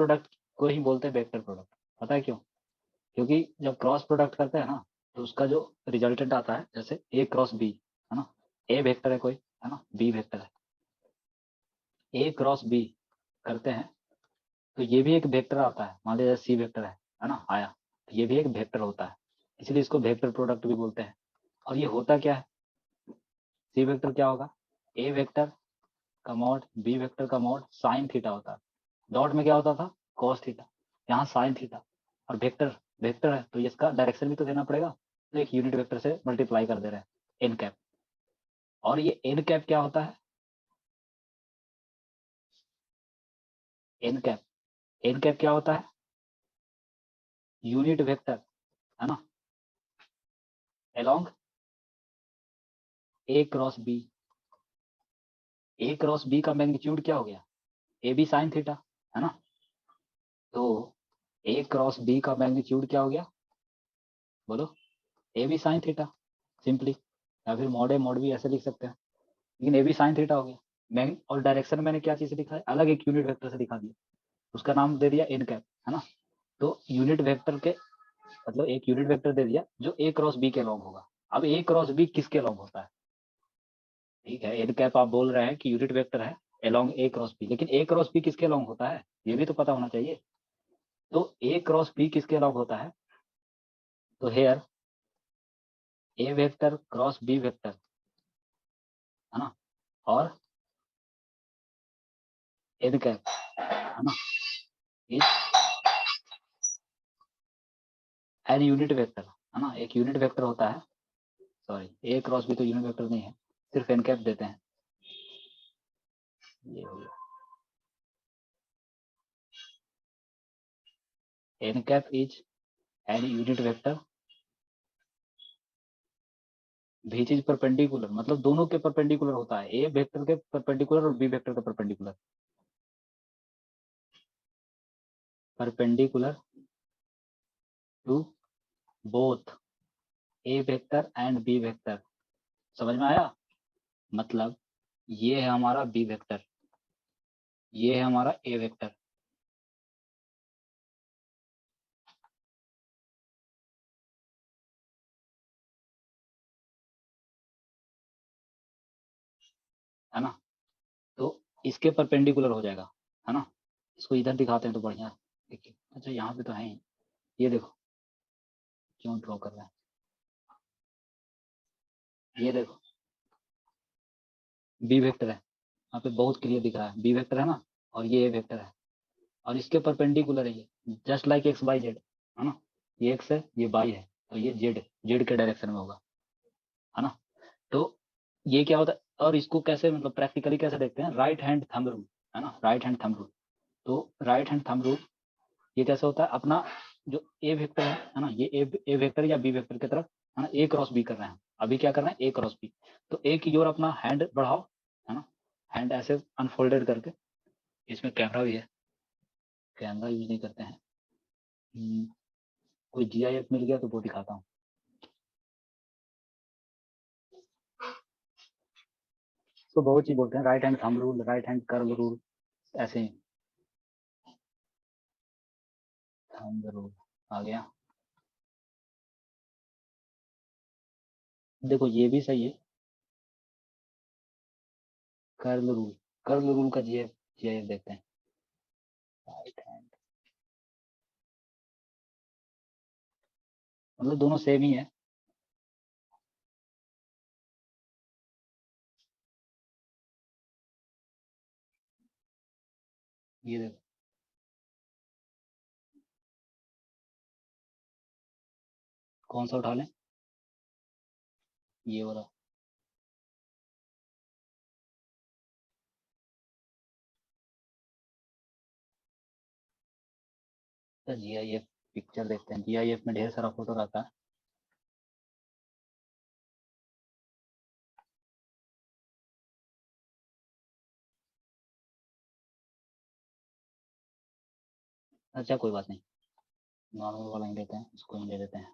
Product को ही बोलते हैं वेक्टर प्रोडक्ट। पता है क्यों? क्योंकि जब क्रॉस प्रोडक्ट करते हैं ना, तो उसका जो रिजल्टेंट आता है, जैसे ए क्रॉस बी है ना, ए वेक्टर है कोई, है ना, बी वेक्टर है, ए क्रॉस बी करते हैं तो ये भी एक वेक्टर आता है। मान लीजिए सी वेक्टर है ना, आया, तो ये भी एक वेक्टर होता है, इसलिए इसको वेक्टर प्रोडक्ट भी बोलते हैं। और ये होता क्या है? सी वेक्टर क्या होगा? ए वेक्टर का मॉड बी वेक्टर का मॉड साइन थीटा होता है। डॉट में क्या होता था? कॉस थीटा, यहाँ साइन थीटा। और वेक्टर वेक्टर है तो इसका डायरेक्शन भी तो देना पड़ेगा, तो एक यूनिट वेक्टर से मल्टीप्लाई कर दे रहे हैं, एन कैप। और ये एन कैप क्या होता है? एन कैप क्या होता है? यूनिट वेक्टर, है ना, अलोंग ए क्रॉस बी। ए क्रॉस बी का मैग्नीट्यूड क्या हो गया? ए बी साइन थीटा, है ना। तो ए क्रॉस बी का मैग्नीट्यूड क्या हो गया? बोलो। A B sine theta, simply. या फिर मॉड ए मॉड बी ऐसे लिख सकते हैं, लेकिन ए बी साइन थीटा हो गया। मैं और डायरेक्शन मैंने क्या चीज लिखा है? अलग एक यूनिट वेक्टर से दिखा दिया, उसका नाम दे दिया एन कैप, है ना। तो यूनिट वेक्टर के मतलब एक यूनिट वेक्टर दे दिया जो ए क्रॉस बी के लॉन्ग होगा। अब ए क्रॉस बी किसके लॉन्ग होता है? ठीक है, एन कैप आप बोल रहे हैं कि यूनिट वेक्टर है अलोंग ए क्रॉस बी, लेकिन ए क्रॉस बी किसके लॉन्ग होता है ये भी तो पता होना चाहिए। तो ए क्रॉस बी किसके लॉन्ग होता है? तो हेयर ए वेक्टर क्रॉस बी वेक्टर, है ना, और एन कैप, है ना, इज एन यूनिट वेक्टर, है ना। एक यूनिट वेक्टर होता है, सॉरी ए क्रॉस बी तो यूनिट वेक्टर नहीं है, सिर्फ एन कैप देते हैं। ये हो गया, N cap is an unit vector which is perpendicular, मतलब दोनों के परपेंडिकुलर होता है, ए वेक्टर के परपेंडिकुलर और बी वेक्टर के perpendicular, perpendicular to both A vector and B vector. समझ में आया? मतलब ये है हमारा बी वेक्टर, ये है हमारा ए वेक्टर, है ना। तो इसके परपेंडिकुलर हो जाएगा, है ना। इसको इधर दिखाते हैं तो बढ़िया देखिए। अच्छा यहाँ पे तो है ही, ये देखो क्यों ड्रॉ कर रहे हैं, ये देखो बी वेक्टर है, यहाँ पे बहुत क्लियर दिख रहा है, बी वेक्टर है ना, और ये ए वेक्टर है, और इसके परपेंडिकुलर है ये, just like x by Z, है ना। ये एक्स है, ये बाई है, तो ये जेड जेड के डायरेक्शन में होगा, है ना। तो ये क्या होता है, और इसको कैसे मतलब प्रैक्टिकली कैसे देखते हैं? राइट हैंड थंब रूल, है ना, राइट हैंड थंब रूल। तो राइट हैंड थंब रूल ये कैसे होता है? अपना जो ए वेक्टर है ना, ये ए वेक्टर या बी वेक्टर की तरफ, है ना, ए क्रॉस बी कर रहे हैं। अभी क्या कर रहे हैं? ए क्रॉस बी। तो ए की ओर अपना हैंड बढ़ाओ, है ना, हैंड ऐसे अनफोल्डेड करके। इसमें कैमरा भी है, कैमरा यूज नहीं करते हैं। कोई जीआईएफ मिल गया तो वो दिखाता हूँ। तो बहुत चीज बोलते हैं, right hand thumb rule, right hand curve rule, ऐसे ही थंब रूल आ गया। देखो ये भी सही है, कर्ल रूल, कर्ल रूल का जीआईएफ जीआईएफ देखते हैं। राइट हैंड मतलब दोनों सेम ही है। ये देखो कौन सा उठा लें, ये वाला। तो जीआईएफ पिक्चर देखते हैं, जीआईएफ में ढेर सारा फोटो रहता है। अच्छा कोई बात नहीं, नॉर्मल वाला ही लेते हैं, इसको ही ले लेते हैं।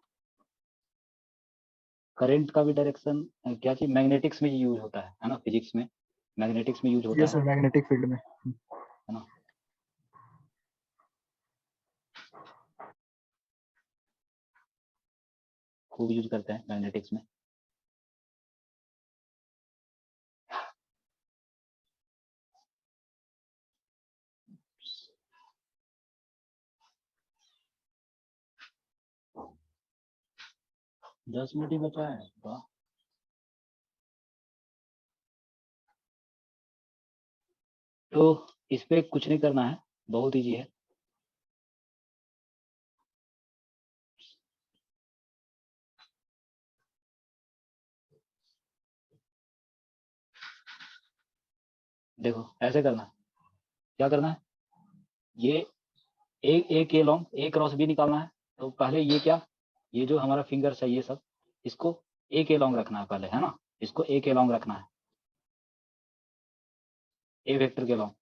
करंट का भी डायरेक्शन क्या चीज मैग्नेटिक्स में यूज होता है ना, फिजिक्स में मैग्नेटिक्स में यूज होता यस सर, मैग्नेटिक फील्ड में। है ना। खूब यूज करते हैं मैग्नेटिक्स में। दस मिनट ही बचा है, वाह। तो इस पे कुछ नहीं करना है, बहुत ईजी है। देखो ऐसे करना है, क्या करना है, ये ए के लॉन्ग ए क्रॉस बी निकालना है। तो पहले ये क्या, ये जो हमारा फिंगर्स है ये सब, इसको ए के लॉन्ग रखना है पहले, है ना, इसको ए के लॉन्ग रखना है, ए वेक्टर के लॉन्ग।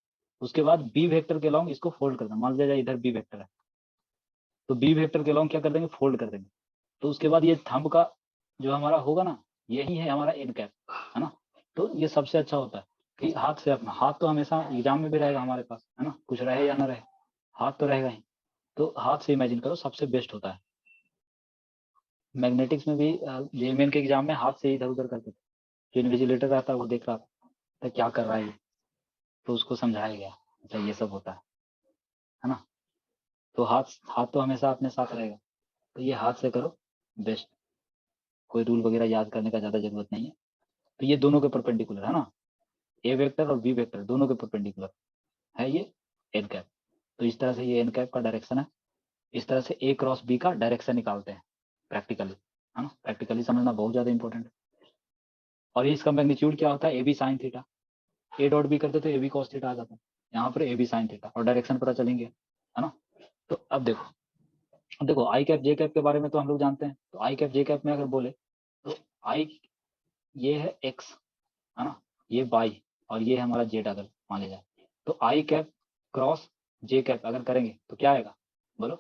उसके बाद बी वेक्टर के लॉन्ग इसको फोल्ड करना, मान लीजिए इधर बी वेक्टर है, तो बी वेक्टर के लॉन्ग क्या कर देंगे, फोल्ड कर देंगे। तो उसके बाद ये थंब का जो हमारा होगा ना, यही है हमारा एन कैप, है ना। तो ये सबसे अच्छा होता है कि हाथ से अपना, हाथ तो हमेशा एग्जाम में भी रहेगा हमारे पास, है ना, कुछ रहे या ना रहे, हाथ तो रहेगा ही। तो हाथ से इमेजिन करो, सबसे बेस्ट होता है। मैग्नेटिक्स में भी जेईएमएन के एग्जाम में हाथ से इधर उधर करते थे, जो इन्विजिलेटर रहता है वो देख रहा था तो क्या कर रहा है ये, तो उसको समझाया गया, अच्छा ये सब होता है ना। तो हाथ हाथ तो हमेशा अपने साथ रहेगा, तो ये हाथ से करो, बेस्ट। कोई रूल वगैरह याद करने का ज़्यादा जरूरत नहीं है। तो ये दोनों के परपेंडिकुलर है ना, ए वेक्टर और बी वेक्टर दोनों के परपेंडिकुलर है ये एन कैप। तो इस तरह से ये एन कैप का डायरेक्शन है। इस तरह से ए क्रॉस बी का डायरेक्शन निकालते हैं प्रैक्टिकली, है ना, प्रैक्टिकली समझना बहुत ज़्यादा इंपॉर्टेंट है। और इसका मैग्नीट्यूड क्या होता है, A B sine theta. A dot B करते तो ए बी कॉस थीटा आ जाता है, यहाँ पर ए बी साइन थीटा, और डायरेक्शन पता चलेंगे, है ना। तो अब देखो आई कैप जे कैप के बारे में तो हम लोग जानते हैं। तो आई कैप जे कैप में अगर बोले तो आई, ये है एक्स, है ना, ये वाई, और ये है हमारा जेड अगर मान लिया जाए। तो आई कैप क्रॉस जे कैप अगर करेंगे तो क्या आएगा, बोलो,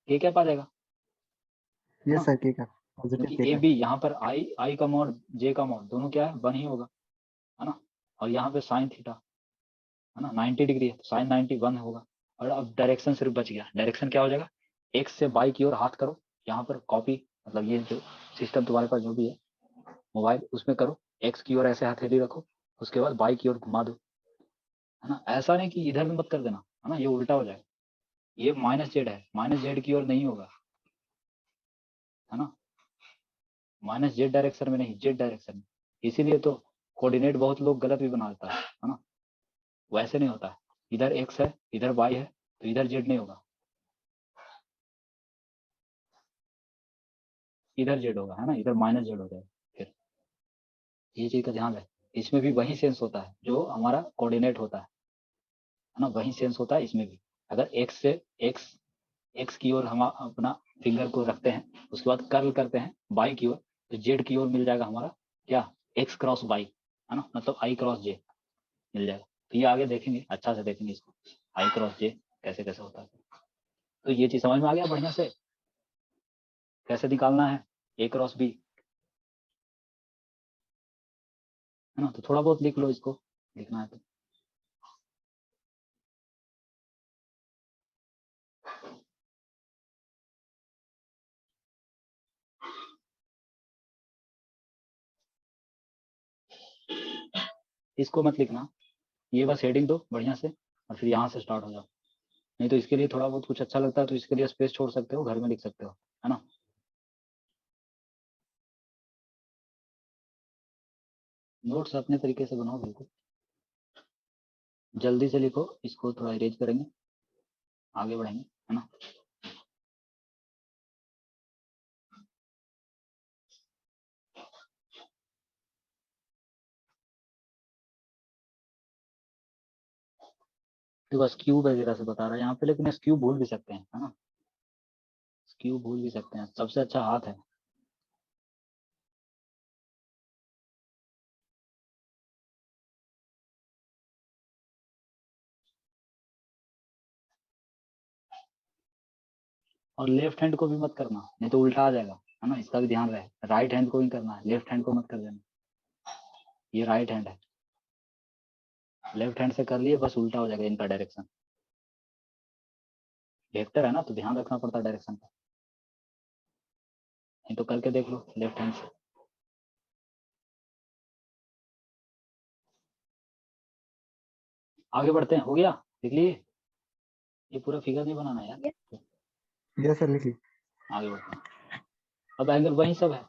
के कैप आ जाएगा, है ये ना। सर के का पॉजिटिव क्योंकि के ए का बी यहाँ पर आई का मॉड जे का मॉड दोनों क्या है, वन ही होगा, है ना। और यहाँ पे साइन थीटा, है ना, 90 डिग्री है तो साइन 91 होगा। और अब डायरेक्शन सिर्फ बच गया, डायरेक्शन क्या हो जाएगा, एक्स से बाई की ओर हाथ करो, यहाँ पर कॉपी, मतलब ये जो सिस्टम तुम्हारे पास जो भी है मोबाइल, उसमें करो, एक्स की ओर ऐसे हथेली रखो, उसके बाद बाई की ओर घुमा दो, है ना। ऐसा नहीं कि इधर में मत कर देना, है ना, ये उल्टा हो जाएगा। ये माइनस जेड है, माइनस जेड की ओर नहीं होगा, है ना, माइनस जेड डायरेक्शन में नहीं, जेड डायरेक्शन में। इसीलिए तो कोऑर्डिनेट बहुत लोग गलत भी बना देता है ना, वैसे नहीं होता है। इधर एक्स है, इधर वाई है, तो इधर जेड नहीं होगा, इधर जेड होगा, है ना, इधर माइनस जेड हो जाएगा। फिर ये चीज का ध्यान रहे, इसमें भी वही सेंस होता है जो हमारा कोऑर्डिनेट होता है ना, वही सेंस होता है इसमें भी। अगर एक्स से एक्स एक्स की ओर हम अपना फिंगर को रखते हैं, उसके बाद कर्ल करते हैं बाई की ओर, तो जेड की ओर मिल जाएगा हमारा क्या, एक्स क्रॉस बाई, है ना, मतलब आई क्रॉस जे मिल जाएगा। तो ये आगे देखेंगे, अच्छा से देखेंगे इसको, आई क्रॉस जे कैसे कैसे होता है। तो ये चीज समझ में आ गया बढ़िया से, कैसे निकालना है ए क्रॉस बी, है ना। तो थोड़ा बहुत लिख लो इसको, लिखना है तो। इसको मत लिखना, ये बस हेडिंग दो बढ़िया से, और फिर यहाँ से स्टार्ट हो जाओ। नहीं तो इसके लिए थोड़ा बहुत कुछ अच्छा लगता है तो इसके लिए स्पेस छोड़ सकते हो, घर में लिख सकते हो, है ना। नोट्स अपने तरीके से बनाओ बिल्कुल, जल्दी से लिखो, इसको थोड़ा इरेज करेंगे, आगे बढ़ेंगे, है ना। तो बस क्यूब वगैरह से बता रहा है यहाँ पे, लेकिन स्क्यू भूल भी सकते हैं, है ना, स्क्यू भूल भी सकते हैं, सबसे अच्छा हाथ है। और लेफ्ट हैंड को भी मत करना, नहीं तो उल्टा आ जाएगा, है ना, इसका भी ध्यान रहे। राइट हैंड को ही करना है, लेफ्ट हैंड को मत कर देना। ये राइट हैंड है, लेफ्ट हैंड से कर लिए बस उल्टा हो जाएगा इनका डायरेक्शन। वेक्टर है ना, तो ध्यान रखना पड़ता है डायरेक्शन का, नहीं तो करके देख लो लेफ्ट हैंड से। आगे बढ़ते हैं, हो गया, लिख लिए? ये पूरा फिगर नहीं बनाना यार। यस सर, लिख ली। आगे बढ़ते हैं। अब एंगल वही सब है,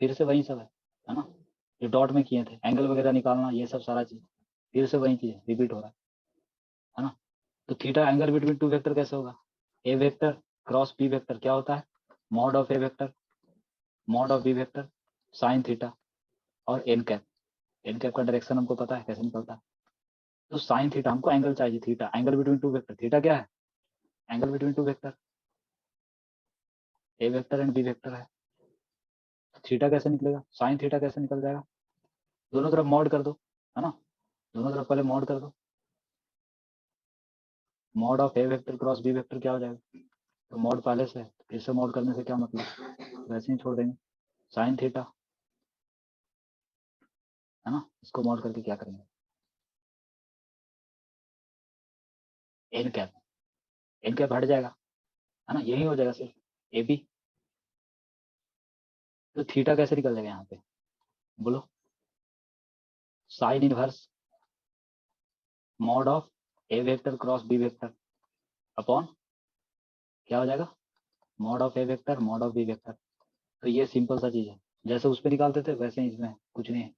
फिर से वही सब है ना, जो डॉट में किए थे, एंगल वगैरह निकालना, ये सब सारा चीज फिर से वही चीज रिपीट हो रहा है ना। तो theta angle between two vector कैसे होगा? A vector cross B vector क्या होता है? Mod of A vector mod of B vector sine theta और एन कैप। एन कैप का डायरेक्शन हमको पता है कैसे निकलता है। तो साइन थीटा, हमको एंगल चाहिए theta, angle between two vector. Theta क्या है? Angle between two vector, A vector and B vector है। थीटा कैसे निकलेगा? साइन थीटा कैसे निकल जाएगा? दोनों तरफ मॉड कर दो, है ना, दोनों तरफ पहले मॉड कर दो। Mod of A vector cross B vector क्या हो जाएगा? तो मॉड पहले से है, फिर से मॉड करने से क्या मतलब, वैसे ही छोड़ देंगे। साइन थीटा, है ना, इसको मॉड करके क्या करेंगे? एन कैप, एन कैप हट जाएगा, है ना, यही हो जाएगा सिर्फ ए बी। तो थीटा कैसे निकल जाएगा यहाँ पे, बोलो? Sine inverse mod of A vector cross B vector upon क्या हो जाएगा? Mod of A vector mod of B vector. तो ये सिंपल सा चीज है, जैसे उस पर निकालते थे वैसे ही इसमें कुछ नहीं है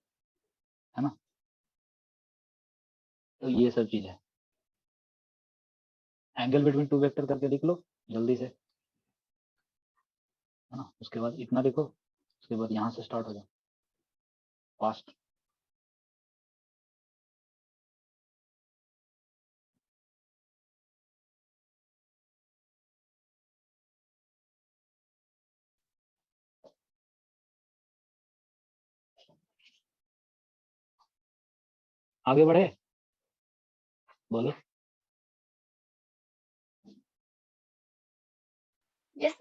ना। तो ये सब चीज है। एंगल बिटवीन टू वेक्टर करके लिख लो जल्दी से, है ना। उसके बाद इतना लिखो, उसके बाद यहाँ से स्टार्ट हो जाओ फास्ट। आगे बढ़े, बोलो। यस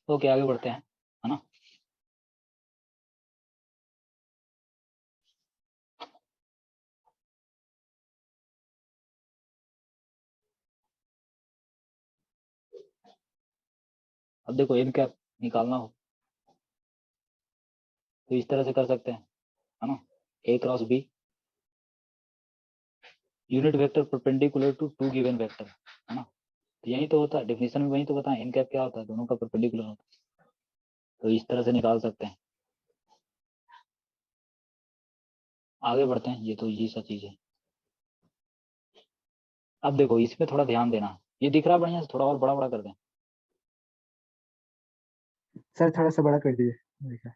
ओके, आगे बढ़ते हैं, है ना। अब देखो एन कैप निकालना हो तो इस तरह से कर सकते हैं, है ना। A cross B unit vector perpendicular to to given vector, है ना। तो यही तो होता है डेफिनेशन में, वही तो बताएं एन कैप क्या होता है, दोनों का परपेंडिकुलर होता है। तो इस तरह से निकाल सकते हैं। आगे बढ़ते हैं, ये तो ये सा चीज है। अब देखो इसमें थोड़ा ध्यान देना, ये दिख रहा है बढ़िया से, थोड़ा और बड़ा बड़ा कर दें। सर थोड़ा सा बड़ा कर दीजिए, देखा।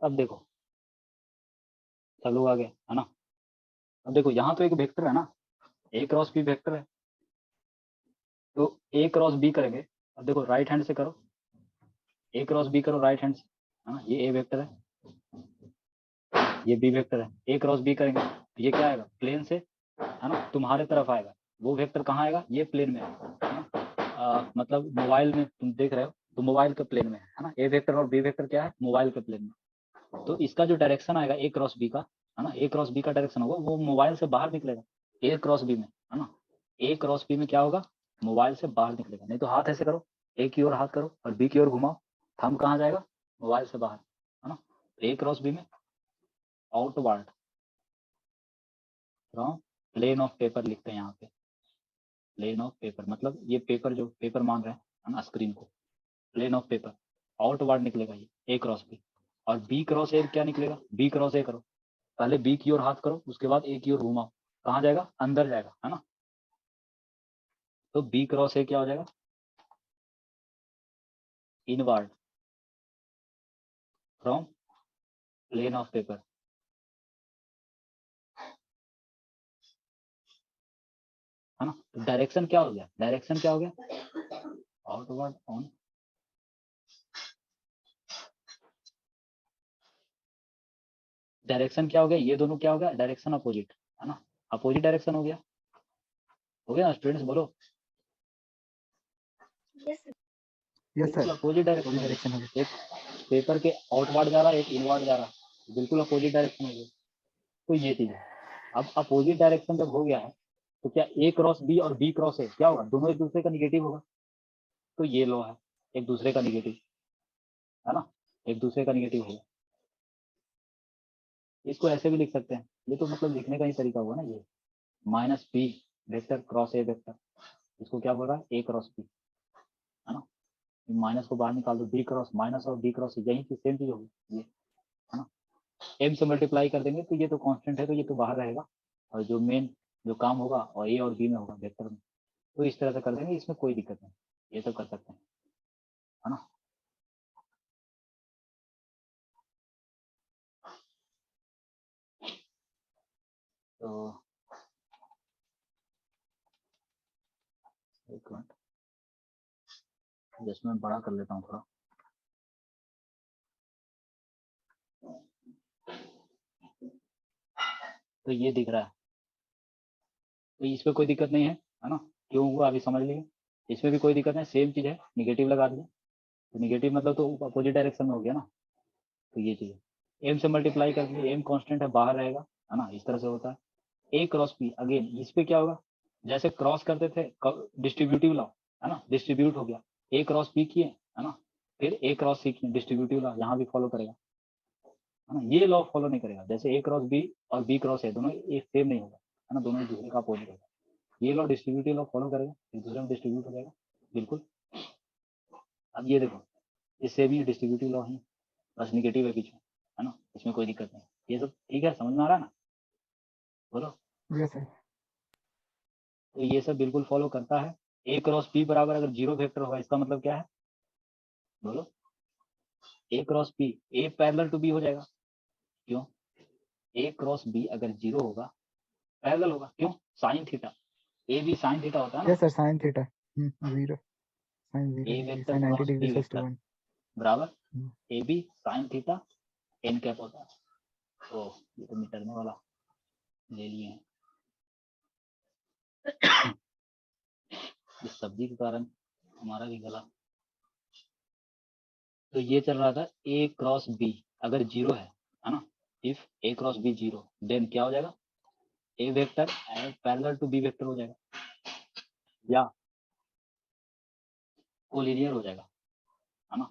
अब देखो चलो आगे, है ना। अब देखो यहाँ तो एक वेक्टर है ना, ए क्रॉस बी वेक्टर है, तो ए क्रॉस बी करेंगे। अब देखो राइट हैंड से करो, ए क्रॉस बी करो राइट हैंड से, है ना। ये ए वेक्टर है, ये बी वेक्टर है, ए क्रॉस बी करेंगे तो ये क्या आएगा, प्लेन से, है ना, तुम्हारे तरफ आएगा। वो वेक्टर कहाँ आएगा, ये प्लेन में आएगा, है ना। मतलब मोबाइल में तुम देख रहे हो तो मोबाइल के प्लेन में है ना। ए वेक्टर और बी वेक्टर क्या है, मोबाइल के प्लेन में। तो इसका जो डायरेक्शन आएगा ए क्रॉस बी का, है ना, ए क्रॉस बी का डायरेक्शन होगा वो मोबाइल से बाहर निकलेगा, ए क्रॉस बी में, है ना। ए क्रॉस बी में क्या होगा, मोबाइल से बाहर निकलेगा। नहीं तो हाथ ऐसे करो, ए की ओर हाथ करो और बी की ओर घुमाओ, थंब कहाँ जाएगा, मोबाइल से बाहर, है ना। ए क्रॉस बी में outward from plane of paper लिखते हैं यहाँ पे, प्लेन ऑफ पेपर मतलब ये पेपर जो पेपर मान रहे हैं ना स्क्रीन को, प्लेन ऑफ पेपर आउटवर्ड निकलेगा ये ए क्रॉस बी, और बी क्रॉस ए क्या निकलेगा, बी क्रॉस ए करो, पहले बी की ओर हाथ करो उसके बाद ए की ओर घुमाओ, कहाँ जाएगा, अंदर जाएगा, है ना। तो बी क्रॉस ए क्या हो जाएगा, inward from plane of paper, है ना। तो डायरेक्शन क्या हो गया, डायरेक्शन क्या हो गया, आउटवर्ड ऑन डायरेक्शन क्या हो गया, ये दोनों क्या हो गया, डायरेक्शन अपोजिट, है ना, अपोजिट डायरेक्शन हो गया ना स्टूडेंट्स, बोलो yes sir, opposite direction direction हो गया। एक पेपर के आउटवर्ड जा रहा है, एक इनवर्ड जा रहा है, बिल्कुल अपोजिट डायरेक्शन हो गया। तो ये चीज है, अब अपोजिट डायरेक्शन जब हो गया है तो क्या ए क्रॉस बी और बी क्रॉस ए क्या होगा, दोनों एक दूसरे का निगेटिव होगा, तो ये लो है एक दूसरे का निगेटिव, है ना, एक दूसरे का निगेटिव होगा। इसको ऐसे भी लिख सकते हैं, ये तो मतलब लिखने का ही तरीका हुआ ना, ये minus B vector cross A vector, इसको क्या बोल रहा है, ए क्रॉस बी, है ना, माइनस को बाहर निकाल दो, बी क्रॉस माइनस और बी क्रॉस यही चीज सेम चीज होगी ये, है ना। एम से मल्टीप्लाई कर देंगे तो ये तो कांस्टेंट है तो ये तो बाहर रहेगा, और जो मेन जो काम होगा और ए और बी में होगा वेक्टर में, तो इस तरह से कर देंगे, इसमें कोई दिक्कत नहीं, ये तो कर सकते हैं, है ना। तो एक मिनट, जस्ट मैं बड़ा कर लेता हूँ थोड़ा, तो ये दिख रहा है, तो इस पर कोई दिक्कत नहीं है ना, क्यों हुआ अभी समझ लिए, इसमें भी कोई दिक्कत नहीं, सेम चीज है, निगेटिव लगा दिया, तो निगेटिव मतलब तो अपोजिट डायरेक्शन में हो गया ना, तो ये चीज है, एम से मल्टीप्लाई कर दिए, एम कांस्टेंट है बाहर रहेगा, है ना, इस तरह से होता है। ए क्रॉस बी अगेन इस पे क्या होगा, जैसे क्रॉस करते थे डिस्ट्रीब्यूटिव लॉ, है ना, डिस्ट्रीब्यूट हो गया, ए क्रॉस बी किए, है ना, फिर ए क्रॉस सी किए, डिस्ट्रीब्यूटिव लॉ यहाँ भी फॉलो करेगा, है ना, ये लॉ फॉलो नहीं करेगा, जैसे ए क्रॉस बी और बी क्रॉस ए दोनों एक सेम नहीं होगा, है ना, दोनों एक दूसरे का अपोजिट होगा, ये लॉ डिस्ट्रीब्यूटिव लॉ फॉलो करेगा, एक दूसरे में डिस्ट्रीब्यूट हो जाएगा, बिल्कुल। अब ये देखो, इससे भी डिस्ट्रीब्यूटिव लॉ है, बस निगेटिव है बीच में, है ना, इसमें कोई दिक्कत नहीं, ये सब ठीक है, समझ में आ रहा है ना, बोलो। यस सर, तो ये सब बिल्कुल फॉलो करता है। ए क्रॉस बी बराबर अगर जीरो वेक्टर होगा इसका मतलब क्या है, बोलो, A cross B, A parallel to B हो जाएगा, क्यों, ए क्रॉस बी अगर जीरो होगा पैरेलल होगा, क्यों, साइन थीटा, ए भी साइन थीटा होता है ना, yes sir, sine theta 0, sine 0 A degree, vector sine 90 cross degree B equals to vector 1। बराबर A B sine theta N cap होता है, तो ये तो मिटरने वाला ले लिए हैं, इस सब्जी के कारण हमारा भी गला, तो ये चल रहा था ए क्रॉस बी अगर जीरो है ना, if A cross B zero then क्या हो जाएगा, A vector parallel to B vector हो जाएगा, या कोलिनियर हो जाएगा, है ना,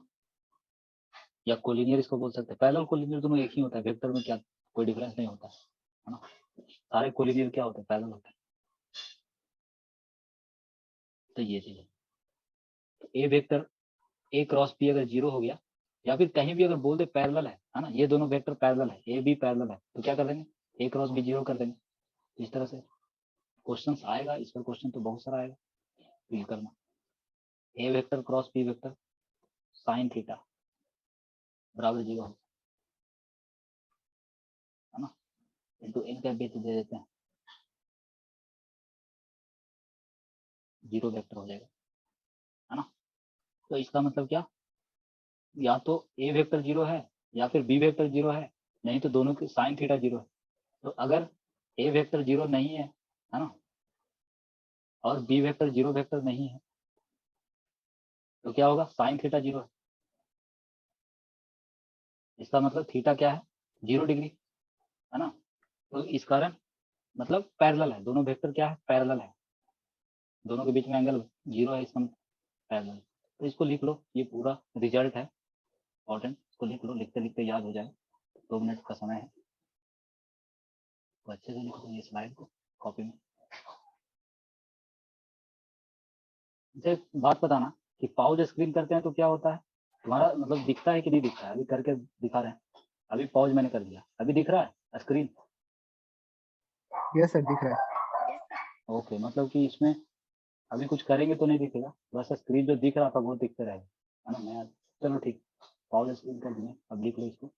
या कोलिनियर इसको बोल सकते हैं, पैरेलल कोलिनियर दोनों एक ही होता है, वेक्टर में क्या कोई डिफरेंस नहीं होता है ना, सारे कोलिनियर क्या होते हैं, पैरेलल होते हैं, तो ये चीज है, A vector A cross B अगर जीरो हो गया, या फिर कहीं भी अगर बोल दे पैरेलल है ना, ये दोनों वेक्टर पैरेलल है, ए बी पैरेलल है, तो क्या कर देंगे, ए क्रॉस बी जीरो कर देंगे, इस तरह से क्वेश्चन आएगा, इस पर क्वेश्चन तो बहुत सारा आएगा, तो ये करना, A vector cross B vector sine theta बराबर जीरो है ना, इंटू इन का बेस दे देते हैं, जीरो वेक्टर हो जाएगा, है ना। तो इसका मतलब क्या, या तो ए वेक्टर जीरो है या फिर बी वेक्टर जीरो है, नहीं तो दोनों की साइन थीटा जीरो है, तो अगर ए वेक्टर जीरो नहीं है ना, और बी वेक्टर जीरो वेक्टर नहीं है, तो क्या होगा, साइन थीटा जीरो है, इसका मतलब थीटा क्या है, 0 डिग्री, है ना, तो इस कारण मतलब पैरेलल है, दोनों वेक्टर क्या है, पैरेलल है, दोनों के बीच में एंगल जीरो है, इसका पैरेलल, तो इसको लिख लो, ये पूरा रिजल्ट है इंपॉर्टेंट, इसको लिख लो, लिखते लिखते याद हो जाए, 2 मिनट का समय है। तो अच्छे से लिखो ये स्लाइड को कॉपी में। मुझे एक बात बताना कि पॉज स्क्रीन करते हैं तो क्या होता है, तुम्हारा मतलब दिखता है कि नहीं दिखता है? अभी करके दिखा रहे हैं, अभी पॉज मैंने कर दिया, अभी दिख रहा है स्क्रीन? यस सर दिख रहा है। ओके, मतलब कि इसमें अभी कुछ करेंगे तो नहीं दिखेगा, बस स्क्रीन जो दिख रहा था वो दिखते रहेगा, है ना? मैं चलो ठीक, पॉज स्क्रीन कर दिए, अब लिख लो इसको।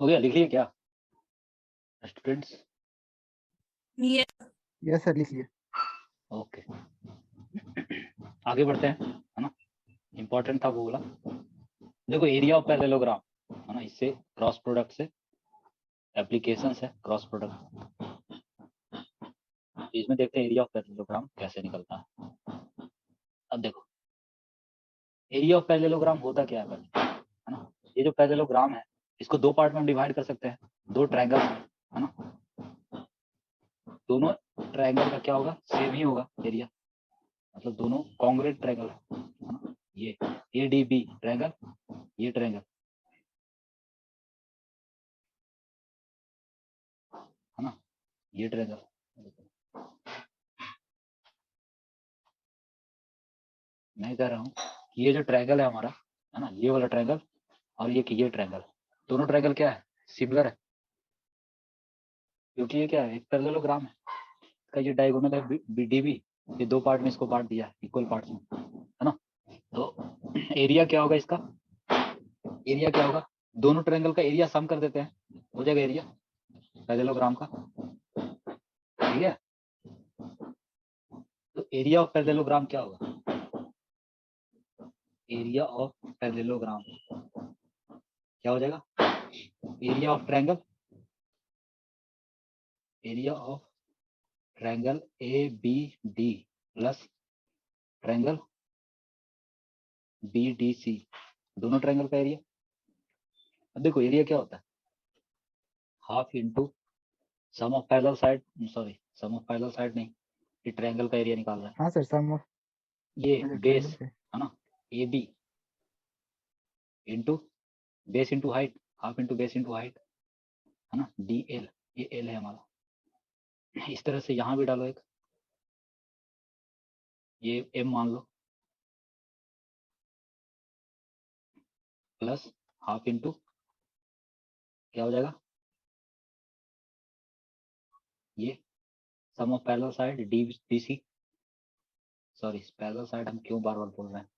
हो गया, लिखिए क्या स्टूडेंट्स? यस सर लिखिए। ओके, आगे बढ़ते हैं, है ना? इंपॉर्टेंट था वो बोला। देखो एरिया ऑफ पैरेललोग्राम, है ना, इससे क्रॉस प्रोडक्ट से एप्लीकेशन है क्रॉस प्रोडक्ट। इसमें देखते हैं एरिया ऑफ पैरेललोग्राम कैसे निकलता है। अब देखो एरिया ऑफ पैरेललोग्राम होता क्या है पहले, है ना? ये जो पैरेललोग्राम है इसको दो पार्ट में हम डिवाइड कर सकते हैं, दो ट्रायंगल, है ना? दोनों ट्रायंगल का क्या होगा, सेम ही होगा एरिया, मतलब दोनों कॉन्ग्रुएंट ट्रायंगल है ना? ये ADB ट्रायंगल, ये ट्रायंगल, है ना? ये ट्रायंगल, मैं कह रहा हूँ कि ये जो ट्रायंगल है हमारा, है ना, ये वाला ट्रायंगल और ये ट्रायंगल, दोनों ट्रायंगल क्या है, सिमिलर है, क्योंकि ये क्या है, एक पैरेललोग्राम है, इसका ये डायगोनल है BDB, ये दो पार्ट में इसको बांट दिया इक्वल पार्ट्स में, है ना? तो एरिया क्या होगा इसका, एरिया क्या होगा, दोनों ट्रायंगल का एरिया सम कर देते हैं, हो जाएगा एरिया पैरेललोग्राम का, ठीक है? तो एरिया ऑफ पैरेललोग्राम क्या होगा, एरिया ऑफ पैरेललोग्राम क्या हो जाएगा, area of triangle, area of triangle ABD plus triangle BDC, दोनों ट्रायंगल का एरिया। अब देखो एरिया क्या होता है, half into sum of parallel side, sorry sum of parallel side नहीं, ये ट्रायंगल का एरिया निकाल रहा है, हाँ सर सम ऑफ ये बेस ट्रायंगल पे। है ना, AB into base into height, half into base into height, है ना, DL, ये L है हमारा। इस तरह से यहाँ भी डालो एक, ये M मान लो, प्लस हाफ इंटू क्या हो जाएगा, ये sum of parallel side DBC, sorry parallel side हम क्यों बार बार बोल रहे हैं,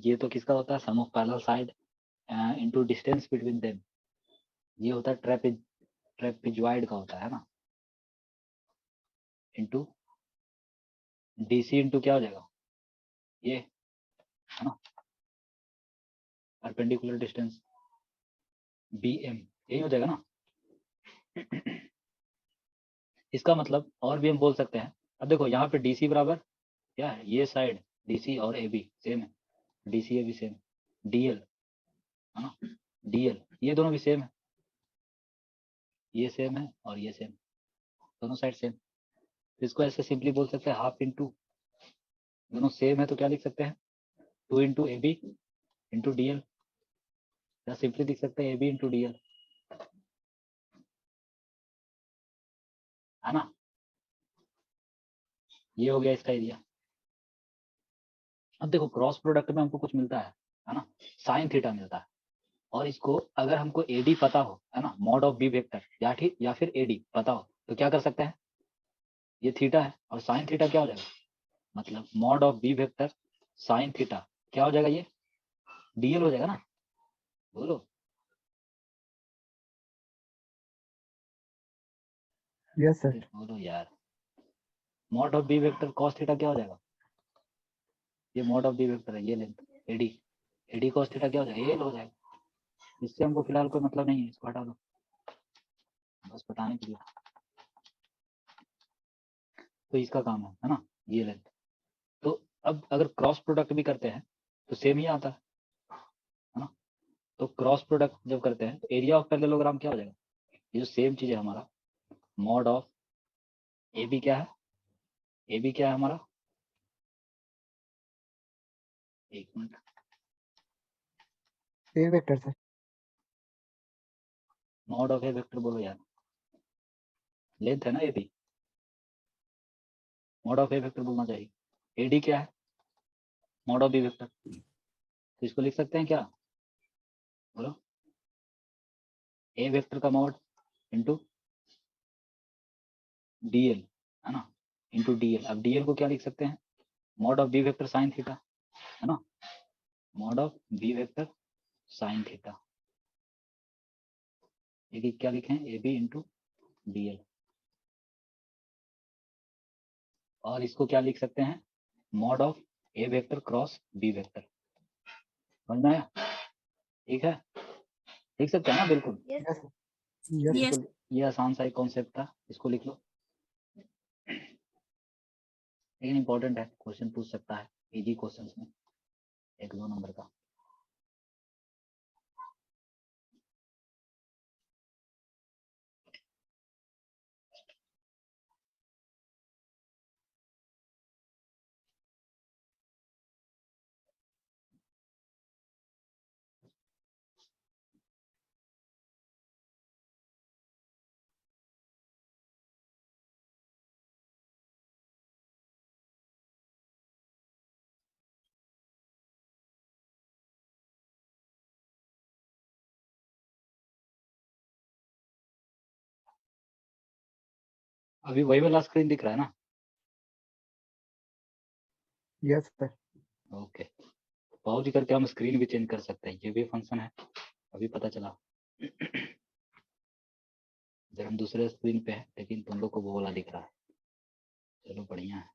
ये तो किसका होता है, sum of parallel side into distance between them, ये होता है ट्रेपेजॉइड का होता है ना, इंटू DC इंटू क्या हो जाएगा, ये, है ना, परपेंडिकुलर डिस्टेंस BM, यही हो जाएगा ना? इसका मतलब और भी हम बोल सकते हैं, अब देखो यहाँ पे DC बराबर क्या है, ये साइड DC और AB सेम है, DC AB सेम, DL, है ना, DL ये दोनों भी सेम है, ये सेम है और ये सेम, दोनों साइड सेम। इसको ऐसे सिंपली बोल सकते हैं हाफ इंटू, दोनों सेम है तो क्या लिख सकते हैं 2 into A B into D L, या सिंपली लिख सकते हैं A B into D L, है ना। ये हो गया इसका एरिया। अब देखो क्रॉस प्रोडक्ट में हमको कुछ मिलता है ना, साइन थीटा मिलता है, और इसको अगर हमको एडी पता हो, है ना, मॉड ऑफ बी वेक्टर या ठीक या फिर एडी पता हो तो क्या कर सकते हैं, ये थीटा है और साइन थीटा क्या हो जाएगा, मतलब mod of B vector sine theta क्या हो जाएगा, ये डीएल हो जाएगा ना, बोलो। Yes sir. बोलो यार, mod of B vector cos theta क्या हो जाएगा, ये मॉड ऑफ बी वेक्टर है, ये length AD, AD cos theta क्या हो जाएगा, एल हो जाएगा। इससे हमको फिलहाल कोई मतलब नहीं है, इसको हटा दो, बस बताने के लिए। तो इसका काम है ना, ये लेंथ। तो अब अगर क्रॉस प्रोडक्ट भी करते हैं तो सेम ही आता है ना। तो क्रॉस प्रोडक्ट जब करते हैं तो एरिया ऑफ पैरेललोग्राम क्या हो जाएगा, ये जो सेम चीज है हमारा, मॉड ऑफ ए बी क्या है, ए बी क्या है हमारा, एक minute, A vector sir. Mod of A vector बोलो यार, लेंथ है ना A B, mod of A vector बोलना चाहिए। एडी क्या है, मॉड ऑफ बी वेक्टर, तो इसको लिख सकते हैं क्या, बोलो, ए वेक्टर का मॉड इंटू डीएल, है ना, इंटू डीएल। अब डीएल को क्या लिख सकते हैं, mod of B vector sine theta, है ना, mod of B vector sine theta, ये क्या लिखें, ए बी इंटू डीएल। और इसको क्या लिख सकते हैं, mod of A vector cross B vector, समझ में आया, ठीक है, लिख सकते हैं ना, बिल्कुल। Yes yes Yes. बिल्कुल, ये आसान सा एक कॉन्सेप्ट था, इसको लिख लो। लेकिन इंपॉर्टेंट है, क्वेश्चन पूछ सकता है इजी क्वेश्चंस में, 1-2 नंबर का। अभी वही वाला स्क्रीन दिख रहा है ना, यस सर। ओके। पॉज करके हम स्क्रीन भी चेंज कर सकते हैं, ये भी फंक्शन है, अभी पता चला। जब हम दूसरे स्क्रीन पे है लेकिन तुम लोग को वो वाला दिख रहा है, चलो बढ़िया है।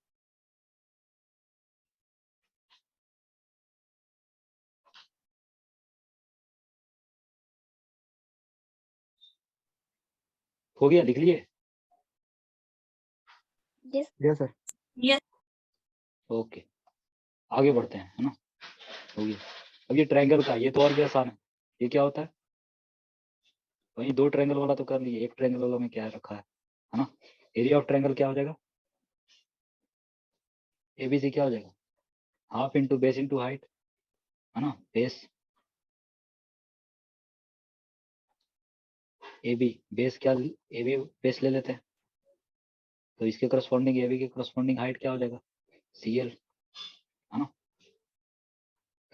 हो गया, लिख लिए, यस सर। Yes. ओके, आगे बढ़ते हैं, है ना, हो गया। अब ये ट्रायंगल का, ये तो और भी आसान है, ये क्या होता है, वही 2 ट्रायंगल वाला तो कर लिए, एक ट्रायंगल वाला में क्या रखा है ना, एरिया ऑफ ट्रायंगल क्या हो जाएगा, एबीसी क्या हो जाएगा, half into base into height, है ना, बेस ए बी, बेस क्या, ए बी बेस ले लेते हैं, तो इसके करस्पॉन्डिंग ए बी के करस्पॉन्डिंग हाइट क्या हो जाएगा, सी एल, है ना।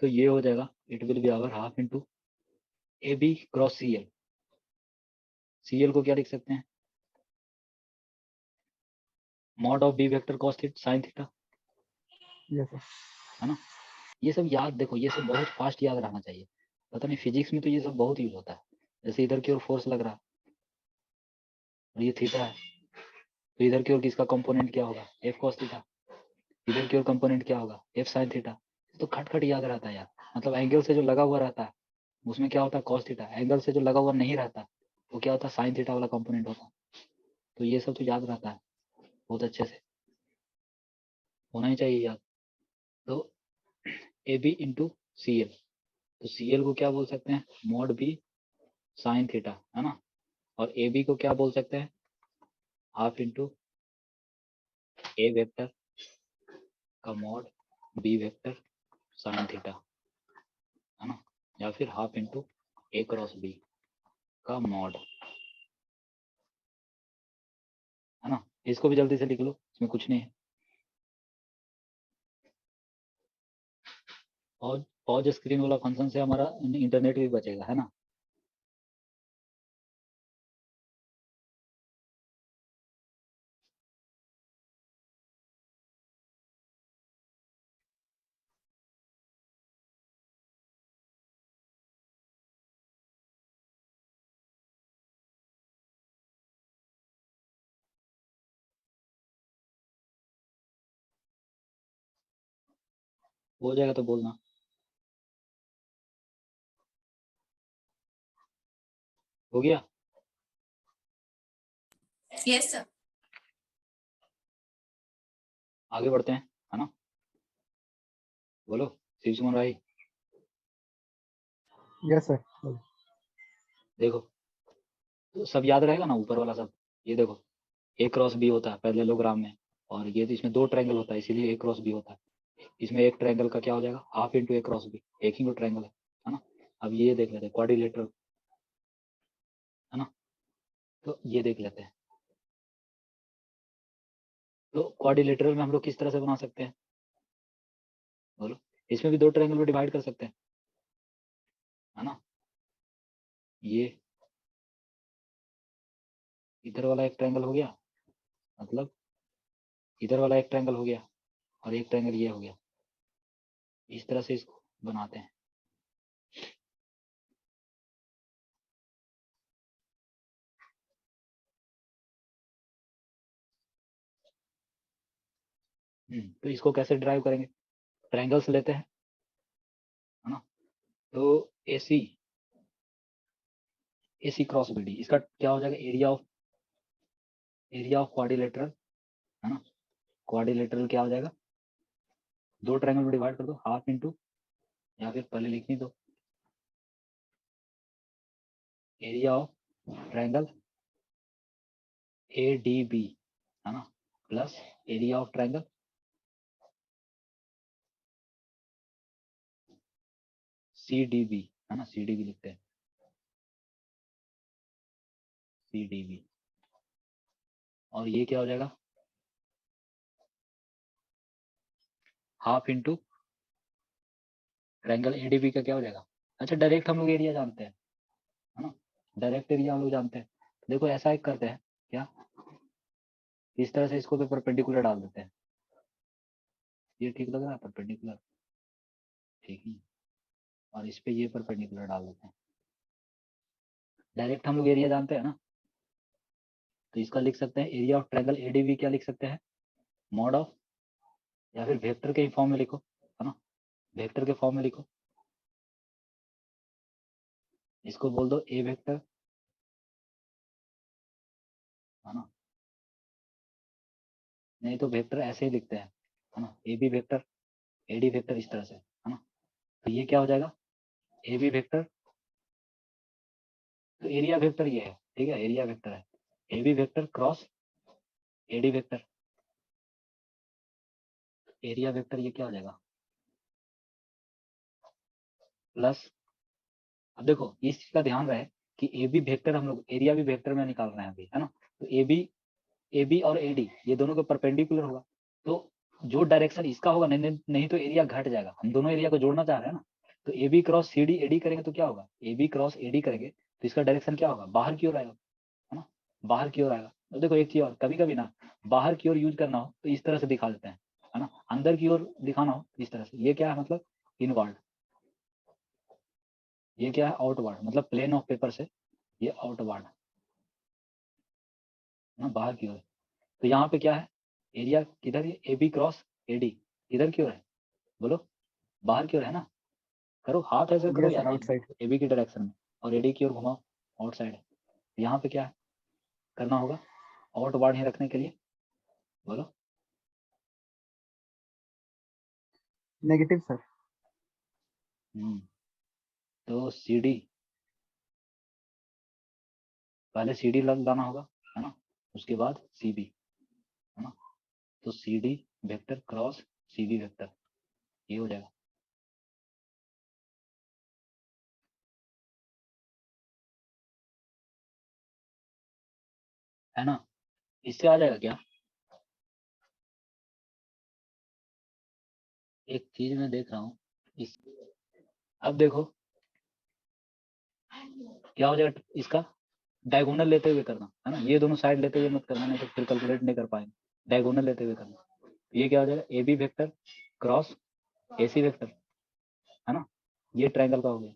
तो ये हो जाएगा, it will be our half into A B cross C L, C L को क्या लिख सकते हैं, mod of B vector cos theta sine theta, yes sir. है ना। ये सब याद, देखो ये सब बहुत फास्ट याद रहना चाहिए, पता नहीं फिजिक्स में तो ये सब बहुत यूज होता है। जैसे इधर की ओर फोर्स लग रहा है और ये थीटा है, तो इधर की ओर किसका कंपोनेंट क्या होगा, एफ कॉस थीटा, इधर की ओर कंपोनेंट क्या होगा, एफ साइन थीटा। तो खट खट याद रहता है यार, मतलब एंगल से जो लगा हुआ रहता है उसमें क्या होता है कॉस थीटा, एंगल से जो लगा हुआ नहीं रहता वो क्या होता है साइन थीटा वाला कंपोनेंट होता है। तो ये सब तो याद रहता है बहुत अच्छे से, होना ही चाहिए याद। तो A B into C L, तो सी एल को क्या बोल सकते हैं, मॉड बी साइन थीटा, है ना, और ए बी को क्या बोल सकते हैं, हाफ इंटू ए वेक्टर का mod B vector sine theta, है ना, या फिर half into A cross B का मॉड, है ना। इसको भी जल्दी से लिख लो, इसमें कुछ नहीं है। और पॉज स्क्रीन वाला फंक्शन से हमारा इंटरनेट भी बचेगा, है ना। हो जाएगा तो बोलना। हो गया। Yes sir. आगे बढ़ते हैं, है ना। बोलो शिव सुमन भाई। Yes sir. देखो तो सब याद रहेगा ना ऊपर वाला सब। ये देखो ए क्रॉस बी होता है पैरेललोग्राम में, और ये तो इसमें दो ट्रायंगल होता है इसीलिए ए क्रॉस बी होता है। इसमें एक ट्रायंगल का क्या हो जाएगा, half into A cross B, एक ही वो ट्रायंगल है ना। अब ये देख लेते हैं क्वाड्रिलेटरल, है ना। तो ये देख लेते हैं, तो क्वाड्रिलेटरल में हम लोग किस तरह से बना सकते हैं, बोलो। इसमें भी दो ट्रायंगल में डिवाइड कर सकते हैं, है ना। ये इधर वाला एक ट्रायंगल हो गया, मतलब इधर वाला एक ट्रायंगल हो गया, और एक ट्रायंगल ये हो गया। इस तरह से इसको बनाते हैं। तो इसको कैसे ड्राइव करेंगे, ट्रायंगल्स लेते हैं, है ना। तो एसी एसी क्रॉस बीडी, इसका क्या हो जाएगा, एरिया ऑफ क्वाड्रिलेटरल, है ना। क्वाड्रिलेटरल क्या हो जाएगा, दो ट्रायंगल में डिवाइड कर दो, हाफ इंटू, या फिर पहले लिखनी दो, area of triangle A D B, है ना, plus area of triangle C D B, है ना, सी डी बी लिखते हैं, सी डी बी। और ये क्या हो जाएगा, half into triangle A D B का क्या हो जाएगा। अच्छा डायरेक्ट हम लोग एरिया जानते हैं, है ना, डायरेक्ट एरिया हम लोग जानते हैं। देखो ऐसा एक करते हैं क्या, इस तरह से इसको तो परपेंडिकुलर डाल देते हैं। ये ठीक लग रहा है, परपेंडिकुलर ठीक ही, और इस पे ये परपेंडिकुलर डाल देते हैं। डायरेक्ट हम लोग एरिया जानते हैं ना, तो इसका लिख सकते हैं एरिया ऑफ ट्रायंगल एडीबी, क्या लिख सकते हैं, मॉड ऑफ, या फिर वेक्टर के फॉर्म में लिखो, है ना, वेक्टर के फॉर्म में लिखो। इसको बोल दो ए वेक्टर, है ना, नहीं तो वेक्टर ऐसे ही लिखते हैं, है ना, A B vector A D vector, इस तरह से, है ना। तो ये क्या हो जाएगा, ए बी वेक्टर, तो एरिया वेक्टर ये है, ठीक है, एरिया वेक्टर है A B vector cross A D vector, area vector ये क्या हो जाएगा, प्लस, अब देखो इस चीज का ध्यान रहे कि ए बी वेक्टर हम लोग एरिया भी वेक्टर में निकाल रहे हैं अभी, है ना। तो ए बी और ए डी ये दोनों के परपेंडिकुलर होगा, तो जो डायरेक्शन इसका होगा, नहीं तो एरिया घट जाएगा, हम दोनों एरिया को जोड़ना चाह रहे हैं ना। तो A B cross C D A D करेंगे तो क्या होगा, A B cross A D करेंगे तो इसका डायरेक्शन क्या होगा, बाहर की ओर आएगा, है ना, बाहर की ओर आएगा। तो देखो एक चीज और, कभी कभी ना बाहर की ओर यूज करना हो तो इस तरह से दिखा देते हैं, है ना, अंदर की ओर दिखाना हो तो इस तरह से। ये क्या है, मतलब इनवर्ड, ये क्या है, आउटवर्ड, मतलब प्लेन ऑफ पेपर से ये आउटवर्ड, ना बाहर की ओर। तो यहाँ पे क्या है, एरिया किधर है, A B cross A D किधर की ओर है, बोलो, बाहर की ओर है ना। करो हाथ ऐसे करो यस सर, यार, आउटसाइड। ए बी की डायरेक्शन में, और एडी की ओर घुमाओ, आउटसाइड है। यहाँ पे क्या है करना होगा, आउटवर्ड ही रखने के लिए, बोलो। Negative sir. तो सी डी पहले सी डी लाना होगा, है ना, उसके बाद सी बी, है ना, तो C D vector cross C B vector, ये हो जाएगा। है ना, इससे आ जाएगा क्या? एक चीज मैं देख रहा हूँ इस, अब देखो क्या हो जाएगा इसका, डायगोनल लेते हुए करना, है ना, ये दोनों साइड लेते हुए मत करना, नहीं तो फिर कैलकुलेट नहीं कर पाएंगे, डायगोनल लेते हुए करना। ये क्या हो जाएगा, A B vector cross A C vector, है ना, ये ट्रायंगल का हो गया,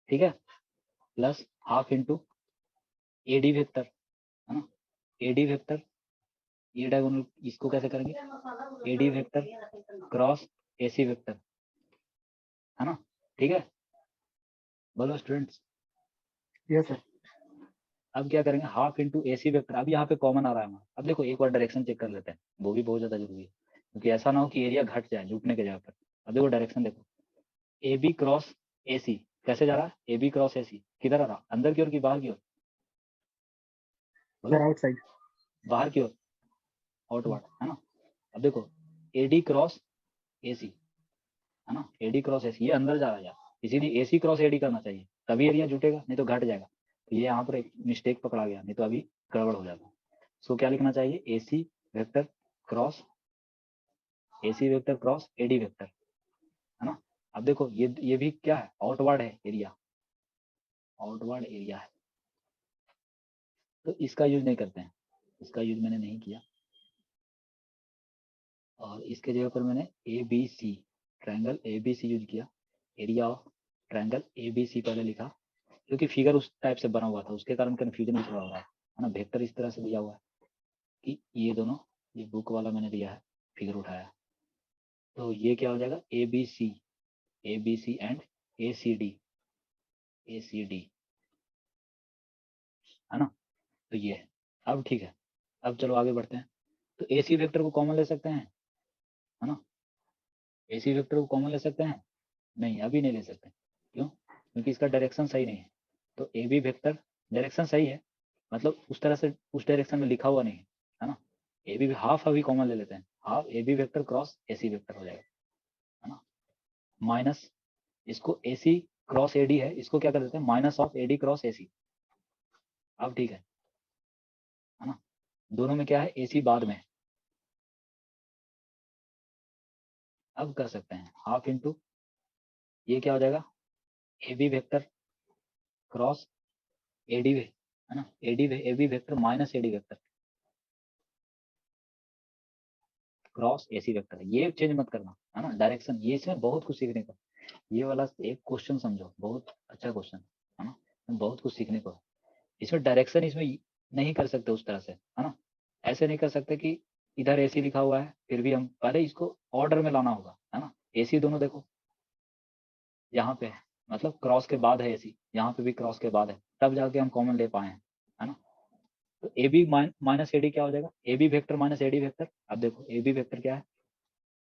ठीक है, plus half into A D vector, है ना, ए डी वेक्टर, ये डायगोनल इसको कैसे करेंगे, A D vector cross A C vector, है ना, ठीक है, बोलो स्टूडेंट्स। Yes sir. अब क्या करेंगे, हाफ इंटू ए सी वेक्टर, अब यहाँ पे कॉमन आ रहा है हमारा, अब देखो एक बार डायरेक्शन चेक कर लेते हैं, वो भी बहुत ज्यादा जरूरी है, क्योंकि ऐसा ना हो कि एरिया घट जाए जुटने के जगह पर। अब देखो डायरेक्शन देखो, ए बी क्रॉस ए सी कैसे जा रहा है, ए बी क्रॉस ए सी किधर आ रहा, अंदर की ओर की बाहर की ओर, बोलो, सर आउटसाइड। बाहर की ओर, आउटवर्ड, है ना। अब देखो ए डी क्रॉस ए सी, है ना, ए डी क्रॉस ए सी, ये अंदर जा रहा है यार, इसीलिए ए सी क्रॉस ए डी करना चाहिए, तभी एरिया जुटेगा, नहीं तो घट जाएगा। तो ये यहाँ पर एक मिस्टेक पकड़ा गया, नहीं तो अभी गड़बड़ हो जाता। सो क्या लिखना चाहिए, A C vector cross A C vector cross A D vector, है ना। अब देखो ये भी क्या है, आउटवर्ड है एरिया, आउटवर्ड एरिया है, तो इसका यूज नहीं करते हैं, इसका यूज मैंने नहीं किया, और इसके जगह पर मैंने A B C, triangle A B C use किया, area of triangle A B C पहले लिखा, क्योंकि फिगर उस टाइप से बना हुआ था, उसके कारण कन्फ्यूजन थोड़ा हो रहा है ना, वेक्टर इस तरह से दिया हुआ है कि ये दोनों, ये बुक वाला मैंने दिया है, फिगर उठाया, तो ये क्या हो जाएगा, A B C and A C D, A C D, है ना, तो ये है। अब ठीक है, अब चलो आगे बढ़ते हैं, तो ए सी वेक्टर को कॉमन ले सकते हैं, है ना, ए सी वेक्टर को कॉमन ले सकते हैं, नहीं अभी नहीं ले सकते, क्यों, क्योंकि इसका डायरेक्शन सही नहीं है, तो ए बी वेक्टर डायरेक्शन सही है, मतलब उस तरह से उस डायरेक्शन में लिखा हुआ नहीं है ना, ए बी हाफ अभी कॉमन ले लेते हैं, half A B vector cross A C vector हो जाएगा, है ना, माइनस इसको ए सी क्रॉस ए डी है, इसको क्या कर देते हैं, minus of A D cross A C, अब ठीक है ना, दोनों में क्या है, ए सी बाद में, अब कर सकते हैं हाफ इंटू, ये क्या हो जाएगा, A B vector cross A D, है ना, A B vector minus A D vector cross A C vector, ये चेंज मत करना, है ना, डायरेक्शन, ये इसमें बहुत कुछ सीखने को, ये वाला एक क्वेश्चन समझो, बहुत अच्छा क्वेश्चन, है ना, बहुत कुछ सीखने को है, इसमें डायरेक्शन इसमें नहीं कर सकते उस तरह से, है ना, ऐसे नहीं कर सकते कि इधर एसी लिखा हुआ है, फिर भी हम पहले इसको ऑर्डर में लाना होगा, है ना, एसी दोनों देखो यहाँ पे है, मतलब क्रॉस के बाद है एसी, यहाँ पे भी क्रॉस के बाद है, तब जाके हम कॉमन ले पाए हैं, है ना, तो A B minus A D क्या हो जाएगा, A B vector minus A D vector, अब देखो ए बी वेक्टर क्या है,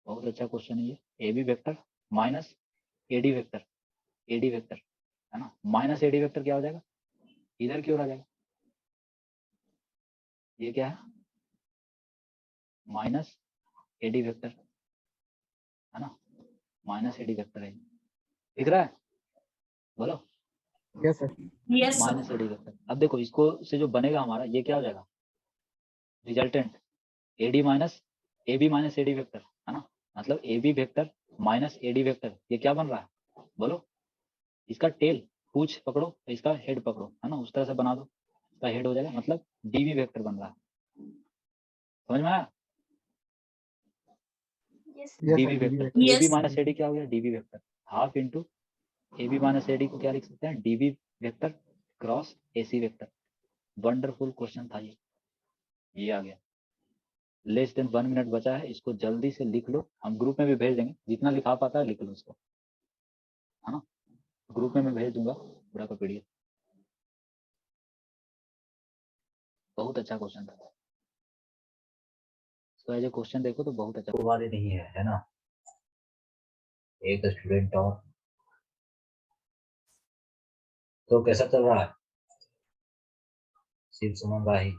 बहुत अच्छा क्वेश्चन है ये, A B vector minus A D vector, A D vector, है ना, माइनस ए डी वेक्टर क्या हो जाएगा, इधर की ओर आ जाएगा, ये क्या है, माइनस ए डी वेक्टर, है ना, माइनस ए डी वेक्टर है, दिख रहा है, बोलो, yes sir. Yes minus A D vector, अब देखो इसको से जो बनेगा हमारा, ये क्या हो जाएगा, resultant A D minus A B minus A D vector, है ना, मतलब A B vector minus A D vector, ये क्या बन रहा है, बोलो, इसका टेल पूछ पकड़ो, इसका हेड पकड़ो, है ना, उस तरह से बना दो, इसका हेड हो जाएगा, मतलब डीवी वेक्टर बन रहा है, समझ में आया, यस डीवी सर। वेक्टर, तो A B minus A D क्या हो गया, DV vector, half into A B minus A D को क्या लिख सकते हैं, DV vector cross A C vector, wonderful question था ये आ गया, लेस देन 1 मिनट बचा है, इसको जल्दी से लिख लो, हम ग्रुप में भी भेज देंगे, जितना लिखा पाता है लिख लो इसको, है ना, ग्रुप में मैं भेज दूंगा पूरा का पीडीएफ, बहुत अच्छा क्वेश्चन था, तो एज ए क्वेश्चन देखो तो बहुत अच्छा वाले नहीं है ना, एक स्टूडेंट और तो कैसा चल रहा है शिव सुमन राही?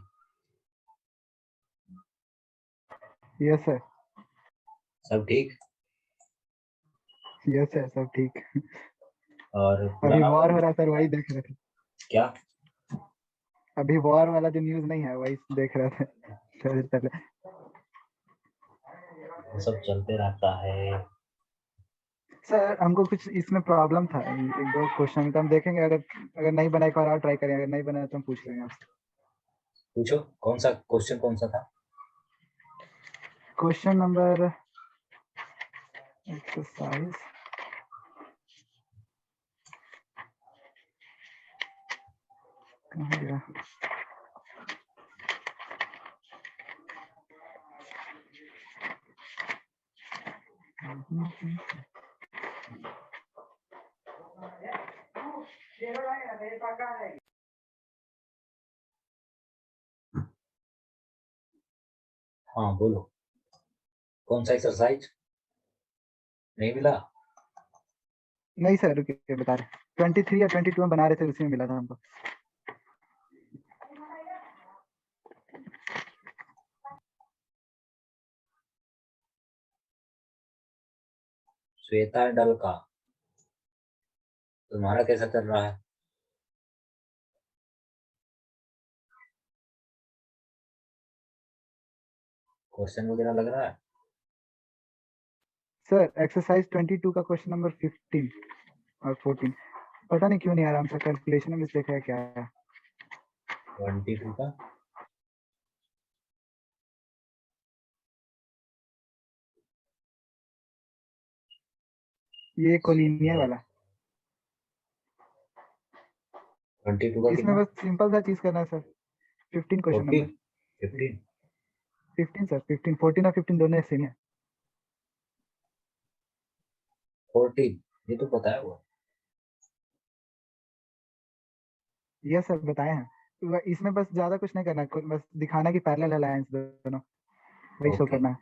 Yes sir. सब ठीक? यस सर, सब ठीक। और अभी पुराना वॉर हो रहा है सर, वही देख रहे थे। क्या? अभी वॉर वाला जो न्यूज नहीं है वही देख रहे थे थोड़ी देर पहले। वो सब चलते रहता है। सर हमको कुछ इसमें प्रॉब्लम था, एक दो क्वेश्चन तो हम देखेंगे, अगर अगर नहीं बना एक बार और ट्राई करेंगे, अगर नहीं बना तो हम पूछ लेंगे आपसे। पूछो, कौन सा क्वेश्चन कौन सा था? क्वेश्चन नंबर एक्सरसाइज कहाँ गया? हाँ बोलो, कौन सा एक्सरसाइज नहीं मिला? नहीं सर, रुकिए बता रहे। 23 या 22 में बना रहे थे, उसी में मिला था हमको। श्वेता डल का तुम्हारा कैसा चल रहा है? क्वेश्चन वगैरह लग रहा है? सर एक्सरसाइज 22 का क्वेश्चन नंबर 15 और 14 पता नहीं क्यों नहीं आ रहा हमसे, कैलकुलेशन में मिस्टेक है क्या है? 22 का ये कोलिनियर वाला। 22 का इसमें कितना? बस सिंपल सा चीज करना है सर। 15 क्वेश्चन 14 नंबर 15 15 सर, 15 14 और 15 दोनों सेम है। 14 ये तो पता है वो। ये सर बताए हैं। इसमें बस ज्यादा कुछ नहीं करना है, बस दिखाना कि पैरेलल है लाइंस दोनों, वही शो ओके, करना है।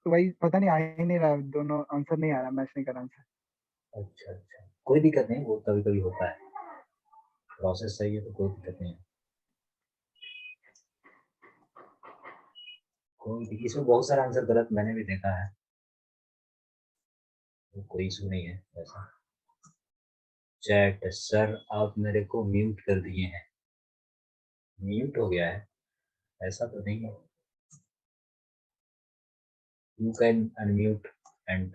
तो वही पता नहीं आ ही नहीं रहा, दोनों आंसर नहीं आ रहा, मैच नहीं कर रहा आंसर। अच्छा अच्छा, कोई दिक्कत नहीं, वो कभी कभी होता है। प्रोसेस सही है तो कोई दिक्कत नहीं है। इसमें बहुत सारा आंसर गलत मैंने भी देखा है, तो कोई इशू नहीं है ऐसा। चैट सर आप मेरे को म्यूट कर दिए हैं। म्यूट हो गया है? ऐसा तो नहीं है। You can unmute and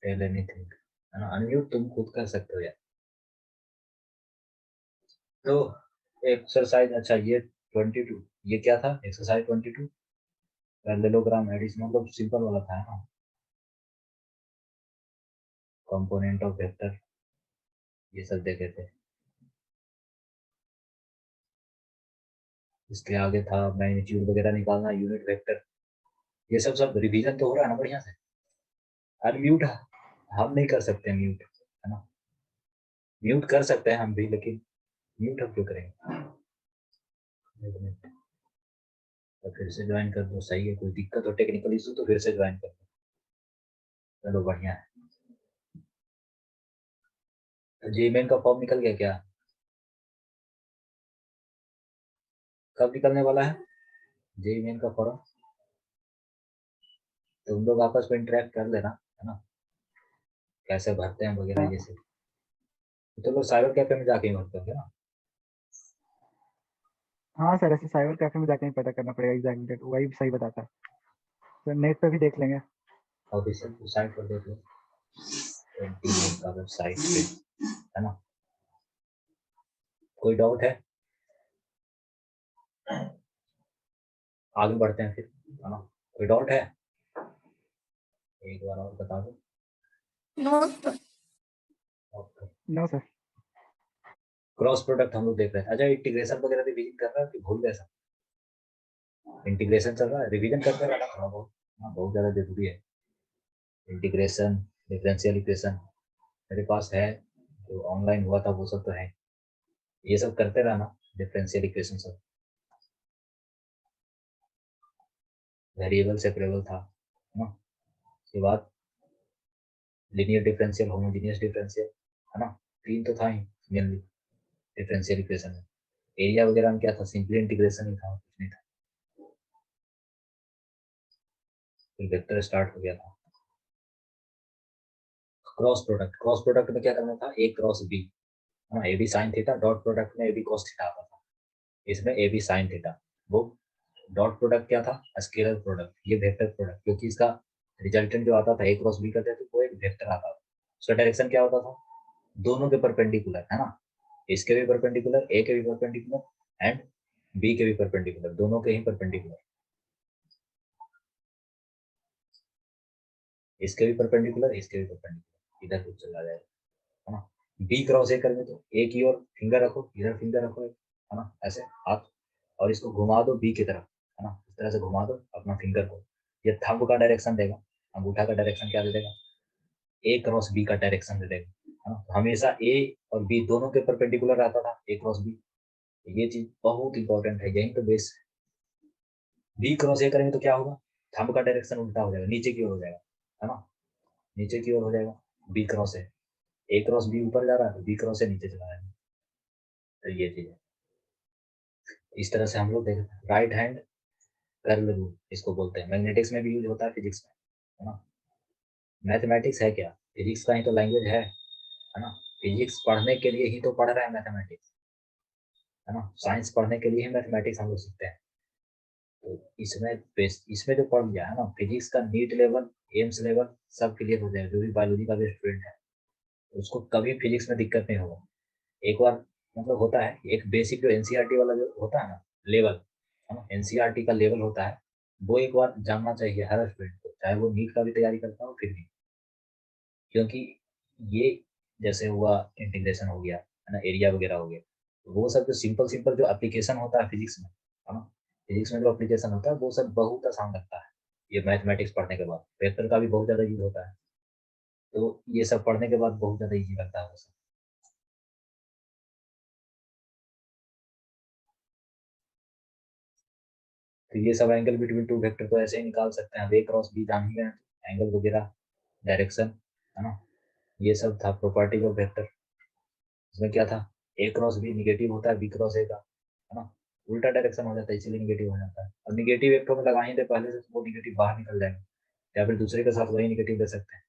tell anything, है ना? अनम्यूट तुम खुद कर सकते हो यार। तो एक्सरसाइज, अच्छा ये 22 ये क्या था? एक्सरसाइज 22 पैरेललोग्राम एडिशन, मतलब सिंपल वाला था ना? कंपोनेंट ऑफ वेक्टर ये सब देखे थे। इसके आगे था मैग्नीट्यूड वगैरह निकालना, यूनिट वेक्टर, ये सब सब रिवीजन तो हो रहा है ना बढ़िया से? अनम्यूट हम नहीं कर सकते म्यूट, है ना? म्यूट कर सकते हैं हम भी, लेकिन म्यूट हम क्यों करेंगे? एक मिनट, तो फिर से ज्वाइन कर दो, सही है। कोई दिक्कत हो, टेक्निकल इशू, तो फिर से ज्वाइन कर दो। चलो बढ़िया है। तो जीमेल का फॉर्म निकल गया क्या? कब निकलने वाला है जीमेल का फॉर्म? तुम लोग आपस में इंटरेक्ट कर लेना, है ना? कैसे भरते हैं वगैरह ये सब, तो लोग साइबर कैफे में जाके ही भरते होंगे ना? हाँ सर, ऐसे साइबर कैफे में जाके ही पता करना पड़ेगा एग्जैक्ट डेट, वही सही बताता है। तो नेट पे भी देख लेंगे। ऑफिशियल साइट पर देख लो, एनटीए का वेबसाइट पे, है ना? कोई डाउट है? आगे बढ़ते हैं फिर, है ना? कोई डाउट है? एक बार और बता दो। Okay, no sir. Cross product हम लोग देख रहे हैं। अच्छा, इंटीग्रेशन वगैरह रिवीजन कर रहा है कि भूल गए सब? इंटीग्रेशन चल रहा है, रिवीजन करते रहना थोड़ा बहुत। हाँ, बहुत ज़्यादा जरूरी है। इंटीग्रेशन, डिफरेंशियल इक्वेशन मेरे पास है, जो ऑनलाइन हुआ था वो सब तो है। ये सब करते रहना, डिफरेंशियल इक्वेशन सब। वेरिएबल सेपरेबल था, है ना? उसके बाद लीनियर डिफरेंशियल, होमोजेनियस डिफरेंशियल, है ना? तीन तो था ही मेनली डिफरेंशियल इक्वेशन में। एरिया वगैरह में क्या था, सिंपली इंटीग्रेशन ही था, कुछ नहीं था। फिर वेक्टर स्टार्ट हो गया था। क्रॉस प्रोडक्ट में क्या करना था, ए क्रॉस बी, हाँ A B sine theta, dot product में ए बी कॉस थीटा आता था, इसमें ए बी साइन थीटा। वो डॉट प्रोडक्ट क्या था, स्केलर प्रोडक्ट, ये वेक्टर प्रोडक्ट, क्योंकि इसका रिजल्टेंट जो आता था ए क्रॉस बी करते थे वो एक वेक्टर आता था। उसका डायरेक्शन क्या होता था, दोनों के परपेंडिकुलर, है ना, इसके भी परपेंडिकुलर, ए के भी परपेंडिकुलर एंड बी के भी परपेंडिकुलर, दोनों के ही परपेंडिकुलर, इसके भी परपेंडिकुलर, इसके भी परपेंडिकुलर, इधर कुछ चला जाएगा, है ना। बी क्रॉस ए करने तो ए की ओर फिंगर रखो, इधर फिंगर रखो, है ना, ऐसे हाथ, और इसको घुमा दो बी की तरफ, है ना, इस तरह से घुमा दो अपना फिंगर को, ये थंब का डायरेक्शन देगा, अंगूठा का डायरेक्शन क्या दे देगा, ए क्रॉस बी का डायरेक्शन दे देगा, है ना। तो हमेशा ए और बी दोनों के परपेंडिकुलर आता था ए क्रॉस बी, ये चीज बहुत इंपॉर्टेंट है, यही तो बेस। बी क्रॉस ए करेंगे तो क्या होगा, थंब का डायरेक्शन उल्टा हो जाएगा, नीचे की ओर हो जाएगा, है ना, नीचे की ओर हो जाएगा। B cross A cross B ऊपर जा रहा है तो बी क्रॉस ए नीचे चला जाएगा, तो ये चीज है। इस तरह से हम लोग देखते हैं राइट हैंड कर्ल रूल, इसको बोलते हैं, मैग्नेटिक्स में भी यूज होता है, फिजिक्स में, है ना। मैथमेटिक्स है क्या, फिजिक्स का ही तो लैंग्वेज है ना। फिजिक्स पढ़ने के लिए ही तो पढ़ रहे हैं मैथमेटिक्स, है ना, साइंस पढ़ने के लिए ही मैथमेटिक्स हम लोग सीखते हैं। तो इसमें जो पढ़ लिया है ना, फिजिक्स का नीट लेवल, एम्स लेवल सब क्लियर हो जाएगा, जो भी बायोलॉजी का भी स्टूडेंट है उसको कभी फिजिक्स में दिक्कत नहीं होगा। एक बार मतलब होता है एक बेसिक जो एनसीईआरटी वाला जो होता है ना लेवल, है ना, एनसीईआरटी का लेवल होता है, वो एक बार जानना चाहिए हर स्टूडेंट को, चाहे वो नीट का भी तैयारी करता हो फिर भी, क्योंकि ये जैसे हुआ इंटीग्रेशन हो गया, है ना, एरिया वगैरह हो गया, वो सब जो सिंपल सिंपल जो एप्लीकेशन होता है फिजिक्स में, है ना, फिजिक्स में जो एप्लीकेशन होता है वो सब बहुत आसान लगता है। ये मैथमेटिक्स पढ़ने के बाद वेक्टर का भी बहुत ज्यादा यूज होता है, तो ये सब पढ़ने के बाद बहुत ज्यादा ईजी लगता है वो सब। तो ये सब एंगल बिटवीन टू वेक्टर तो ऐसे ही निकाल सकते हैं, ए क्रॉस बी जान ही गए, एंगल वगैरह, डायरेक्शन, है ना। ये सब था प्रॉपर्टी ऑफ वेक्टर। इसमें क्या था, ए क्रॉस बी निगेटिव होता है बी क्रॉस ए का, है ना, उल्टा डायरेक्शन हो जाता है इसीलिए निगेटिव हो जाता है, और निगेटिव एक तो में लगा ही दे पहले से तो वो निगेटिव बाहर निकल जाएगा, या फिर दूसरे के साथ वही निगेटिव दे सकते हैं।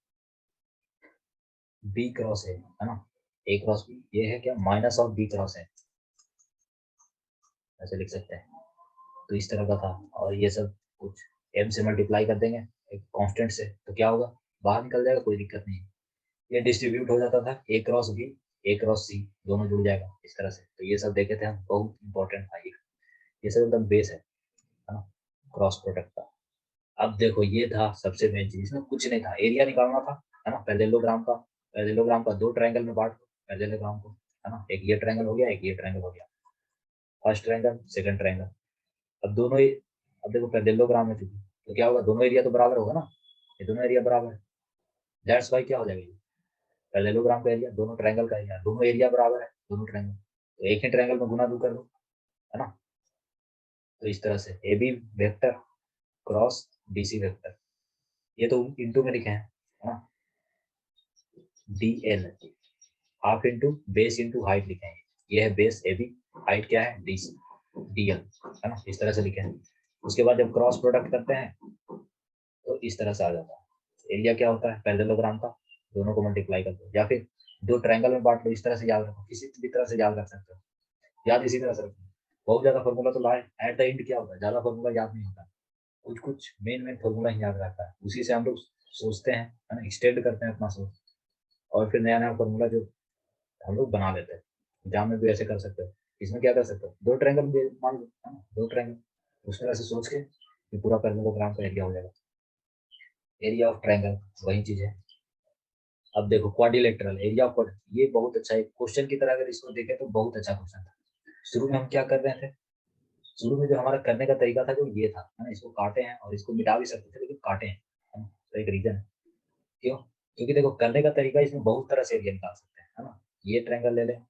बी क्रॉस है ना, ए क्रॉस बी, ये है क्या, माइनस ऑफ बी क्रॉस है, ऐसे लिख सकते हैं। तो इस तरह का था, और ये सब कुछ एम से मल्टीप्लाई कर देंगे एक कांस्टेंट से तो क्या होगा, बाहर निकल जाएगा, कोई दिक्कत नहीं। ये डिस्ट्रीब्यूट हो जाता था A cross B, A cross सी, दोनों जुड़ जाएगा इस तरह से। तो ये सब देखे थे हम, बहुत इंपॉर्टेंट था ये सब एकदम बेस है ना, क्रॉस प्रोडक्ट का। अब देखो ये था सबसे मेन चीज, इसमें कुछ नहीं था, एरिया निकालना था, है ना, पैरेललोग्राम का दो ट्रायंगल में बांट दो पैरेललोग्राम को, है ना, एक ये ट्रायंगल हो गया, एक ये ट्रायंगल हो गया, फर्स्ट ट्रायंगल सेकंड ट्रायंगल। अब दोनों ही, अब देखो पैरेललोग्राम है चूंकि, तो क्या होगा, दोनों एरिया तो बराबर होगा ना, ये दोनों एरिया बराबर है, दैट्स वाई क्या हो जाएगा, ये पैरेललोग्राम का एरिया, दोनों ट्रायंगल का एरिया, दोनों एरिया बराबर है, दोनों ट्रायंगल, तो एक ही ट्रायंगल में गुना दो कर दो, है ना। तो इस तरह से A B vector cross B C vector, ये तो इंटू में लिखे हैं, है ना, D L, half into base into height लिखे हैं, ये है बेस ए बी, हाइट क्या है डी सी, डी एल, है ना, इस तरह से लिखे हैं। उसके बाद जब क्रॉस प्रोडक्ट करते हैं तो इस तरह से आ जाता है, एरिया क्या होता है पैरेललोग्राम का, दोनों को मल्टीप्लाई कर दो, या फिर दो ट्रायंगल में बांट लो, इस तरह से याद रखो, किसी भी तरह से याद रख सकते हो, याद इसी तरह से रखो। बहुत ज्यादा फॉर्मूला तो लाए, एट द एंड क्या होता है, ज्यादा फॉर्मूला याद नहीं होता, कुछ कुछ मेन फॉर्मूला ही याद रहता है, उसी से हम लोग सोचते हैं, है ना, एक्सटेंड करते हैं अपना सोच, और फिर नया नया फॉर्मूला जो हम लोग बना लेते हैं। एग्जाम में भी ऐसे कर सकते हो, इसमें क्या कर सकते हो, दो ट्रायंगल मान लो, है ना, दो ट्रायंगल, उस तरह से सोच के ये पूरा पैरेललोग्राम का एरिया हो जाएगा, एरिया ऑफ ट्रायंगल वही चीज है। अब देखो क्वाड्रिलेटरल एरिया ऑफ, ये बहुत अच्छा है, क्वेश्चन की तरह अगर इसको देखें तो बहुत अच्छा क्वेश्चन था। शुरू में हम क्या कर रहे थे, शुरू में जो हमारा करने का तरीका था जो ये था, है ना, इसको काटे हैं और इसको मिटा भी सकते थे लेकिन काटे हैं, है ना, तो एक रीजन है क्यों, क्योंकि देखो करने का तरीका इसमें बहुत तरह से एरिया निकाल सकते हैं, है ना, ये ट्रायंगल ले लें,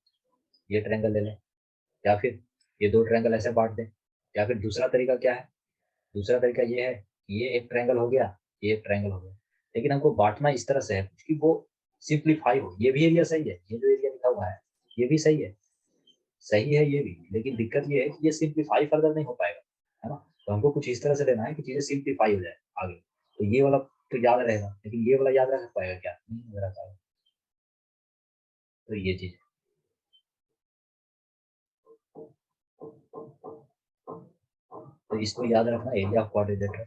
ये ट्रायंगल ले लें, या फिर ये दो ट्रायंगल ऐसे बांट दें, या फिर दूसरा तरीका क्या है, दूसरा तरीका ये है कि ये एक ट्रायंगल हो गया, ये एक ट्रायंगल हो गया, लेकिन हमको बांटना इस तरह से है कि वो सिंप्लीफाई हो, ये भी एरिया सही है, ये जो एरिया लिखा हुआ है ये भी सही है ये भी, लेकिन दिक्कत ये है कि ये सिंप्लीफाई फर्दर नहीं हो पाएगा, है ना। तो हमको कुछ इस तरह से लेना है कि चीजें सिंप्लीफाई हो जाए आगे। तो ये वाला तो याद रहेगा, लेकिन ये वाला याद रख पाएगा क्या? नहीं रख पाएगा। तो ये चीज, तो इसको याद रखना, एरिया ऑफ क्वाड्रिलेटरल,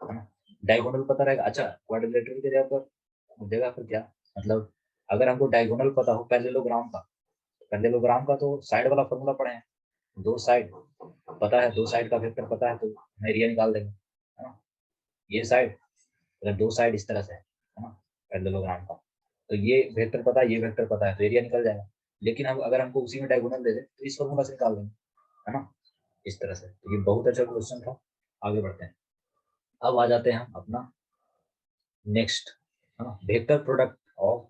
है ना। डायगोनल पता रहेगा। अच्छा, क्वाड्रिलेटरल की जगह पर क्या मतलब, अगर हमको डायगोनल पता हो पैरेललोग्राम का तो साइड वाला फॉर्मूला पढ़े हैं, दो साइड पता है, दो साइड का वेक्टर पता है तो एरिया निकाल देंगे, है ना। ये साइड, अगर दो साइड इस तरह से है ना पैरेललोग्राम का, तो ये वेक्टर पता है, ये वेक्टर पता है, तो एरिया निकल जाएगा। लेकिन हम अगर हमको उसी में डायगोनल दे दे तो इस फॉर्मूला से निकाल देंगे, है ना, इस तरह से। तो ये बहुत अच्छा क्वेश्चन था। आगे बढ़ते हैं। अब आ जाते हैं हम अपना नेक्स्ट, है ना, vector product of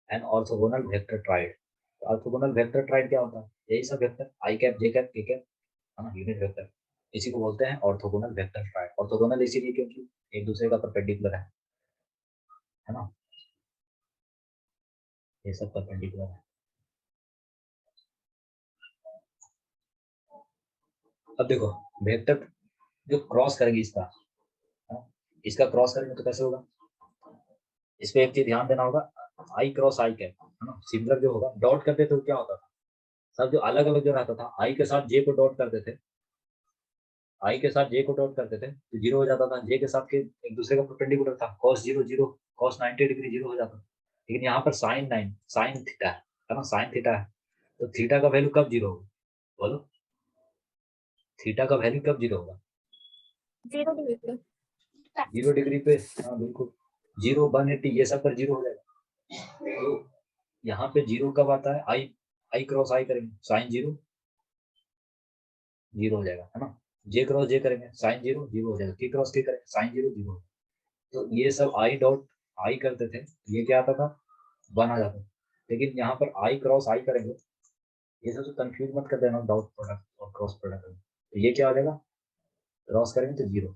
an orthogonal vector triad. Orthogonal vector triad क्या होता है? यही सब vector I cap, J cap, K cap, है ना, यूनिट वेक्टर, इसी को बोलते हैं ऑर्थोगोनल वेक्टर ट्राइड। ऑर्थोगोनल इसीलिए क्योंकि एक दूसरे का परपेंडिकुलर है ना, ये सब परपेंडिकुलर है। अब देखो वेक्टर जो क्रॉस करेंगे इसका, है ना, इसका क्रॉस करेंगे तो कैसे होगा? इस पे एक चीज ध्यान देना होगा, आई क्रॉस आई कैप, है ना, सिमिलर जो होगा डॉट करते तो क्या होता था, सब जो अलग अलग जो रहता था, आई के साथ जे को डॉट करते थे, आई के साथ जे को डॉट करते थे तो जीरो हो जाता था, जे के साथ के एक दूसरे का परपेंडिकुलर था, cos 0 0, cos 90 डिग्री जीरो हो जाता। लेकिन यहाँ पर साइन थीटा है ना, साइन थीटा है, तो थीटा का वैल्यू कब जीरो होगा? बोलो, थीटा का वैल्यू कब जीरो होगा? 0 डिग्री पे, हाँ बिल्कुल, 0 180 ये सब पर जीरो हो जाएगा। तो यहाँ पे जीरो कब आता है? आई आई क्रॉस आई करेंगे, साइन जीरो जीरो हो जाएगा, है ना। जे क्रॉस जे करेंगे, साइन जीरो जीरो हो जाएगा, के क्रॉस के करेंगे, साइन जीरो जीरो। तो ये सब आई डॉट आई करते थे, ये क्या आता था? 1 आ जाता था। लेकिन यहाँ पर आई क्रॉस आई करेंगे, ये सब तो कंफ्यूज मत कर देना डॉट प्रोडक्ट और क्रॉस प्रोडक्ट में। तो ये क्या आ जाएगा? क्रॉस करेंगे तो जीरो,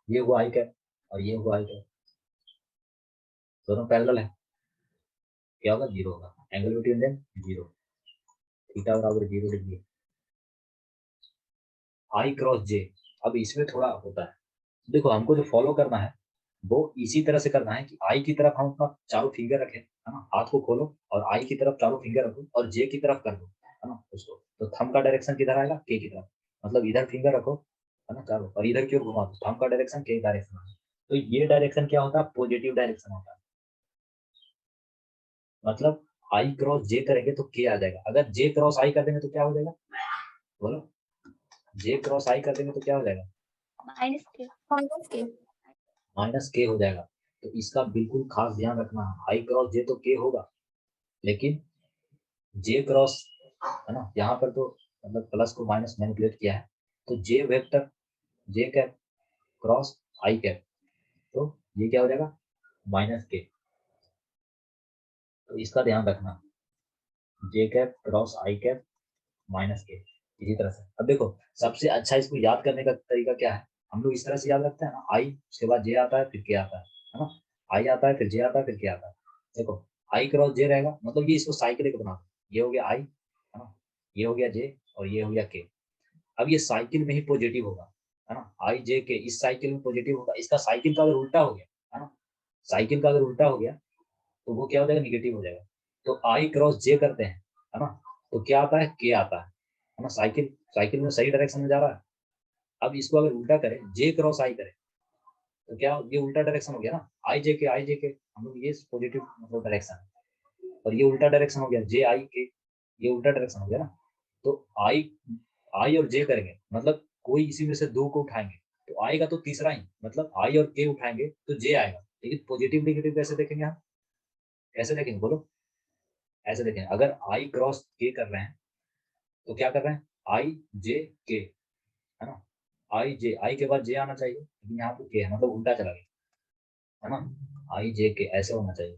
ये हुआ आई कैप और ये हुआ आई कैप, दोनों पैरेलल है, क्या होगा? जीरो होगा, angle between them zero, theta बराबर 0 डिग्री। आई क्रॉस जे, अब इसमें थोड़ा होता है, देखो हमको जो फॉलो करना है वो इसी तरह से करना है कि आई की तरफ हम अपना चारों फिंगर रखें, है ना, हाथ को खोलो और आई की तरफ चारों फिंगर रखो और जे की तरफ कर दो, है ना उसको। तो थंब का डायरेक्शन किधर आएगा? के की तरफ, मतलब इधर फिंगर रखो, है ना, चारों, और इधर की ओर घुमा दो, थंब का डायरेक्शन के डायरेक्शन में। तो ये डायरेक्शन क्या होता है? पॉजिटिव डायरेक्शन होता है। मतलब आई क्रॉस जे करेंगे तो के आ जाएगा, अगर जे क्रॉस आई कर देंगे तो क्या हो जाएगा? बोलो, जे क्रॉस आई कर देंगे तो क्या हो जाएगा? माइनस के हो जाएगा। तो इसका बिल्कुल खास ध्यान रखना, आई क्रॉस जे तो के होगा, लेकिन जे क्रॉस, है ना, यहाँ पर तो मतलब प्लस को माइनस मैनिपुलेट किया है, तो जे वेक्टर जे कैप क्रॉस आई कैप, तो ये क्या हो जाएगा? माइनस के। तो इसका ध्यान रखना, जे कैप क्रॉस आई कैप माइनस के, इसी तरह से। अब देखो सबसे अच्छा इसको याद करने का तरीका क्या है, हम लोग इस तरह से याद रखते हैं ना, आई उसके बाद जे आता है फिर के आता है ना, आई आता है फिर जे आता है फिर के आता है। देखो आई क्रॉस जे रहेगा, मतलब ये इसको साइकिल बना दो, ये हो गया आई, है ना, ये हो गया जे और ये हो गया के। अब ये साइकिल में ही पॉजिटिव होगा, है ना, आई जे के इस साइकिल में पॉजिटिव होगा, इसका साइकिल का अगर उल्टा हो गया, है ना, साइकिल का अगर उल्टा हो गया तो वो क्या हो जाएगा? निगेटिव हो जाएगा। तो आई क्रॉस जे करते हैं, है ना, तो क्या आता है? के आता है ना, साइकिल साइकिल में सही डायरेक्शन में जा रहा है। अब इसको अगर उल्टा करें, जे क्रॉस आई करें, तो क्या ये उल्टा डायरेक्शन हो गया ना, आई जे के हम लोग ये पॉजिटिव मतलब डायरेक्शन, और ये उल्टा डायरेक्शन हो गया, जे आई के, ये उल्टा डायरेक्शन हो गया ना। तो आई आई और जे करेंगे, मतलब कोई इसी में से दो को उठाएंगे तो आएगा तो तीसरा ही, मतलब आई और के उठाएंगे तो जे आएगा। लेकिन पॉजिटिव नेगेटिव कैसे देखेंगे हम? कैसे देखेंगे बोलो? ऐसे देखें, अगर आई क्रॉस के कर रहे हैं तो क्या कर रहे हैं? आई जे के, है ना, आई जे, आई के बाद जे आना चाहिए, लेकिन यहाँ पे के है, मतलब उल्टा चला गया, है ना, आई जे के ऐसे होना चाहिए,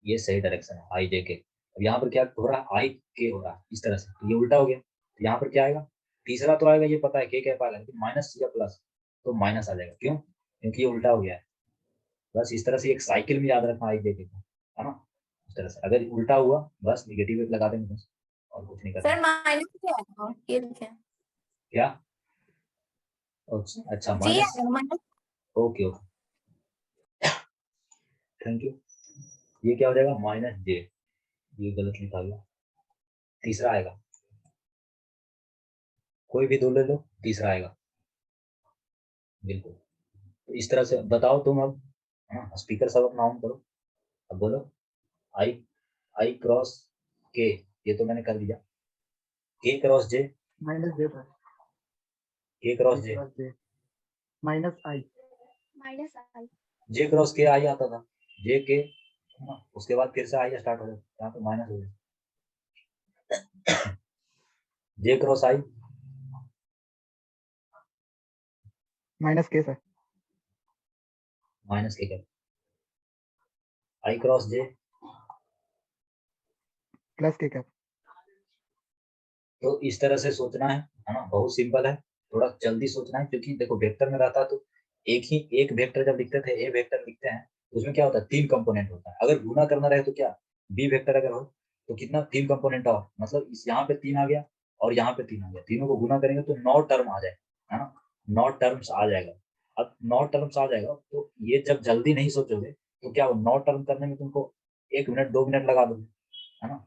ये सही डायरेक्शन है, आई जे के। अब यहाँ पर क्या हो रहा है? आई के हो रहा है इस तरह से, तो ये उल्टा हो गया, तो यहाँ पर क्या आएगा? तीसरा तो आएगा, ये पता है के क्या पाएगा, लेकिन माइनस या प्लस, तो माइनस आ जाएगा, क्यों? क्योंकि ये उल्टा हो गया है। बस इस तरह से एक साइकिल में याद रखना आई जे के को, है ना, तरह से। अगर उल्टा हुआ बस नेगेटिव एक लगा देंगे बस, और कुछ नहीं करना। सर माइनस क्या है? ये क्या? क्या? अच्छा जी minus, minus. Okay okay, thank you. ये क्या हो जाएगा? माइनस जे, ये गलत लिखा गया, तीसरा आएगा, कोई भी दो ले लो, तीसरा आएगा, बिल्कुल। तो इस तरह से बताओ तुम अब, हाँ स्पीकर सब अपना ऑन करो, अब बोलो आई, आई क्रॉस के, ये तो मैंने कर दिया, के क्रॉस जे, माइनस जे सर, के क्रॉस जे, जे माइनस आई, माइनस आई। जे क्रॉस के आई आता था, जे के, उसके बाद फिर से आई स्टार्ट हो जाए, यहाँ पे माइनस हो जाए, जे क्रॉस आई, माइनस के सर, माइनस के क्या, आई क्रॉस जे, प्लस के कैप। तो इस तरह से सोचना है ना, बहुत सिंपल है, थोड़ा जल्दी सोचना है, क्योंकि देखो वेक्टर में रहता तो एक वेक्टर जब लिखते थे, ए वेक्टर लिखते हैं, उसमें क्या होता है, 3 कंपोनेंट होता है। अगर गुना करना रहे तो क्या, बी वेक्टर अगर हो तो कितना, 3 कंपोनेंट और, मतलब इस यहाँ पे 3 आ गया और यहाँ पे 3 आ गया, तीनों को गुना करेंगे तो 9 टर्म आ जाएगा, है ना, 9 टर्म्स आ जाएगा। अब 9 टर्म्स आ जाएगा तो ये जब जल्दी नहीं सोचोगे तो क्या, 9 टर्म करने में तुमको 1 मिनट 2 मिनट लगा दोगे, है ना।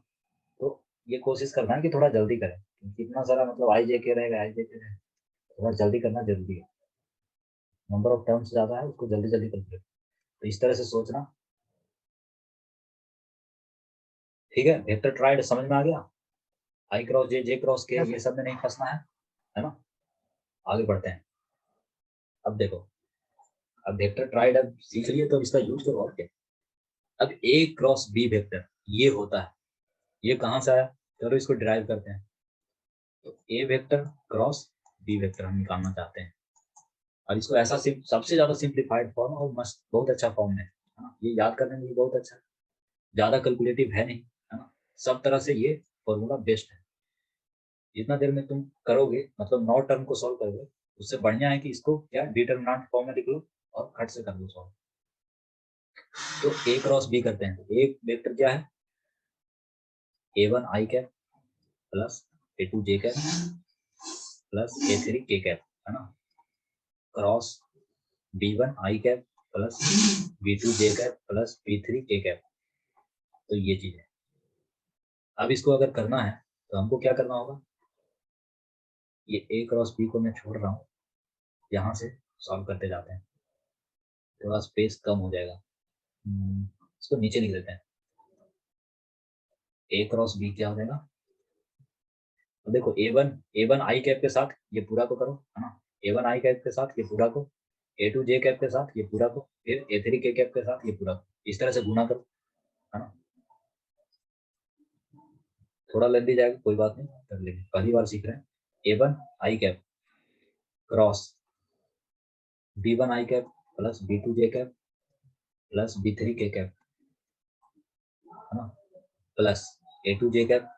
तो ये कोशिश करना है कि थोड़ा जल्दी करें, क्योंकि इतना सारा मतलब आई जे के रहेगा, आई जे के रहेगा, थोड़ा जल्दी करना जरूरी है, नंबर ऑफ टर्म्स ज्यादा है, उसको जल्दी जल्दी करते, तो इस तरह से सोचना, ठीक है। वेक्टर ट्राइड समझ में आ गया, आई क्रॉस जे क्रॉस के, Yes, ये सब में नहीं फंसना है ना। आगे बढ़ते हैं, अब देखो, अब वेक्टर ट्राइड अब सीख लिए तो इसका यूज करो, और क्या। अब ए क्रॉस बी वेक्टर ये होता है, ये कहाँ से आया, चलो इसको डिराइव करते हैं। तो ए वेक्टर क्रॉस बी वेक्टर हम निकालना चाहते हैं, और इसको ऐसा सबसे ज्यादा सिंप्लीफाइड फॉर्म और मस्त बहुत अच्छा फॉर्म है ना, ये याद करने में भी बहुत अच्छा है, ज्यादा कैलकुलेटिव है नहीं, है ना, सब तरह से ये फॉर्मूला बेस्ट है। जितना देर में तुम करोगे, मतलब 9 टर्म को सॉल्व करोगे, उससे बढ़िया है कि इसको क्या डिटरमिनेंट फॉर्म में लिख लो और खट से कर लो सॉल्व। तो ए क्रॉस बी करते हैं, तो एक वेक्टर क्या है, A1 i cap plus A2 J cap plus A3 के कैप, है ना, क्रॉस B1 आई कैप प्लस B2 जे कैप प्लस B3 के कैप, तो ये चीज है। अब इसको अगर करना है तो हमको क्या करना होगा, ये ए क्रॉस बी को मैं छोड़ रहा हूँ, यहाँ से सॉल्व करते जाते हैं, थोड़ा स्पेस कम हो जाएगा, इसको नीचे लिख देते हैं, ए क्रॉस बी क्या हो जाएगा, तो देखो ए वन आई कैप के साथ ये पूरा को करो, है ना, A1 आई कैप के साथ ये पूरा को, A2 जे कैप के साथ ये पूरा को, फिर A3 के कैप के साथ ये पूरा को, इस तरह से गुना करो, है ना। थोड़ा लेंदी जाएगा, कोई बात नहीं, कर लेंगे, पहली बार सीख रहे हैं। A1 i cap cross B1 I cap plus B2 J cap plus B3 के कैप, है ना, प्लस A2 जे कैप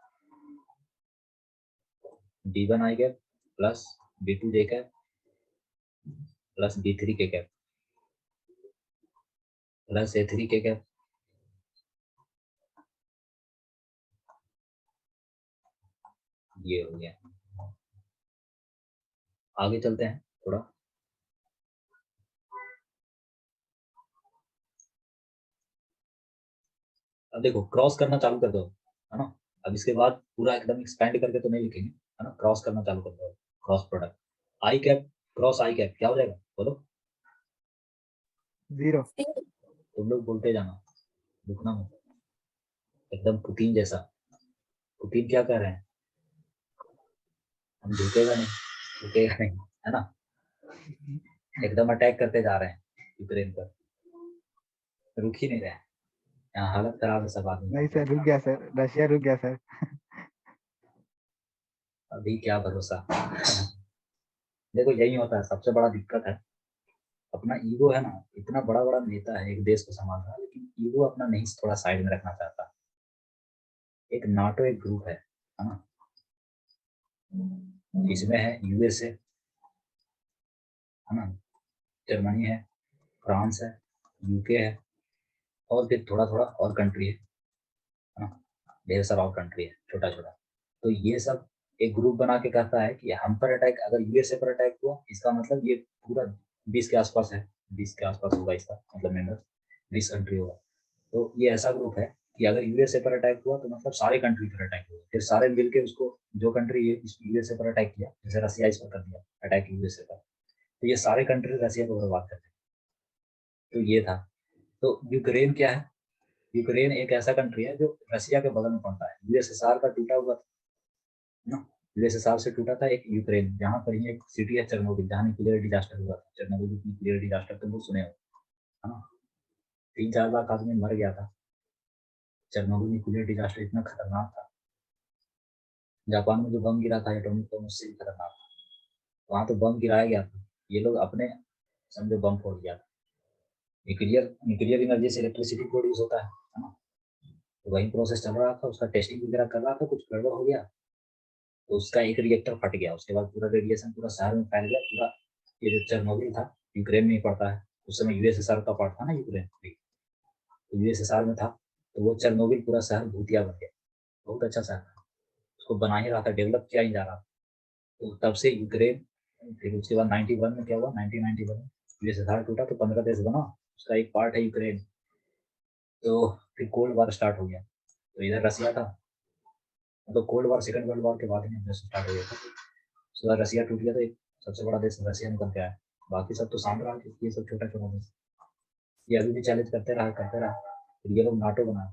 B1 आई कैप प्लस B2 जे कैप प्लस B3 के कैप प्लस A3 के कैप, ये हो गया। आगे चलते हैं थोड़ा, अब देखो क्रॉस करना चालू कर दो, है ना। अब इसके बाद पूरा एकदम एक्सपेंड करके तो नहीं लिखेंगे, है ना, क्रॉस करना चालू कर दो, cross product I cap cross I cap क्या हो जाएगा, बोलो। 0। तुम लोग बोलते जाना, रुकना मत, एकदम पुतिन जैसा। पुतिन क्या कर रहे हैं, हम झुकेगा नहीं, झुकेगा नहीं, है ना, एकदम अटैक करते जा रहे हैं यूक्रेन पर, रुक ही नहीं रहे हैं, यहाँ हालत खराब है सब आदमी। नहीं सर, रुक गया सर, रशिया रुक गया सर। अभी क्या भरोसा। देखो यही होता है, सबसे बड़ा दिक्कत है अपना ईगो, है ना, इतना बड़ा बड़ा नेता है, एक देश को संभाल रहा है, लेकिन ईगो अपना नहीं थोड़ा साइड में रखना चाहता। एक नाटो एक ग्रुप है ना, इसमें है यूएसए, है ना, जर्मनी है, फ्रांस है, यूके है, और फिर थोड़ा थोड़ा और कंट्री है, ढेर सारा और कंट्री है छोटा छोटा। तो ये सब एक ग्रुप बना के कहता है कि हम पर अटैक, अगर यूएसए पर अटैक हुआ इसका मतलब ये पूरा 20 के आसपास है, 20 के आसपास होगा इसका मतलब मेंबर, 20 कंट्री होगा। तो ये ऐसा ग्रुप है कि अगर यूएसए पर अटैक हुआ तो मतलब सारे कंट्री पर अटैक हुआ, फिर सारे मिलके उसको, जो कंट्री यूएसए पर अटैक किया, जैसे रसिया इस पर कर दिया अटैक यूएसए पर, तो ये सारे कंट्री रसिया को बर्बाद कर देंगे। तो ये था। तो यूक्रेन क्या है? यूक्रेन एक ऐसा कंट्री है जो रसिया के बगल में पड़ता है। यूएसएसआर का टूटा हुआ ना, यूएसएसआर से टूटा था एक यूक्रेन, जहाँ पर ही एक सिटी है चेरनोबिल, जहाँ न्यूक्लियर डिजास्टर हुआ था। चेरनोबिल न्यूक्लियर डिजास्टर तो बहुत सुने हो, है ना? 3-4 लाख आदमी मर गया था। चेरनोबिल न्यूक्लियर डिजास्टर इतना खतरनाक था। जापान में जो बम गिरा था एटॉमिक बम, उससे भी खतरनाक था। वहां तो बम गिराया गया था, ये लोग अपने समझो बम फोड़ दिया था। न्यूक्लियर एनर्जी से इलेक्ट्रिसिटी प्रोड्यूस होता है ना? तो वही प्रोसेस चल रहा था, उसका टेस्टिंग वगैरह कर रहा था, कुछ गड़बड़ हो गया तो उसका एक रिएक्टर फट गया। उसके बाद पूरा रेडिएशन पूरा शहर में फैल गया पूरा। ये जो चेरनोबिल था यूक्रेन में ही पड़ता है, उस समय यूएसएसआर का पार्ट था ना यूक्रेन, तो यूएसएसआर में था। तो वो चेरनोबिल पूरा शहर भूतिया बन गया। बहुत अच्छा शहर था, उसको बना ही रहा था, डेवलप किया ही जा रहा था। तो तब से यूक्रेन, फिर उसके बाद 91 में क्या हुआ, 1991 में यूएसएसआर टूटा तो 15 देश बना, उसका एक पार्ट है यूक्रेन। तो फिर कोल्ड वॉर स्टार्ट हो गया। तो इधर रसिया था, मतलब cold war, second world war के बाद में स्टार्ट हो गया था। उसके बाद रसिया टूट गया तो एक सबसे बड़ा देश रसिया निकल के आया। बाकी सब तो शांत रहा, क्योंकि ये सब छोटा छोटा देश, ये अभी भी चैलेंज करते रहा करते रहा। फिर ये लोग नाटो बना,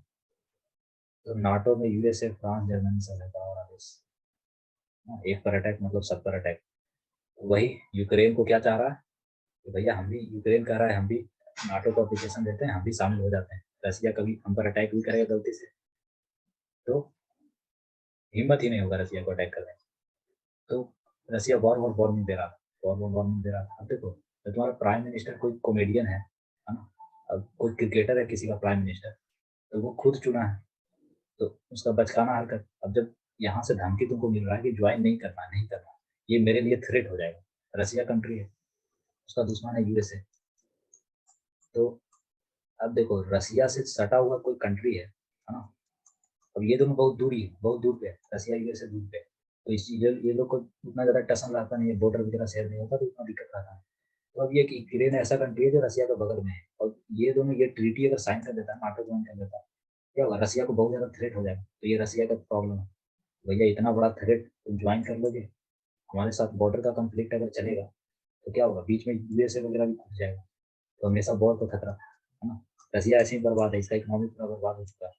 तो नाटो में यूएसए, फ्रांस, जर्मनी सब है, बड़ा बड़ा देश। एक पर अटैक मतलब सब पर अटैक। वही यूक्रेन को क्या चाह रहा है कि भैया हम भी, यूक्रेन कह रहा है हम भी नाटो को अप्लीकेशन देते हैं, हम भी शामिल हो जाते हैं। रसिया कभी हम पर अटैक भी करेगा गलती से तो हिम्मत ही नहीं होगा रसिया को अटैक करने। तो रसिया वॉर वार्निंग दे रहा था, वॉर वार्निंग दे रहा था। अब देखो, तो तुम्हारा प्राइम मिनिस्टर कोई कॉमेडियन है ना? अब कोई क्रिकेटर है किसी का प्राइम मिनिस्टर, तो वो खुद चुना है, तो उसका बचकाना हरकत। अब जब यहाँ से धमकी तुमको मिल रहा है कि ज्वाइन नहीं करना, नहीं करना, ये मेरे लिए थ्रेट हो जाएगा। रसिया कंट्री है, उसका दुश्मन है यूएसए। तो अब देखो, रसिया से सटा हुआ कोई कंट्री है ना? अब ये दोनों बहुत दूरी है, बहुत दूर पे है, रसिया यूएसए दूर पे है। तो इस चीज ये लोग को उतना ज्यादा टसन रहता नहीं है, बॉर्डर वगैरह शेयर नहीं होता, तो उतना दिक्कत रहता है। तो अब ये कि यूक्रेन ऐसा कंट्री है जो रसिया के बगल में है, और ये दोनों ये ट्रीटी अगर साइन कर देता है, नाटो ज्वाइन कर देता है, क्या होगा, रसिया को बहुत ज्यादा थ्रेट हो जाएगा। तो ये रसिया का प्रॉब्लम है, भैया इतना बड़ा थ्रेट तुम ज्वाइन कर लोगे, हमारे साथ बॉर्डर का कंफ्लिक्ट अगर चलेगा तो क्या होगा, बीच में यूएसए वगैरह भी घुस जाएगा, तो हमेशा वॉर का खतरा है ना? रसिया ऐसे ही बर्बाद है, इसका इकोनॉमी पूरा बर्बाद हो चुका है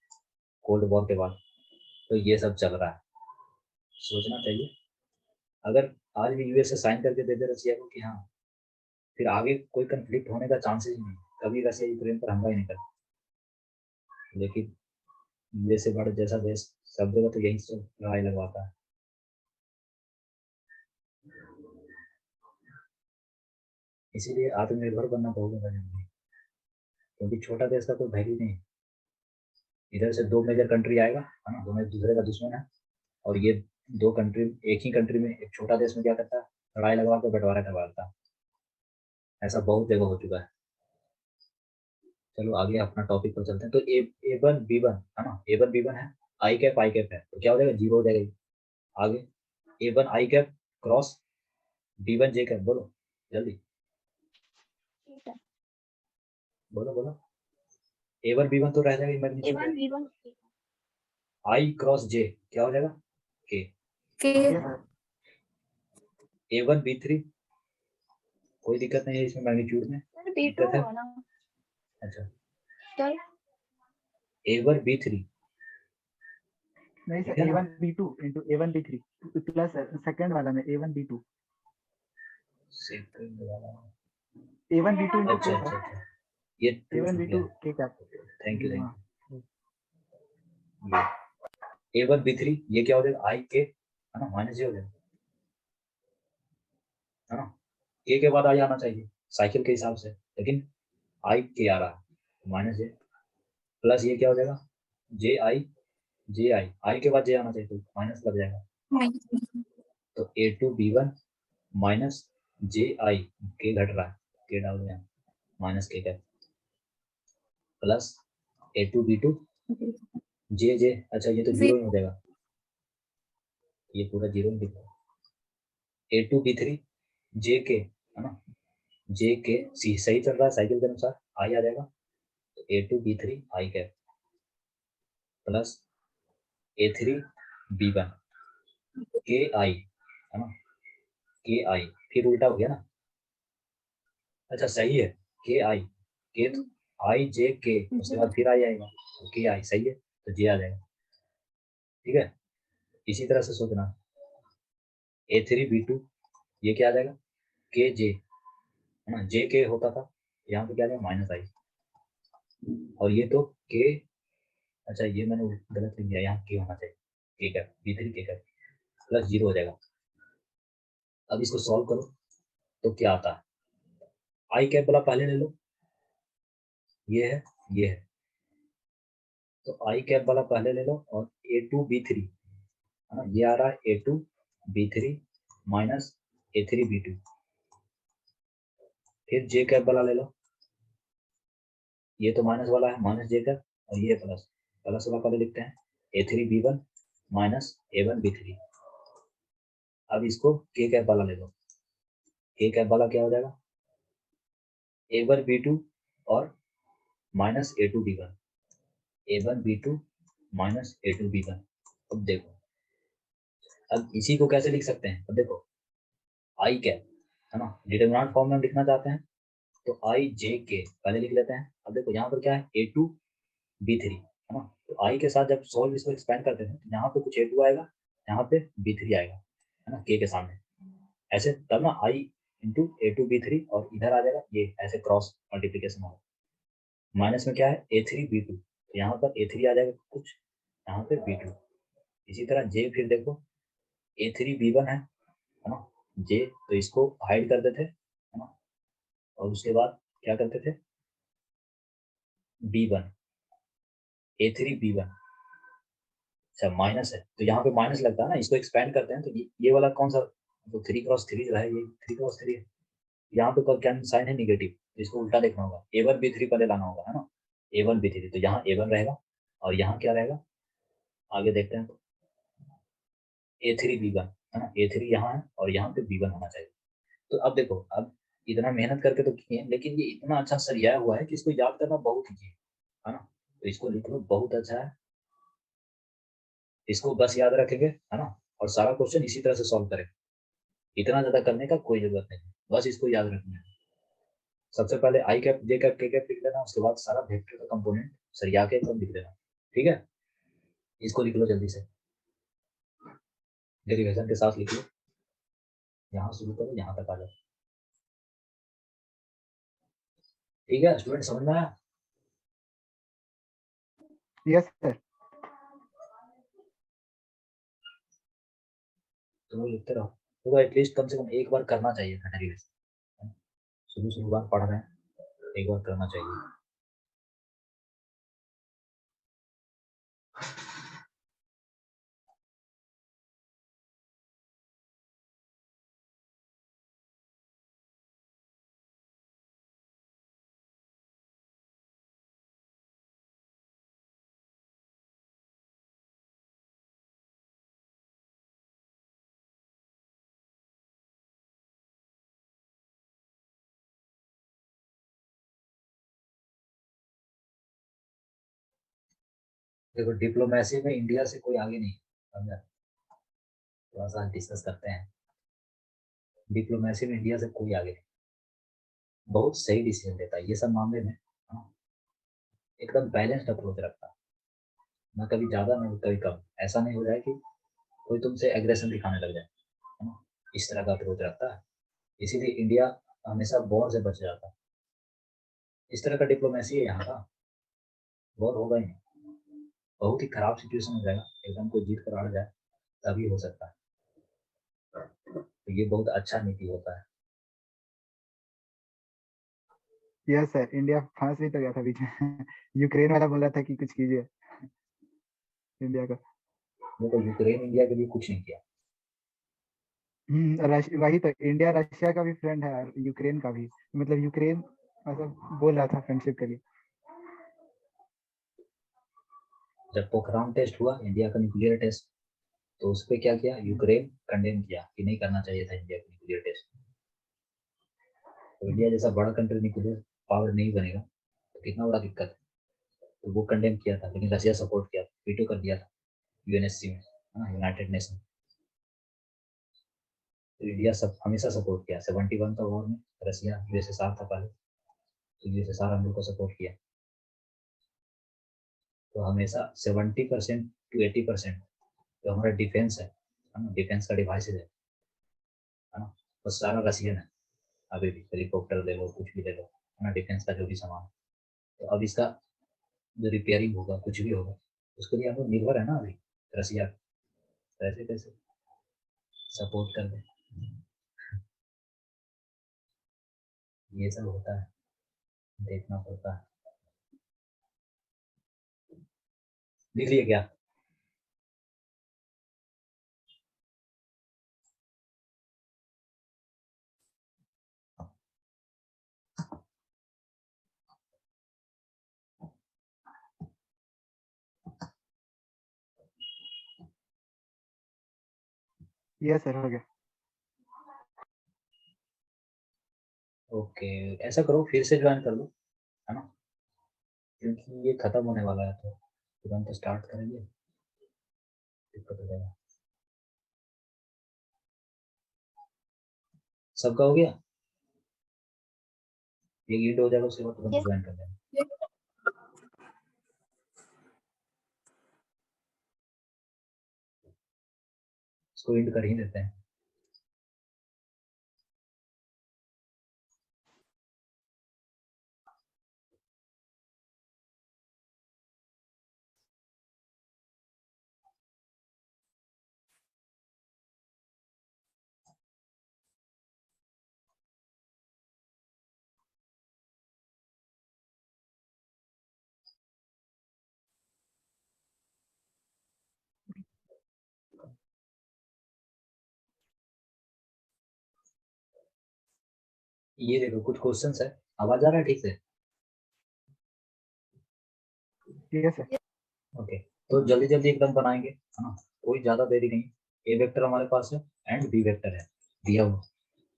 कोल्ड वॉर के बाद। तो ये सब चल रहा है, सोचना चाहिए। अगर आज भी यूएसए साइन करके दे दे रसिया को कि हाँ, फिर आगे कोई कंफ्लिक्ट होने का चांसेस ही नहीं, कभी रसिया यूक्रेन पर हमला ही नहीं करता। लेकिन यूएसए बड़ा जैसा देश सब जगह तो यही सब लड़ाई लगवाता है। इसीलिए आत्मनिर्भर बनना बहुत ज्यादा जरूरी है, क्योंकि छोटा देश का कोई वैल्यू नहीं है। इधर से 2 मेजर कंट्री आएगा, है ना, दोनों एक दूसरे का दुश्मन है, और ये 2 कंट्री एक ही कंट्री में, एक छोटा देश में क्या करता है, लड़ाई लगवा के बंटवारा करवा देता है। ऐसा बहुत जगह हो चुका है। चलो आगे अपना टॉपिक पर चलते हैं। तो A1 B1 है ना, A1 B1 है, आई कैप है, तो क्या हो जाएगा, 0 हो जाएगा। आगे A1 i cap cross B1 J cap, बोलो जल्दी, बोलो बोलो। A1 B1 तो रह जाएगा मैग्नीट्यूड, A1 B1 आई क्रॉस J क्या हो जाएगा, K। फिर A1 B3 कोई दिक्कत नहीं है इसमें मैग्नीट्यूड में, सर B2 दिक्कत है? है ना अच्छा, सर, A1 B3 नहीं ठीक सर, है ना? A1 B2 into A1 B3 plus second वाला में A1 B2, सेकंड वाला, A1 B2 into अच्छा K अच्छा सर, अच्छा, ये टू A1 छूट B2 गया। K cap. थैंक यू हाँ A1 B3 ये क्या हो जाएगा, आई के है ना, माइनस J हो जाएगा, है ना? K के बाद आई आना चाहिए साइकिल के हिसाब से, लेकिन आई के आ रहा है, माइनस J, प्लस ये क्या हो जाएगा, J आई के बाद J आना चाहिए, तो माइनस लग जाएगा। तो A2 B1 माइनस JI, के घट रहा है, के डाल दिया माइनस के कैप, प्लस A2 B2 जे जे, अच्छा ये तो जीरो ही हो जाएगा, ये पूरा जीरो ही दिख रहा है। A2 B3 जे के, है ना, जे के सी सही चल रहा है साइकिल के अनुसार, आई आ जाएगा, तो A2 B3 आई कैप प्लस A3 B1 के आई, है ना, के आई, फिर उल्टा हो गया ना, अच्छा सही है, के आई, के तो आई जे के, उसके बाद फिर आई आएगा, तो के आई सही है, तो जे आ जाएगा, ठीक है। इसी तरह से सोचना, A3 B2 ये क्या आ जाएगा, के जे, है ना, जे के होता था, यहाँ पे क्या आ जाएगा माइनस आई, और ये तो के, अच्छा ये मैंने गलत लिख दिया, यहाँ के होना चाहिए, के कैप B3 के कैप प्लस जीरो हो जाएगा। अब इसको सॉल्व करो तो क्या आता है, आई कैप वाला पहले ले लो, ये है, ये है, तो आई कैप वाला पहले ले लो, और A2 B3, है ना, ये आ रहा है A2 B3 minus A3 B2, फिर जे कैप वाला ले लो, ये तो माइनस वाला है, माइनस जे कैप, और ये प्लस, प्लस वाला पहले लिखते हैं, A3 B1 minus A1 B3। अब इसको के कैप वाला ले लो, के कैप वाला क्या हो जाएगा, A1 B2 और minus A2 B1, A1 B2 minus A2 B1। अब देखो, अब इसी को कैसे लिख सकते हैं, अब देखो आई कैप, है ना, डिटरमिनेंट फॉर्म में हम लिखना चाहते हैं, तो आई जे के पहले लिख लेते हैं। अब देखो यहाँ पर क्या है, A2 B3, है ना, तो आई के साथ जब सॉल्व इसको एक्सपेंड करते हैं, तो यहाँ पे कुछ A2 आएगा, यहाँ पे B3 आएगा, है ना, के सामने, ऐसे तब ना आई इंटू A2 B3, और इधर आ जाएगा ये ऐसे क्रॉस मल्टीप्लीकेशन होगा, माइनस में क्या है A3 B2, तो यहाँ पर A3 आ जाएगा कुछ, यहाँ पे B2, इसी तरह जे, फिर देखो A3 B1 है ना, जे, तो इसको हाइड कर देते, है ना, और उसके बाद क्या करते थे, B1 A3 B1, अच्छा माइनस है, तो यहाँ पे माइनस लगता है ना, इसको एक्सपेंड करते हैं, तो ये वाला कौन सा, तो 3 क्रॉस 3 जो है, ये 3 क्रॉस 3 है, यहाँ पे क्या साइन है निगेटिव, तो इसको उल्टा देखना होगा, A1 B3 पहले लाना होगा, है ना, A1 B3, तो यहाँ A1 रहेगा, और यहाँ क्या रहेगा, आगे देखते हैं, A3 B1, है ना, A3 यहाँ है, और यहाँ पे B1 होना चाहिए। तो अब देखो, अब इतना मेहनत करके तो किए, लेकिन ये इतना अच्छा सरियाया हुआ है कि इसको याद करना बहुत ईजी है ना, तो इसको लिख लो, बहुत अच्छा है, इसको बस याद रखेंगे, है ना, और सारा क्वेश्चन इसी तरह से सॉल्व करेंगे, इतना ज्यादा करने का कोई जरूरत नहीं, बस इसको याद रखना है। सबसे पहले आई cap J cap K cap लिख लेना, उसके बाद सारा वेक्टर का कंपोनेंट सरिया के एकदम लिख देना, ठीक है। इसको लिख लो जल्दी से, डेरिवेशन के साथ लिख लो, यहाँ शुरू करो, यहाँ तक आ जाओ, ठीक है स्टूडेंट, समझ में आया? Yes sir. तो लिखते रहो, तो एटलीस्ट कम से कम एक बार करना चाहिए था डेरिवेशन, शुरू बार पढ़ रहे हैं, एक बार करना चाहिए। देखो डिप्लोमेसी में इंडिया से कोई आगे नहीं, समझा, थोड़ा सा डिस्कस करते हैं, डिप्लोमेसी में इंडिया से कोई आगे नहीं, बहुत सही डिसीजन देता है ये सब मामले में, हाँ, एकदम बैलेंस्ड अप्रोच रखता है, ना कभी ज्यादा ना कभी कम, ऐसा नहीं हो जाए कि कोई तुमसे एग्रेशन दिखाने लग जाए, है ना, इस तरह का अप्रोच रखता है, इसीलिए इंडिया हमेशा वॉर से बच जाता है, इस तरह का डिप्लोमेसी है यहाँ का, वॉर होगा ही नहीं, बहुत ही खराब सिचुएशन हो जाएगा, एकदम कोई जीत कर आ जाए तभी हो सकता है, तो ये बहुत अच्छा नीति होता है। यस सर, इंडिया फंस भी तो गया था बीच में यूक्रेन वाला बोल रहा था कि कुछ कीजिए इंडिया का। देखो यूक्रेन इंडिया के लिए कुछ नहीं किया, वही तो, इंडिया रशिया का भी फ्रेंड है और यूक्रेन का भी, मतलब यूक्रेन मतलब बोल रहा था फ्रेंडशिप के लिए। जब पोखरान टेस्ट हुआ, इंडिया का न्यूक्लियर टेस्ट, तो उस पर क्या किया, यूक्रेन कंडेम किया कि नहीं करना चाहिए था इंडिया का न्यूक्लियर टेस्ट। तो इंडिया जैसा बड़ा कंट्री न्यूक्लियर पावर नहीं बनेगा तो कितना बड़ा दिक्कत है। तो वो कंडेम किया था, लेकिन रशिया सपोर्ट किया, वीटो कर दिया था यूएनएससी में, यूनाइटेड नेशन। तो इंडिया सब हमेशा सपोर्ट किया। 71 का वॉर में रशिया यूएसएसआर था पहले, तो यूएसएसआर हम लोग को सपोर्ट किया। तो हमेशा 70% to 80% जो हमारा डिफेंस है ना, डिफेंस का डिवाइसेज है ना, वो सारा रशियन है। अभी भी हेलीकॉप्टर ले लो, कुछ भी ले लो, है ना, डिफेंस का जो भी सामान। तो अब इसका जो रिपेयरिंग होगा, कुछ भी होगा, उसके लिए हम लोग निर्भर है ना अभी रशिया। तो ऐसे कैसे सपोर्ट कर दे, ये सब होता है, देखना पड़ता है। लिख लिए क्या? यस सर, हो गया। ओके, ऐसा करो फिर से ज्वाइन कर लो, है ना, क्योंकि ये खत्म होने वाला है, तो तुरंत स्टार्ट करेंगे, दिक्कत हो जाएगा। सबका हो गया? ये ईड हो जाएगा, उसके बाद तुरंत Yes. ज्वाइन कर लेना। इसको ईड कर ही देते हैं। ये देखो कुछ क्वेश्चंस है, आवाज आ रहा है ठीक से? Yes sir. ओके, तो जल्दी जल्दी एकदम बनाएंगे, है ना, कोई ज्यादा देरी नहीं। ए वेक्टर हमारे पास है एंड बी वेक्टर है दिया हुआ,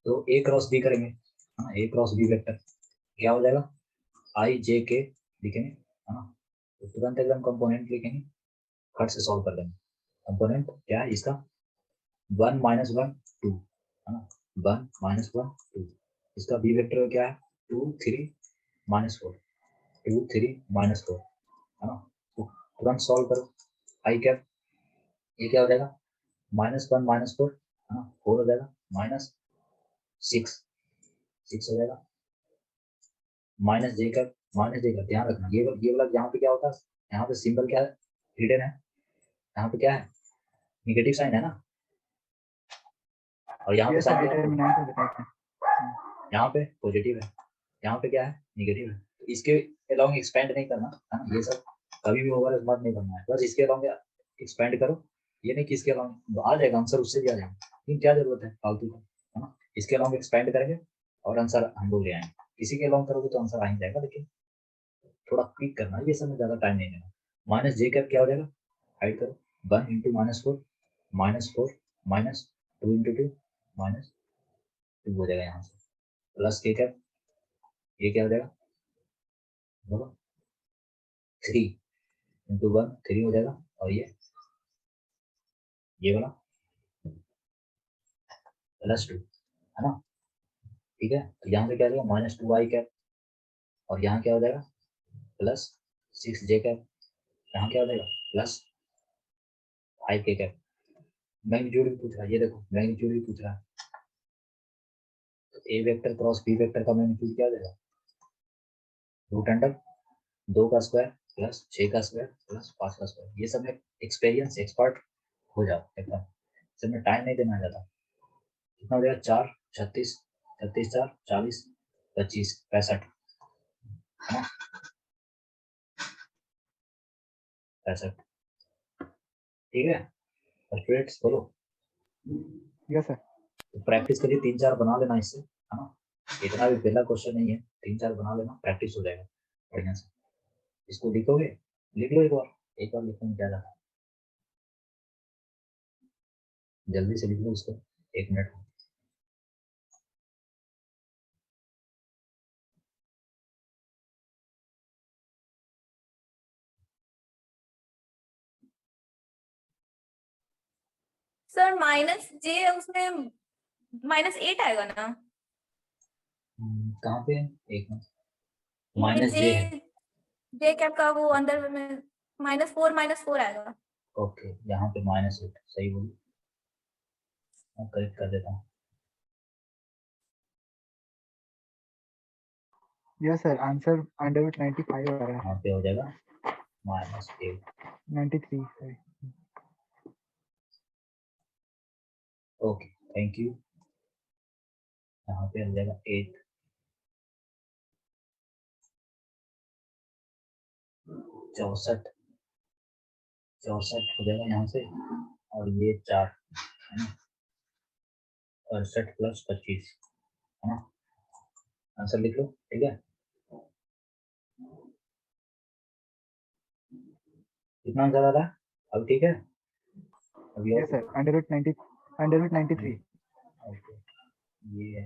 तो ए क्रॉस बी करेंगे, है ना, ए क्रॉस बी वेक्टर क्या हो जाएगा, आई जे के लिखेंगे, है ना, तो तुरंत एकदम कंपोनेंट लिखेंगे, खट से सॉल्व कर देंगे। कंपोनेंट क्या है इसका, 1 माइनस 1 2, है ना, 1 माइनस 1 2। इसका बी वेक्टर क्या है, 2 3 माइनस 4, 2 3 माइनस 4, है ना, तो तुरंत सॉल्व करो। आई कैप ये क्या हो जाएगा, -1 -4, है ना, 4 हो जाएगा, -6 6 हो जाएगा, माइनस जे का ध्यान रखना, ये वाला यहाँ पे क्या होता है, यहाँ पे सिंबल क्या है, हिडन है, यहाँ पे क्या है, निगेटिव साइन है ना, और यहाँ पे यस सर, साइन क्या है, डिटरमिनेंट में बताया था। यहाँ पे पॉजिटिव है, यहाँ पे क्या है, निगेटिव है। तो इसके अलोंग एक्सपेंड नहीं करना, है ना, ये सब कभी भी ओवर स्मार्ट नहीं बनना है, बस इसके अलोंग एक्सपेंड करो। ये नहीं कि इसके अलोंग आ जाएगा आंसर, उससे भी आ जाएगा, लेकिन क्या जरूरत है फालतू का, है ना, इसके अलोंग एक्सपेंड करेंगे और आंसर हम लोग ले आएंगे। किसी के अलोंग करोगे तो आंसर आ ही जाएगा, लेकिन थोड़ा क्लिक करना, ये सब में ज्यादा टाइम नहीं लेना। माइनस जे कैप क्या हो जाएगा, हाइड करो, 1 इंटू -4 -4 माइनस 2 इंटू 2 -2 हो जाएगा यहाँ से, प्लस के कैप ये क्या हो जाएगा, बोलो 3 इंटू 1 3 हो जाएगा, और ये वाला +2, है ना, ठीक है। तो यहाँ से क्या हो जाएगा, -2 आई कैप, और यहाँ क्या हो जाएगा, +6 जे कैप, यहाँ क्या हो जाएगा, +5 के कैप। मैग्नीट्यूड भी पूछ रहा है, ये देखो मैग्नीट्यूड भी पूछ रहा है, तो ए वेक्टर क्रॉस बी वेक्टर का मैग्नीट्यूड क्या हो जाएगा, √2 का स्क्वायर प्लस 6 का स्क्वायर प्लस 5 का स्क्वायर। ये सब में एक्सपीरियंस एक्सपर्ट हो जाओ एकदम, इसमें टाइम नहीं देना जाता। कितना हो जाएगा, 4 36 36 4 40 25 65, है ना, 65, ठीक है। स्टूडेंट्स बोलो, यस सर। तो प्रैक्टिस करिए, 3 4 बना लेना इससे, है ना, इतना भी पहला क्वेश्चन नहीं है, 3 4 बना लेना, प्रैक्टिस हो जाएगा बढ़िया से। इसको लिखोगे, लिख लो एक बार, एक बार लिखने में क्या था, जल्दी से लिख लो इसको, 1 मिनट में। सर माइनस जे उसमें -8 आएगा ना? कहाँ पे है? एक मिनट, ये माइनस जे है। जे कैप का वो अंदर में -4 आएगा। ओके, यहाँ पे -8, सही बोली, मैं करेक्ट कर देता हूँ। यस सर, आंसर अंडर 95 आ रहा है। यहाँ पे हो जाएगा -8। 93 सॉरी। Okay, thank you. यहाँ पे हो जाएगा 8, 64 हो जाएगा यहाँ से, और ये 4 है ना, 68 + 25 है ना, आंसर लिख लो, ठीक है। कितना आंसर आ रहा है अब, ठीक है अभी और यस सर, अंडर 93। ओके, ये है।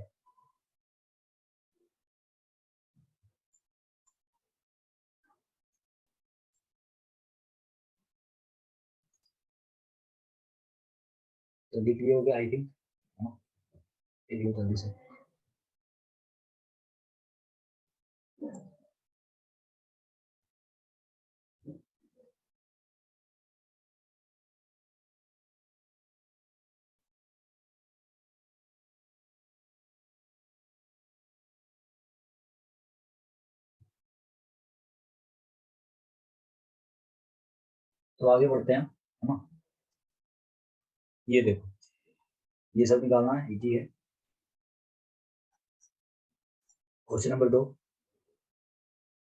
तो लिख लिए हो गया आई थिंक, है ना, लिख लो जल्दी से। तो आगे बढ़ते हैं, है ना। ये देखो, ये सब निकालना है, इजी है। क्वेश्चन नंबर 2,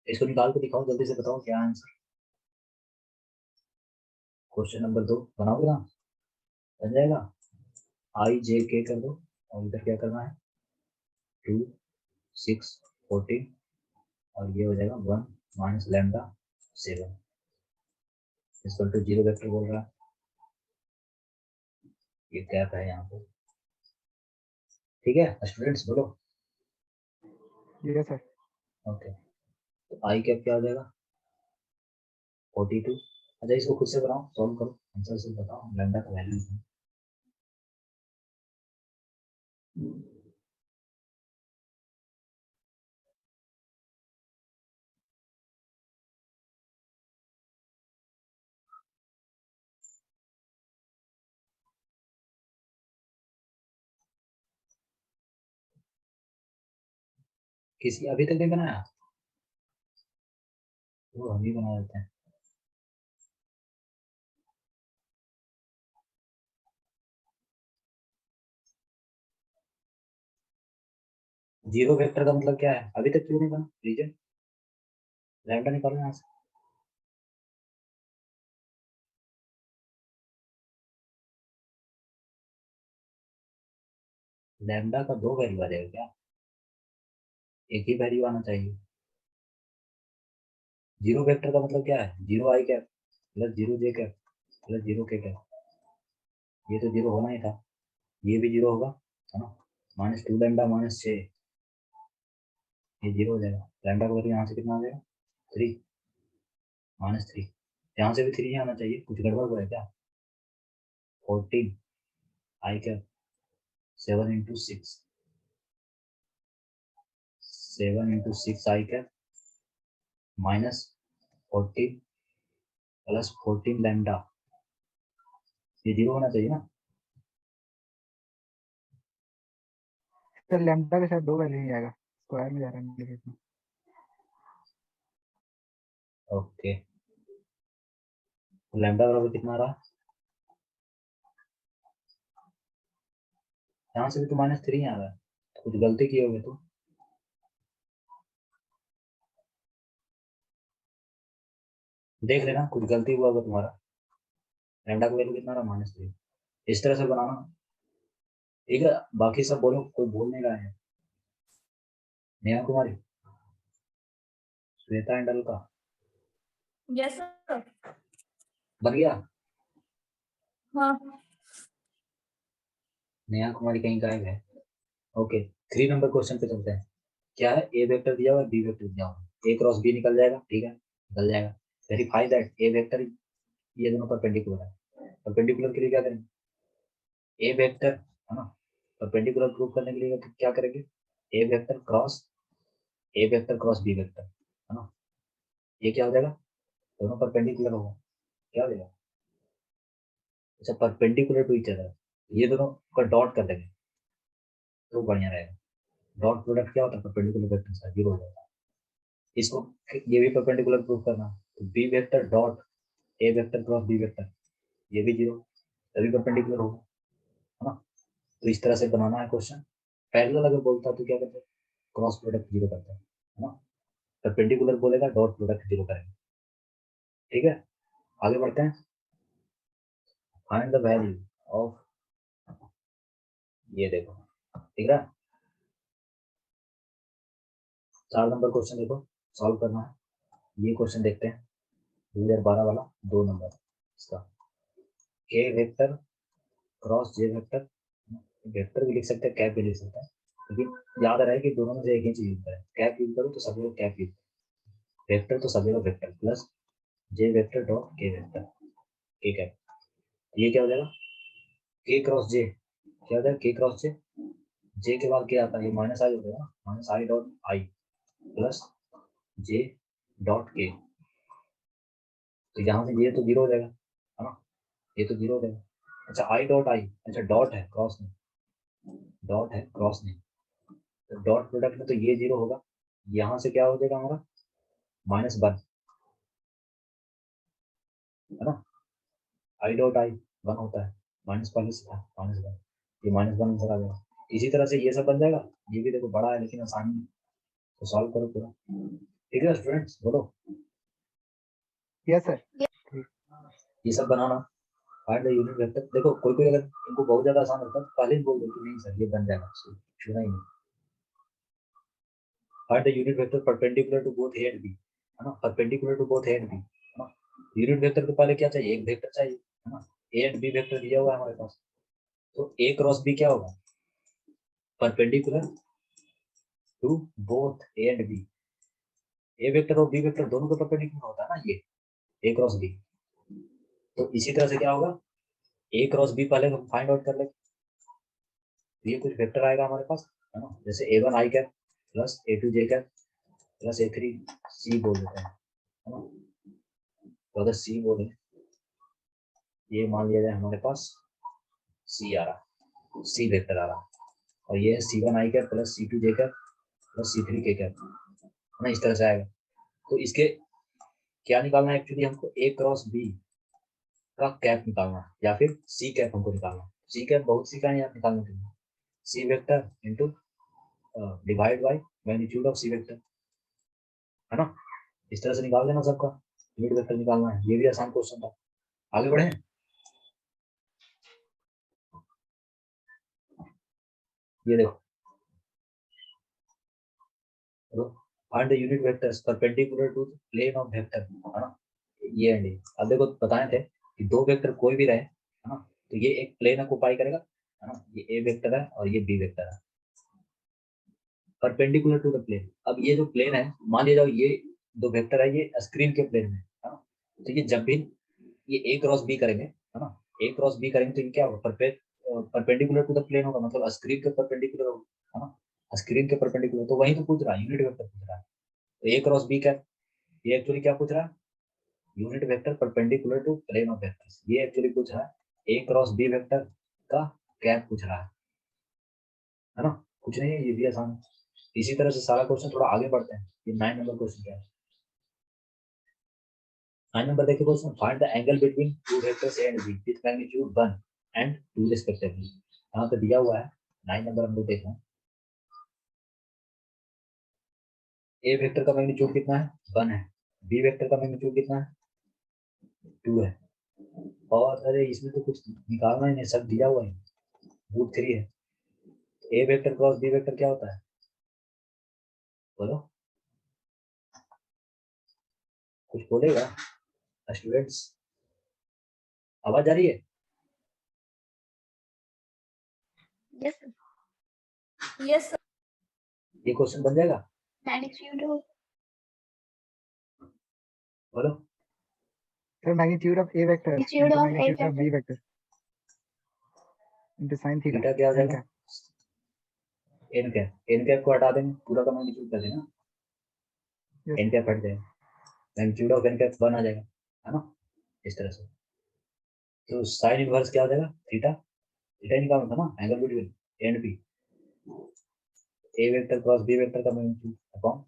इसको निकाल के दिखाओ, जल्दी से बताओ क्या आंसर। क्वेश्चन नंबर 2 बनाओगे ना, बन जाएगा। आई जे के कर दो, और इधर क्या करना है, 2 6 14, और ये हो जाएगा 1 - लैम्डा 7 इक्वल टू 0 वेक्टर बोल रहा है। ये गैप है यहाँ पे, ठीक है स्टूडेंट्स, बोलो। Yes sir. ओके, तो आई कैप क्या हो जाएगा, 42। अच्छा, इसको खुद से बनाओ, सॉल्व करो, आंसर से बताओ लैम्डा का वैल्यू। किसी अभी तक नहीं बनाया, वो हम ही बना देते हैं। जीरो वेक्टर का मतलब क्या है, अभी तक क्यों नहीं बना, रीजन, लैम्डा निकालो यहाँ से। लैम्डा का 2 वैल्यू आ जाएगा क्या, एक ही वैल्यू आना चाहिए। जीरो वेक्टर का मतलब क्या है, 0 आई कैप प्लस 0 जे कैप प्लस 0 के कैप, ये तो 0 होना ही था, ये भी 0 होगा, है ना। -2 लैम्डा -6, ये 0 हो जाएगा। लैम्डा का वैल्यू यहाँ से कितना आ जाएगा, 3 -3, यहाँ से भी 3 ही आना चाहिए, कुछ गड़बड़ हुआ है क्या। 14 आई कैप 7 × 6, 7 × 6 आई कैप -14 + 14 लैम्डा, ये 0 होना चाहिए ना। सर लैम्डा के साथ 2 वैल्यू ही आएगा, स्क्वायर में जा रहा है मेरे इसमें। ओके, लैम्डा बराबर कितना आ रहा है, यहाँ से भी तो -3 आ रहा है, कुछ गलती की होगी तो देख लेना, कुछ गलती हुआ होगा तुम्हारा। लैम्डा का वैल्यू कितना रहा, -3, इस तरह से बनाना, ठीक है। बाकी सब बोलो, कोई बोल नहीं रहा है। Neha Kumari, Shweta and Alka, yes sir. बन गया? हाँ नेहा कुमारी कहीं गायब है। ओके, 3 नंबर क्वेश्चन पे चलते हैं। क्या है, ए वेक्टर दिया हुआ है, बी वेक्टर दिया हुआ है, ए क्रॉस बी निकल जाएगा, ठीक है, निकल जाएगा। वेरीफाई दैट ए वेक्टर, ये दोनों परपेंडिकुलर है। परपेंडिकुलर के लिए क्या करेंगे, ए वेक्टर, है ना, परपेंडिकुलर प्रूव करने के लिए क्या करेंगे, ए वेक्टर क्रॉस बी वेक्टर, है ना, ये क्या हो जाएगा, दोनों परपेंडिकुलर होगा, क्या हो जाएगा, अच्छा परपेंडिकुलर टू ईच अदर, ये दोनों का डॉट कर देंगे तो बढ़िया रहेगा। डॉट प्रोडक्ट क्या होता है, परपेंडिकुलर वेक्टर का 0 हो जाता है। इसको ये भी परपेंडिकुलर प्रूव करना, तो B vector dot A vector cross B vector, ये भी 0, तभी परपेंडिकुलर होगा, है ना। तो इस तरह से बनाना है क्वेश्चन। पैरेलल अगर बोलता तो क्या करते, क्रॉस प्रोडक्ट 0 करते हैं, है ना, परपेंडिकुलर बोलेगा डॉट प्रोडक्ट 0 करेंगे, ठीक है। आगे बढ़ते हैं। फाइंड द वैल्यू ऑफ, ये देखो ठीक है, 4 नंबर क्वेश्चन देखो, सॉल्व करना है। ये क्वेश्चन देखते हैं 2012 वाला, 2 नंबर इसका, के वेक्टर क्रॉस जे वेक्टर, वेक्टर भी लिख सकते हैं, कैप भी लिख सकते हैं, लेकिन याद रहे कि दोनों में से एक ही चीज यूज करें। कैप यूज करो तो सब लोग कैप यूज, वेक्टर तो सब लोग वेक्टर प्लस जे वेक्टर डॉट के वेक्टर, के कैप, ये क्या हो जाएगा, के क्रॉस जे, क्या हो जाएगा, के क्रॉस जे, जे के बाद क्या आता है, ये माइनस आई हो जाएगा, minus I dot I plus J dot के, तो यहाँ से ये तो 0 हो जाएगा, है ना, ये तो 0 हो जाएगा। अच्छा आई डॉट आई, अच्छा डॉट है क्रॉस नहीं, डॉट है क्रॉस नहीं, तो डॉट प्रोडक्ट में तो ये 0 होगा, यहाँ से क्या हो जाएगा हमारा, -1, है ना, आई डॉट आई 1 होता है, माइनस पहले से था, -1, ये -1 आंसर आ जाएगा। इसी तरह से ये सब बन जाएगा, ये भी देखो बड़ा है लेकिन आसानी है, तो सॉल्व करो पूरा, ठीक है स्टूडेंट्स, बोलो। Yes sir. ये सब बनाना, फाइंड द यूनिट वेक्टर, देखो कोई कोई अगर इनको बहुत ज्यादा आसान होता है तो पहले ही बोल दो कि नहीं सर ये बन जाएगा, छूना ही नहीं। Find the unit vector perpendicular to both A and B, है ना, perpendicular to both A and B, है ना। यूनिट वेक्टर को पहले क्या चाहिए, एक वेक्टर चाहिए, है ना, ए एंड बी वेक्टर दिया हुआ है हमारे पास, तो ए क्रॉस बी क्या होगा, perpendicular to both A and B, A vector और बी वेक्टर दोनों का परपेंडिकुलर होता है ना, ये ए क्रॉस बी, तो इसी तरह से क्या होगा, ए क्रॉस बी पहले हम फाइंड आउट कर लेंगे, ये कुछ वेक्टर आएगा हमारे पास, है ना, जैसे A1 i cap plus A2 J cap plus A3 सी बोल देते हैं, है ना, तो अगर सी बोले, ये मान लिया जाए हमारे पास सी आ रहा, सी वेक्टर आ रहा, और ये C1 आई कैप प्लस C2 जे कैप प्लस C3 के कैप, है ना, इस तरह से आएगा। तो इसके क्या निकालना है, एक्चुअली हमको A क्रॉस बी का कैप निकालना है, या फिर सी कैप हमको निकालना है। सी कैप बहुत सी का है यहाँ निकालने के लिए, C vector into divide by magnitude of C vector, है ना, इस तरह से निकाल देना सबका, यूनिट वेक्टर निकालना है, ये भी आसान क्वेश्चन था। आगे बढ़े, ये देखो, find the unit vectors perpendicular to plane of vector, है ना, ये एंड ये, अब देखो बताए थे कि दो वेक्टर कोई भी रहे, है ना, तो ये एक प्लेन ऑक्यूपाई करेगा, है ना, ये ए वेक्टर है और ये बी वेक्टर है, परपेंडिकुलर टू द प्लेन। अब ये जो प्लेन है, मान लिया जाओ ये दो वेक्टर है, ये स्क्रीन के प्लेन में, है ना, तो ये जब भी ये ए क्रॉस बी करेंगे, है ना, ए क्रॉस बी करेंगे तो ये क्या होगा, परपेंडिकुलर टू द प्लेन होगा, मतलब स्क्रीन के परपेंडिकुलर होगा, है ना, स्क्रीन के परपेंडिकुलर, तो वही तो पूछ रहा है, यूनिट वेक्टर पूछ रहा है, तो ए क्रॉस बी क्या, ये एक्चुअली क्या पूछ रहा है, unit vector perpendicular to plane of vectors, ये एक्चुअली पूछ रहा है ए क्रॉस बी वेक्टर का कैप पूछ रहा है ना, कुछ नहीं है, ये भी आसान है। इसी तरह से सारा क्वेश्चन थोड़ा आगे बढ़ते हैं, ये 9 नंबर क्वेश्चन क्या है, 9 नंबर देखिए question, find the angle between two vectors A and be with magnitude 1 and 2 respectively, यहाँ पे दिया हुआ है 9 नंबर, हम लोग देख रहे हैं, ए वेक्टर का मैग्नीट्यूड कितना है, 1 है, बी वेक्टर का मैग्नीट्यूड कितना है, 2 है, और अरे इसमें तो कुछ निकालना ही नहीं, सब दिया हुआ है, √3 है, A vector cross B vector क्या होता है, बोलो, कुछ बोलेगा स्टूडेंट्स, आवाज आ रही है? Yes yes sir. ये क्वेश्चन बन जाएगा? मैग्नीट्यूड बोलो। Sir, magnitude of A vector Magnitude into of A magnitude of B vector. vector into sin theta. Theta क्या हो n जाएगा? cap. N cap. N cap को हटा देंगे, पूरा का मैग्नीट्यूड कर देना, Yes. एन कैप हट जाएगा, मैग्नीट्यूड ऑफ एन कैप 1 आ जाएगा, है ना, इस तरह से। तो साइन इनवर्स क्या हो जाएगा? थीटा। थीटा निकालना था ना, angle between A and B. A vector cross B vector का मैग्नीट्यूड अपॉन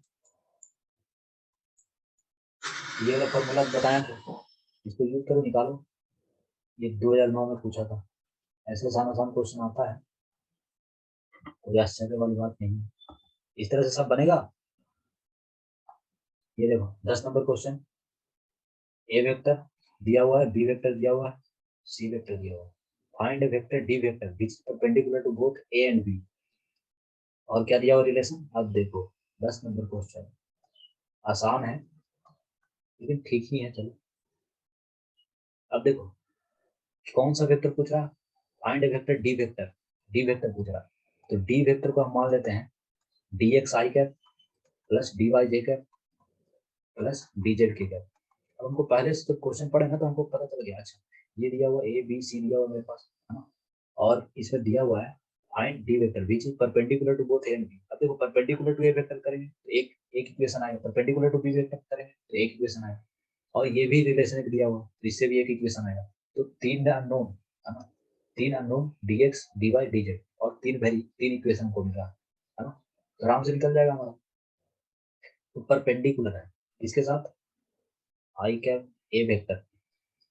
ये वाला फॉर्मूला बताया था, इसको यूज करो, निकालो। ये 2009 में पूछा था, ऐसे आसान क्वेश्चन आता है, कोई आश्चर्य वाली बात नहीं है। इस तरह से सब बनेगा। ये देखो 10 नंबर क्वेश्चन, ए वेक्टर दिया हुआ है, बी वेक्टर दिया हुआ है, सी वेक्टर दिया हुआ है। Find a vector D vector which is perpendicular to both A and B. और क्या दिया हुआ रिलेशन? अब देखो 10 नंबर क्वेश्चन आसान है लेकिन ठीक ही है, चलो। अब देखो कौन सा वेक्टर पूछ रहा है? Find a vector D vector, D vector पूछ रहा है। तो डी वेक्टर को हम मान लेते हैं डी एक्स आई कैप प्लस डी वाई जे कैप प्लस डी जेड के कैप। अब हमको पहले से जब क्वेश्चन पढ़े ना तो हमको पता चल गया, अच्छा ये दिया हुआ ए बी सी दिया हुआ मेरे पास, है ना, और इसमें दिया हुआ है find D vector which is perpendicular to both A and B. अब देखो परपेंडिकुलर टू ए वेक्टर करेंगे तो एक इक्वेशन आएगा, परपेंडिकुलर टू बी वेक्टर करेंगे तो एक इक्वेशन आएगा, और ये भी रिलेशन दिया हुआ तो इससे भी एक इक्वेशन आएगा। तो तीन अननोन, है ना, तीन unknown D X D Y D Z और तीन इक्वेशन को मिल रहा है ना, तो आराम से निकल जाएगा हमारा। तो परपेंडिकुलर है इसके साथ आई कैप ए वेक्टर,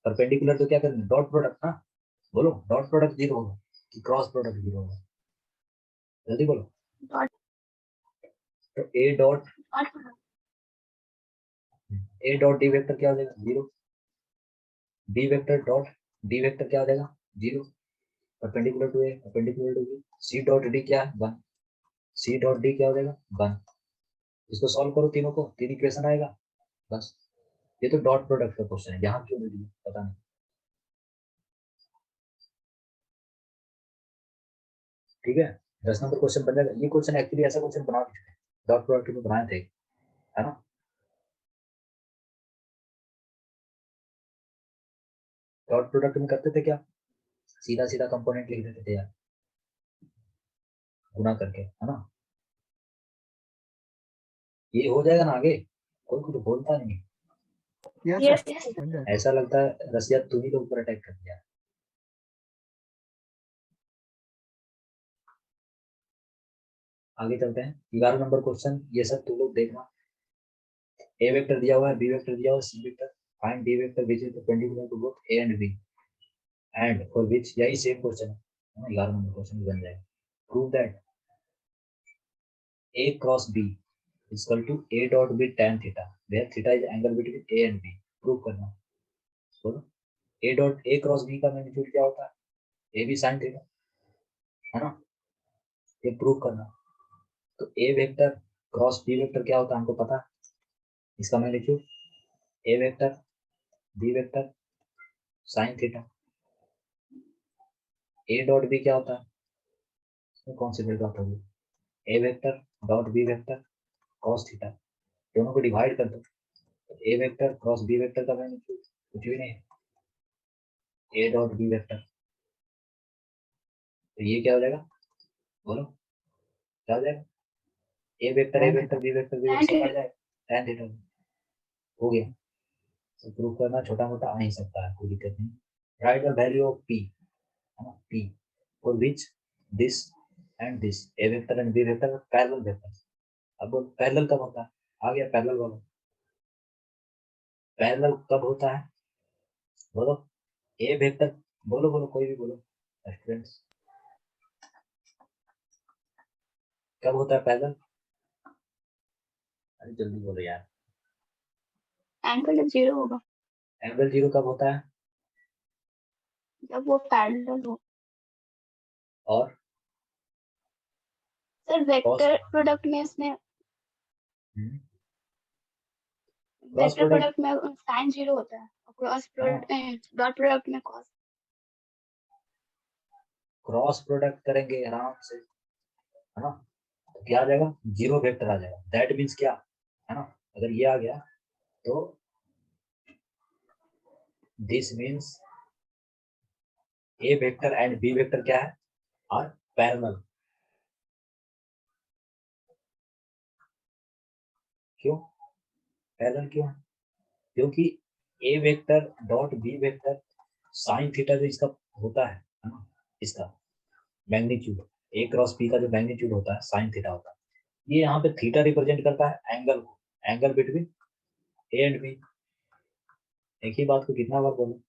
परपेंडिकुलर तो क्या करेंगे? डॉट प्रोडक्ट ना, बोलो डॉट प्रोडक्ट 0 होगा कि क्रॉस प्रोडक्ट 0 होगा? जल्दी बोलो। डॉट तो A dot dot D vector क्या हो जाएगा? 0। D vector dot D vector क्या हो जाएगा? 0। Perpendicular to A, perpendicular to B. C dot D क्या है? 1। सी डॉट डी क्या हो जाएगा? 1। इसको सॉल्व करो तीनों को, तीन इक्वेशन आएगा बस। ये तो डॉट प्रोडक्ट का क्वेश्चन है, यहाँ क्यों दे दिया पता नहीं। ठीक है, 10 नंबर क्वेश्चन बन जाएगा। ये क्वेश्चन एक्चुअली ऐसा क्वेश्चन बना चुके हैं, डॉट प्रोडक्ट में बनाए थे, है ना। डॉट प्रोडक्ट में करते थे क्या? सीधा सीधा कंपोनेंट लिख देते थे यार, गुना करके, है ना। ये हो जाएगा ना आगे, कोई कुछ बोलता नहीं। Yes, Yes. sir. बन जाएगा। ऐसा लगता है रसिया तुम ही तो ऊपर अटैक कर दिया। आगे चलते हैं, 11 नंबर क्वेश्चन, ये सब तुम लोग देखना। ए वेक्टर दिया हुआ है, बी वेक्टर दिया हुआ है, C vector, find D vector which is perpendicular to both A and B and for which, यही सेम क्वेश्चन है ना, 11 नंबर क्वेश्चन बन जाएगा। Prove that A cross B is equal to a dot b tan theta where theta is angle between a and b। Prove करना, बोलो। a dot a cross b का magnitude क्या होता है? a b sin थीटा, है ना, ये prove करना। तो a vector cross b vector क्या होता है हमको पता है, इसका magnitude a vector b vector sin theta. a dot b क्या होता है, इसमें कौन सी बड़ी बात होगी? a vector dot b vector cos theta, दोनों को डिवाइड कर दो, ए वेक्टर क्रॉस बी वेक्टर का मैग्नीट्यूड कुछ भी नहीं है, ए डॉट बी वेक्टर। तो ये क्या हो जाएगा, बोलो क्या हो जाएगा? A vector Tan B vector सब आ जाएगा, tan थीटा हो गया। तो प्रूव करना छोटा मोटा आ नहीं सकता है, कोई दिक्कत नहीं। Write the value of P, है ना, P for which this and this A vector and B vector parallel vector. अब पैरेलल कब होता है? आ गया पैरेलल वाला। पैरेलल कब होता है, बोलो। ए वेक्टर, बोलो बोलो कोई भी बोलो स्टूडेंट्स, कब होता है पैरेलल? अरे जल्दी बोलो यार। एंगल जब 0 होगा, एंगल 0 कब होता है? जब वो पैरेलल हो। और सर वेक्टर प्रोडक्ट में इसमें क्रॉस वेक्टर प्रोडक्ट, प्रोडक्ट में sin 0 होता है और क्रॉस प्रोडक्ट डॉट प्रोडक्ट में cos क्रॉस प्रोडक्ट करेंगे आराम से, है ना, तो क्या आ जाएगा, जीरो वेक्टर आ जाएगा। दैट मीन्स क्या है ना, अगर ये आ गया तो this means A vector and B vector क्या है, आर पैरेलल। क्यों पैरेलल क्यों है, क्योंकि A vector dot B vector sine theta जो इसका होता है ना, इसका मैग्नीट्यूड, ए क्रॉस बी का जो मैग्नीट्यूड होता है साइन थीटा होता है, ये यहाँ पे थीटा रिप्रेजेंट करता है एंगल को, angle between A and B. एक ही बात को कितना बार बोलो,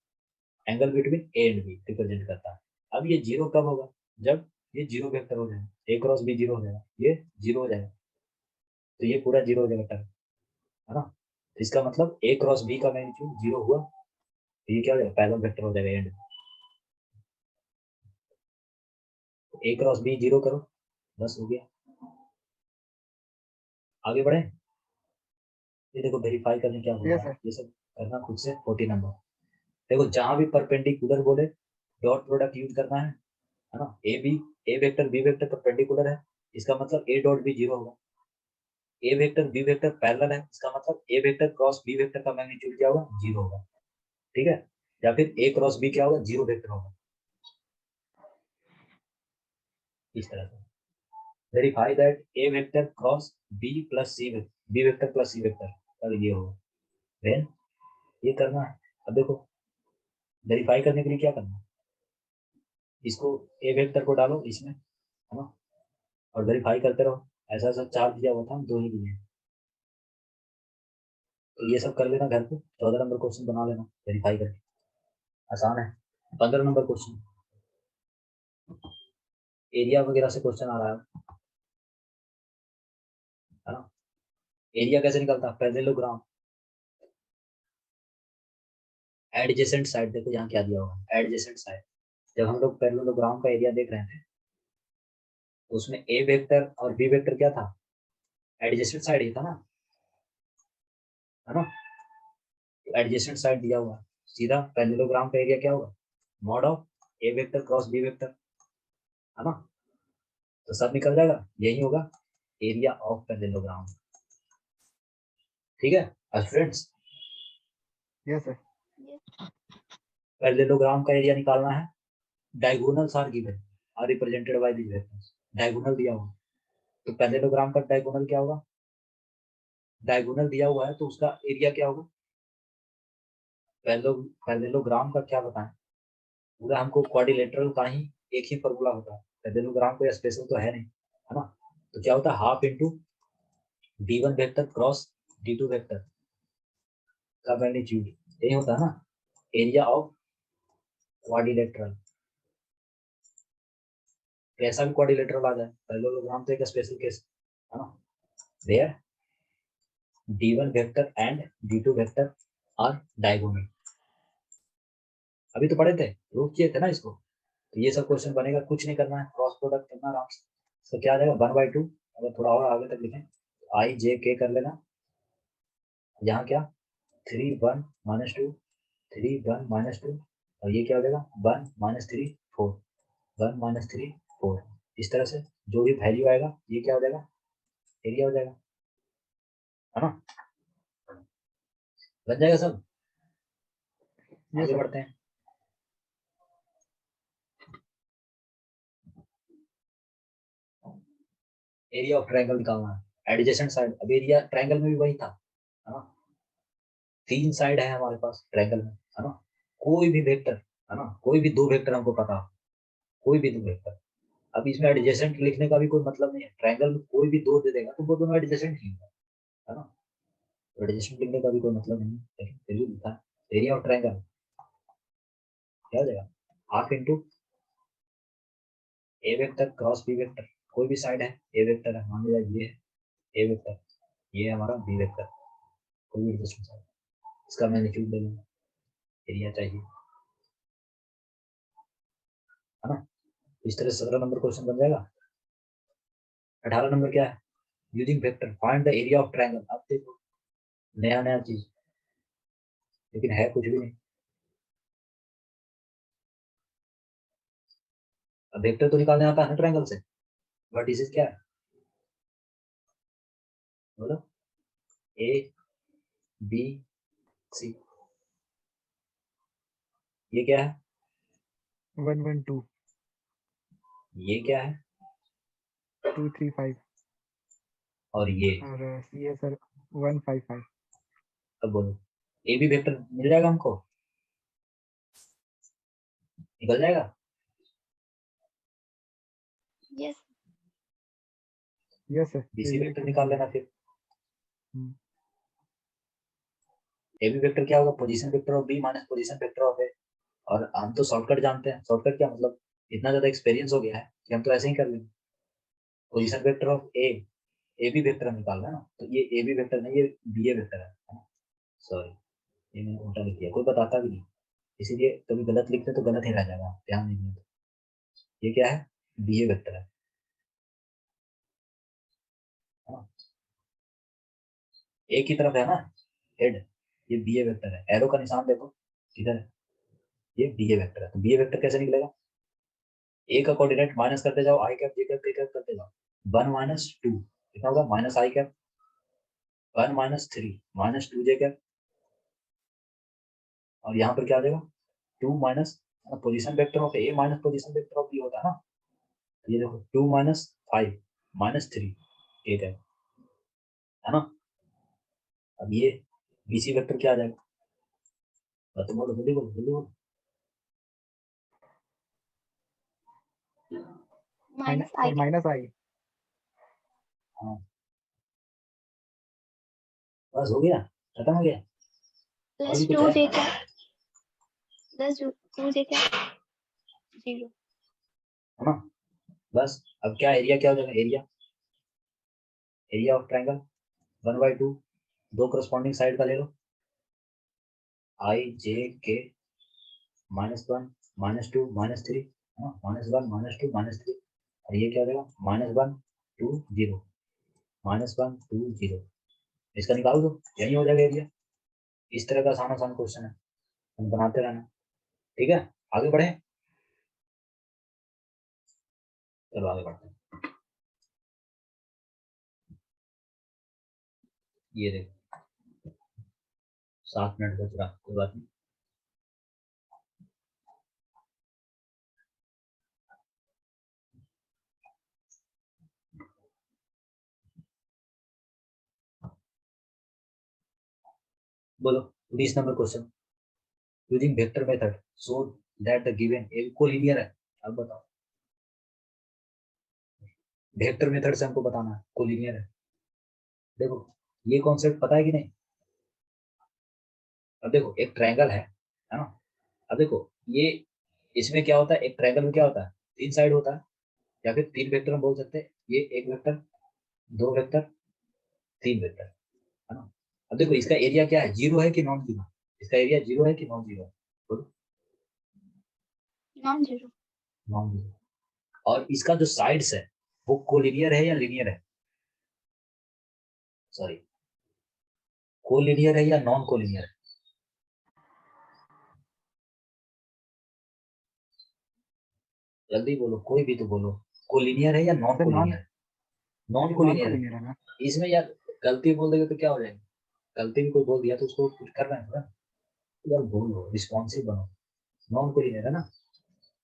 angle between A and B represent करता है। अब ये जीरो कब होगा, जब ये जीरो वेक्टर हो जाएगा, ए क्रॉस बी जीरो हो जाएगा, ये जीरो हो जाएगा, तो ये पूरा जीरो हो जाएगा टर्म, है ना। तो इसका मतलब ए क्रॉस बी का मैग्नीट्यूड जीरो हुआ, तो ये क्या हो जाएगा, पैरेलल वेक्टर हो जाएगा and. A cross B zero करो, बस हो गया। आगे बढ़े, ये देखो वेरीफाई करने क्या बोला Yes, है, sir. ये सब करना खुद से 40 नंबर। देखो जहां भी परपेंडिकुलर बोले डॉट प्रोडक्ट यूज करना है ना, ए वेक्टर बी वेक्टर परपेंडिकुलर है, इसका मतलब ए डॉट बी जीरो होगा। A vector B vector parallel है, इसका मतलब ए वेक्टर क्रॉस बी वेक्टर का मैग्नीट्यूड क्या होगा, जीरो होगा, ठीक है। या फिर ए क्रॉस बी क्या होगा, जीरो वेक्टर होगा, इस तरह से। Verify that A vector cross B plus C B vector plus C vector, और ये होगा, देन ये करना है। अब देखो वेरीफाई करने के लिए क्या करना है, इसको ए वेक्टर को डालो इसमें, है ना, और वेरीफाई करते रहो। ऐसा ऐसा चार दिया हुआ था, दो ही दिए, तो ये सब कर लेना घर पे, 14 नंबर क्वेश्चन बना लेना वेरीफाई करके, आसान है। 15 नंबर क्वेश्चन एरिया वगैरह से क्वेश्चन आ रहा है ना। एरिया कैसे निकलता है, पैरेललोग्राम, एडजेसेंट साइड, देखो यहाँ क्या दिया होगा, एडजेसेंट साइड। जब हम लोग पैरेललोग्राम का एरिया देख रहे थे, तो उसमें ए वेक्टर और बी वेक्टर क्या था, एडजेसेंट साइड ही था ना, है ना। तो एडजेसेंट साइड दिया हुआ है, सीधा पैरेललोग्राम का एरिया क्या होगा, mod of A vector cross B vector, है ना, तो सब निकल जाएगा, यही होगा एरिया ऑफ पैरेललोग्राम, ठीक है स्टूडेंट्स। Yes, sir. पैरेललोग्राम का एरिया निकालना है, diagonals are given are represented by these vectors, diagonal दिया हुआ, तो पैरेललोग्राम का डायगोनल क्या होगा, डायगोनल दिया हुआ है तो उसका एरिया क्या होगा, पैरेललोग्राम का क्या बताएं, पूरा हमको क्वाड्रिलेटरल का ही एक ही फॉर्मूला होता है, पैरेललोग्राम कोई स्पेशल तो है नहीं, है ना। तो क्या होता है, half into d1 vector cross d2 vector का मैग्नीट्यूड, यही होता है ना, एरिया ऑफ क्वाड्रिलेटरल। कैसा भी क्वाड्रिलेटरल आ जाए, पैरेललोग्राम तो एक स्पेशल केस है ना, where d1 vector and d2 vector are diagonal. अभी तो पढ़े थे, प्रूफ किए थे ना इसको, तो ये सब क्वेश्चन बनेगा, कुछ नहीं करना है, क्रॉस प्रोडक्ट करना आराम से। तो क्या आ जाएगा 1/2, अगर थोड़ा और आगे तक लिखें आई जे के कर लेना, यहाँ क्या 3 1 -2 3 1 -2, और ये क्या हो जाएगा 1 -3 4 1 -3 4, इस तरह से जो भी वैल्यू आएगा ये क्या हो जाएगा, एरिया हो जाएगा, है ना, बन जाएगा सब। Yes, आगे sir. बढ़ते हैं, एरिया ऑफ ट्रायंगल निकालना है, एडजेसेंट साइड। अब एरिया ट्रायंगल में भी वही था, है ना, 3 साइड है हमारे पास ट्रायंगल में, है ना, कोई भी वेक्टर, है ना, कोई भी 2 वेक्टर हमको पता, कोई भी 2 वेक्टर। अब इसमें एडजेसेंट लिखने का भी कोई मतलब नहीं है, ट्रायंगल में कोई भी 2 दे देगा तो वो दोनों एडजेसेंट ही होगा, है ना, तो एडजेसेंट लिखने का भी कोई मतलब नहीं है, लेकिन फिर भी लिखा है। एरिया ऑफ ट्रायंगल क्या हो जाएगा, half into A vector cross B vector, कोई भी साइड है, ए वेक्टर है, मान लिया ये है ए वेक्टर, ये हमारा बी वेक्टर, कोई भी एडजेसेंट साइड, इसका मैग्नीट्यूड ले लूंगा, एरिया चाहिए, है ना। इस तरह से 17 नंबर क्वेश्चन बन जाएगा। 18 नंबर क्या है, using vector find the area of triangle. अब देखो नया नया चीज, लेकिन है कुछ भी नहीं। अब वेक्टर तो निकालने आता है ना ट्रायंगल से, वर्टिसेस क्या है बोलो, ए बी सी, ये क्या है, 1 1 2 ये क्या है, 2 3 5 और ये, और सी है सर 1 5 5। अब बोलो ए बी वेक्टर मिल जाएगा हमको, निकल जाएगा, yes yes sir B C vector निकाल लेना फिर। हम्म। ए बी वेक्टर क्या होगा, position vector of B minus position vector of A, और हम तो शॉर्टकट जानते हैं, शॉर्टकट क्या मतलब, इतना ज्यादा एक्सपीरियंस हो गया है कि हम तो ऐसे ही कर लेंगे, position vector of A B vector निकालना है ना, तो ये ए बी वेक्टर नहीं, ये बी ए वेक्टर है, सॉरी ये मैंने उल्टा लिख दिया, कोई बताता भी नहीं, इसीलिए कभी गलत लिखते तो गलत ही रह जाएगा, ध्यान नहीं दिया तो। ये क्या है, बी ए वेक्टर है, हाँ। एक की तरफ है ना हेड, ये बी ए वेक्टर है, एरो का निशान देखो किधर है, ये बी ए वेक्टर है, तो बी ए वेक्टर कैसे निकलेगा, ए का कोऑर्डिनेट माइनस करते जाओ, I cap J cap K cap करते जाओ, 1 माइनस 2 कितना होगा, minus I cap, 1 minus 3 minus 2 J cap, और यहाँ पर क्या आ जाएगा 2 minus position vector of A minus position vector of B होता है ना, तो ये देखो 2 माइनस 5 माइनस 3 के कैप, है ना। अब ये बीसी वेक्टर क्या आ जाएगा, तो बोलो जल्दी बोलो जल्दी बोलो, माइनस आई माइनस आई। हाँ बस हो गया, खत्म हो गया, और प्लस भी कुछ 2 है, जे क्या, प्लस 2 जे क्या 0। है ना। बस अब क्या एरिया क्या हो जाएगा, एरिया, एरिया ऑफ ट्रायंगल 1/2, दो करस्पॉन्डिंग साइड का ले लो, आई जे के -1 -2 -3, -1 -2 -3, और ये क्या हो जाएगा -1 2 0 -1 2 0, इसका निकाल दो, यही हो जाएगा एरिया। इस तरह का आसान आसान क्वेश्चन है, हम बनाते रहना, ठीक है। आगे बढ़े, चलो आगे बढ़ते हैं। ये देखो 7 मिनट बच रहा, कोई बात नहीं, बोलो 20 number question, using vector method so that the given A collinear है, अब बताओ, वेक्टर मेथड से हमको बताना है कोलिनियर है, देखो ये कॉन्सेप्ट पता है कि नहीं। अब देखो एक ट्रायंगल है ना, अब देखो ये इसमें क्या होता है, एक ट्रायंगल में क्या होता है, 3 साइड होता है, या फिर 3 वेक्टर हम बोल सकते हैं, ये 1 वेक्टर 2 वेक्टर 3 वेक्टर, है ना। अब देखो इसका एरिया क्या है, 0 है कि नॉन जीरो, इसका एरिया 0 है कि नॉन जीरो है, बोलो नॉन जीरो। नॉन जीरो, और इसका जो साइड्स है वो कोलिनियर है या लीनियर है, सॉरी कोलिनियर है या नॉन कोलिनियर है, जल्दी बोलो, कोई भी तो बोलो, कोलिनियर है या नॉन सर नॉन, कोलिनियर है, नॉन नॉन कोलिनियर है। कोलिनियर है ना। इसमें यार गलती बोल देगा तो क्या हो जाएगा, गलती भी कोई बोल दिया तो उसको कुछ करना है थोड़ा, यार बोलो रिस्पॉन्सिव बनो, नॉन कोलिनियर है ना,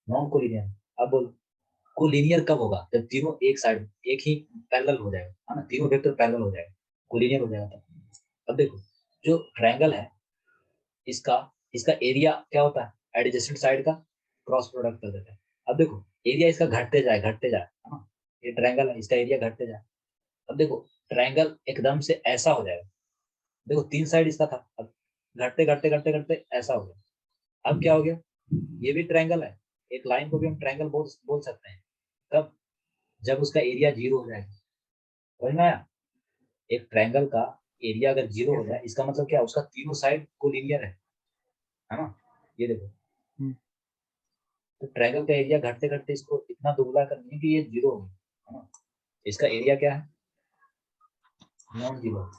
नॉन कोलिनियर। अब बोलो कोलिनियर कब होगा, जब तीनों एक साइड एक ही पैरेलल हो जाएगा, है ना, तीनों वेक्टर पैरेलल हो जाएगा, कोलिनियर हो जाएगा तब। अब देखो जो ट्रायंगल है इसका इसका एरिया क्या होता है, एडजेसेंट साइड का क्रॉस प्रोडक्ट कर देते हैं। अब देखो एरिया इसका घटते जाए, है ना, ये ट्रायंगल है, इसका एरिया घटते जाए। अब देखो ट्रायंगल एकदम से ऐसा हो जाएगा, देखो 3 साइड इसका था, अब घटते घटते घटते घटते ऐसा हो गया, अब क्या हो गया, ये भी ट्रायंगल है, एक लाइन को भी हम ट्रायंगल बोल सकते हैं, कब, जब उसका एरिया 0 हो जाएगा, समझ में आया। एक ट्रायंगल का एरिया अगर 0 हो यस जाए सर। इसका मतलब क्या, उसका तीनों साइड कोलिनियर है ना, ये देखो, तो ट्रायंगल का एरिया घटते घटते इसको इतना दुगला करनी है कि ये 0 हो, है ना, इसका एरिया क्या है, non zero,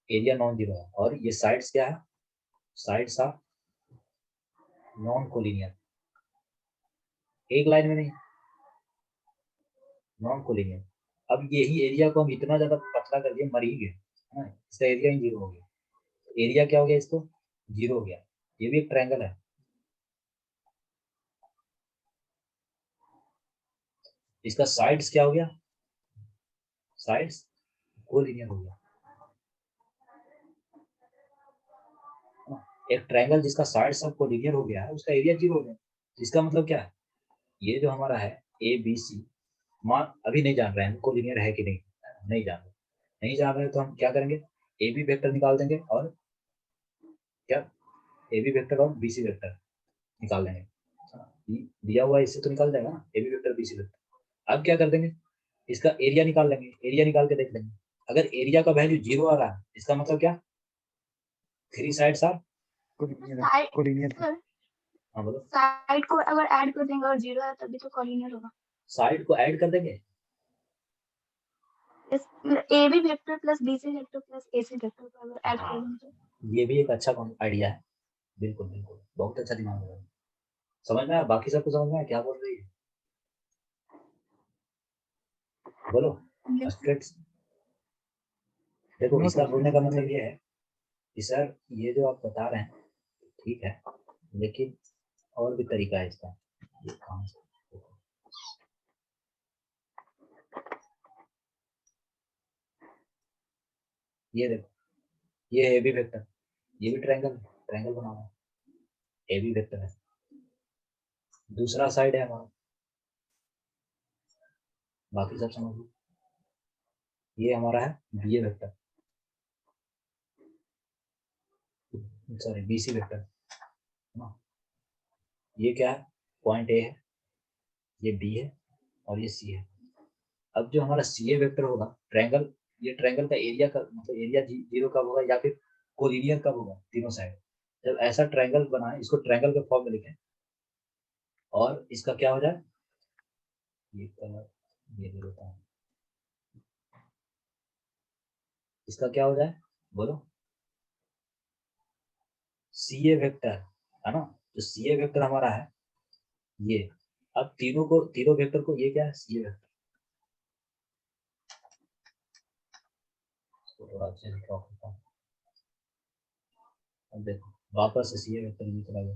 area non zero है, और ये साइड्स क्या है, साइड्स आर नॉन कोलिनियर, एक लाइन में नहीं, नॉन कोलिनियर। अब यही एरिया को हम इतना ज्यादा पतला कर दिए, मर ही गए, है ना, इसका एरिया ही 0 हो गया। एरिया क्या हो गया, इसको 0 हो गया। ये भी एक ट्रायंगल है, इसका साइड्स क्या हो गया, साइड्स कोलिनियर हो गया। एक ट्रायंगल जिसका साइड सब कोलिनियर हो गया है, उसका एरिया 0 हो गया। इसका मतलब क्या है, ये जो हमारा है ए बी सी, मान अभी नहीं जान रहे हैं कोलिनियर है कि नहीं, नहीं जान रहे, नहीं जान रहे तो हम क्या करेंगे, ए बी वेक्टर निकाल देंगे और क्या, ए बी वेक्टर और बी सी वेक्टर निकाल देंगे। दिया हुआ है इससे तो निकाल जाएगा ना, A B vector B C vector. अब क्या कर देंगे, इसका एरिया निकाल लेंगे, एरिया निकाल के देख लेंगे। अगर एरिया का वैल्यू 0 आ रहा है, इसका मतलब क्या, 3 साइड्स आर कोलिनियर। हाँ बोलो, साइड को अगर ऐड कर देंगे और 0 है तभी तो कोलिनियर होगा। साइड को ऐड कर देंगे, A B vector plus B C vector plus A C vector को अगर ऐड कर देंगे ये भी एक अच्छा आइडिया है। बिल्कुल बिल्कुल, बहुत अच्छा दिमाग है, समझ में आया, बाकी सबको समझ में आया क्या बोल रही है, बोलो तो स्ट्रेट। देखो नो इसका सर, बोलने का मतलब ये है कि सर ये जो आप बता रहे हैं ठीक है, लेकिन और भी तरीका है इसका। ये कहाँ से, देखो। ये देखो, ये ए बी वेक्टर, ये भी ट्रायंगल, ट्रायंगल बना हुआ है, ए बी वेक्टर है। दूसरा साइड है हमारा, बाकी सब समझ लो, ये हमारा है B A vector, sorry B C vector, ये क्या है, पॉइंट ए है, ये बी है और ये सी है। अब जो हमारा सी ए वेक्टर होगा, ट्रायंगल, ये ट्रायंगल का एरिया का मतलब एरिया 0 कब होगा, या फिर कोलिनियर कब होगा, तीनों साइड। जब ऐसा ट्रायंगल बना है, इसको ट्रायंगल के फॉर्म में लिखें और इसका क्या हो जाए, ये कलर ये दे देता हूँ, इसका क्या हो जाए बोलो, सी ए वेक्टर, है ना, जो सी ए वेक्टर हमारा है ये। अब तीनों वेक्टर को ये क्या है, सी ए वेक्टर, थोड़ा अच्छे से ड्रॉ करता हूँ। अब देखो वापस से सी ए वेक्टर ये चला गया,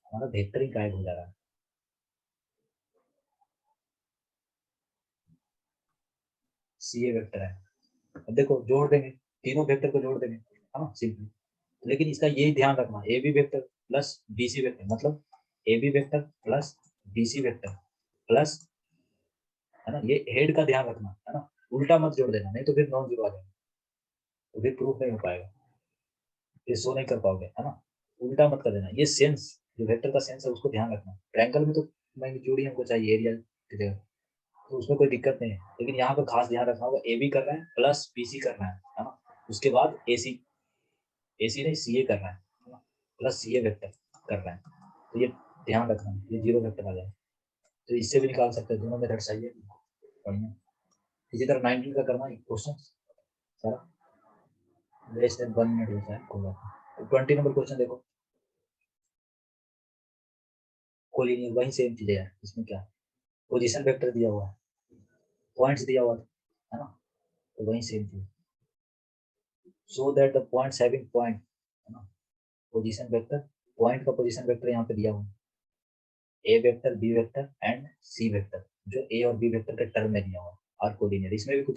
हमारा वेक्टर ही गायब हो जा रहा है। सी ए वेक्टर है, अब देखो जोड़ देंगे, तीनों वेक्टर को जोड़ देंगे, है ना, सिंपली। लेकिन इसका यही ध्यान रखना, A B vector plus B C vector, मतलब A B vector plus B C vector plus, है ना, ये हेड का ध्यान रखना, है ना, उल्टा मत जोड़ देना, नहीं तो फिर नॉन जीरो आ जाएगा, तो फिर प्रूफ नहीं हो पाएगा, फिर शो नहीं कर पाओगे, है ना, उल्टा मत कर देना। ये सेंस, जो वेक्टर का सेंस है उसको ध्यान रखना। ट्रायंगल में तो मैग्नीट्यूड ही हमको चाहिए एरिया की जगह, तो उसमें कोई दिक्कत नहीं है, लेकिन यहाँ पर खास ध्यान रखना होगा, ए बी कर रहे हैं प्लस बी सी कर रहे हैं, है ना, उसके बाद ए सी नहीं सी ए कर रहा है ना, प्लस सी ए वेक्टर कर रहे हैं, तो ये ध्यान रखना, ये 0 वेक्टर आ जाए। तो इससे भी निकाल सकते हैं, दोनों मेथड सही है, बढ़िया। इसी तरह 19 का करना है क्वेश्चन सारा, लेस देन 1 मिनट होता है, कोई बात नहीं। 20 नंबर क्वेश्चन देखो, कोलिनियर, वही सेम चीज है, इसमें क्या, पोजीशन वेक्टर दिया हुआ है, पॉइंट्स दिया हुआ है ना, तो वही सेम चीज, so that the points having point, है ना, पोजीशन वेक्टर, पॉइंट का पोजीशन वेक्टर यहाँ पे दिया हुआ है, A vector B vector and C vector, जो ए और बी वेक्टर के टर्म में दिया हुआ है, और कोऑर्डिनेट, इसमें भी कुछ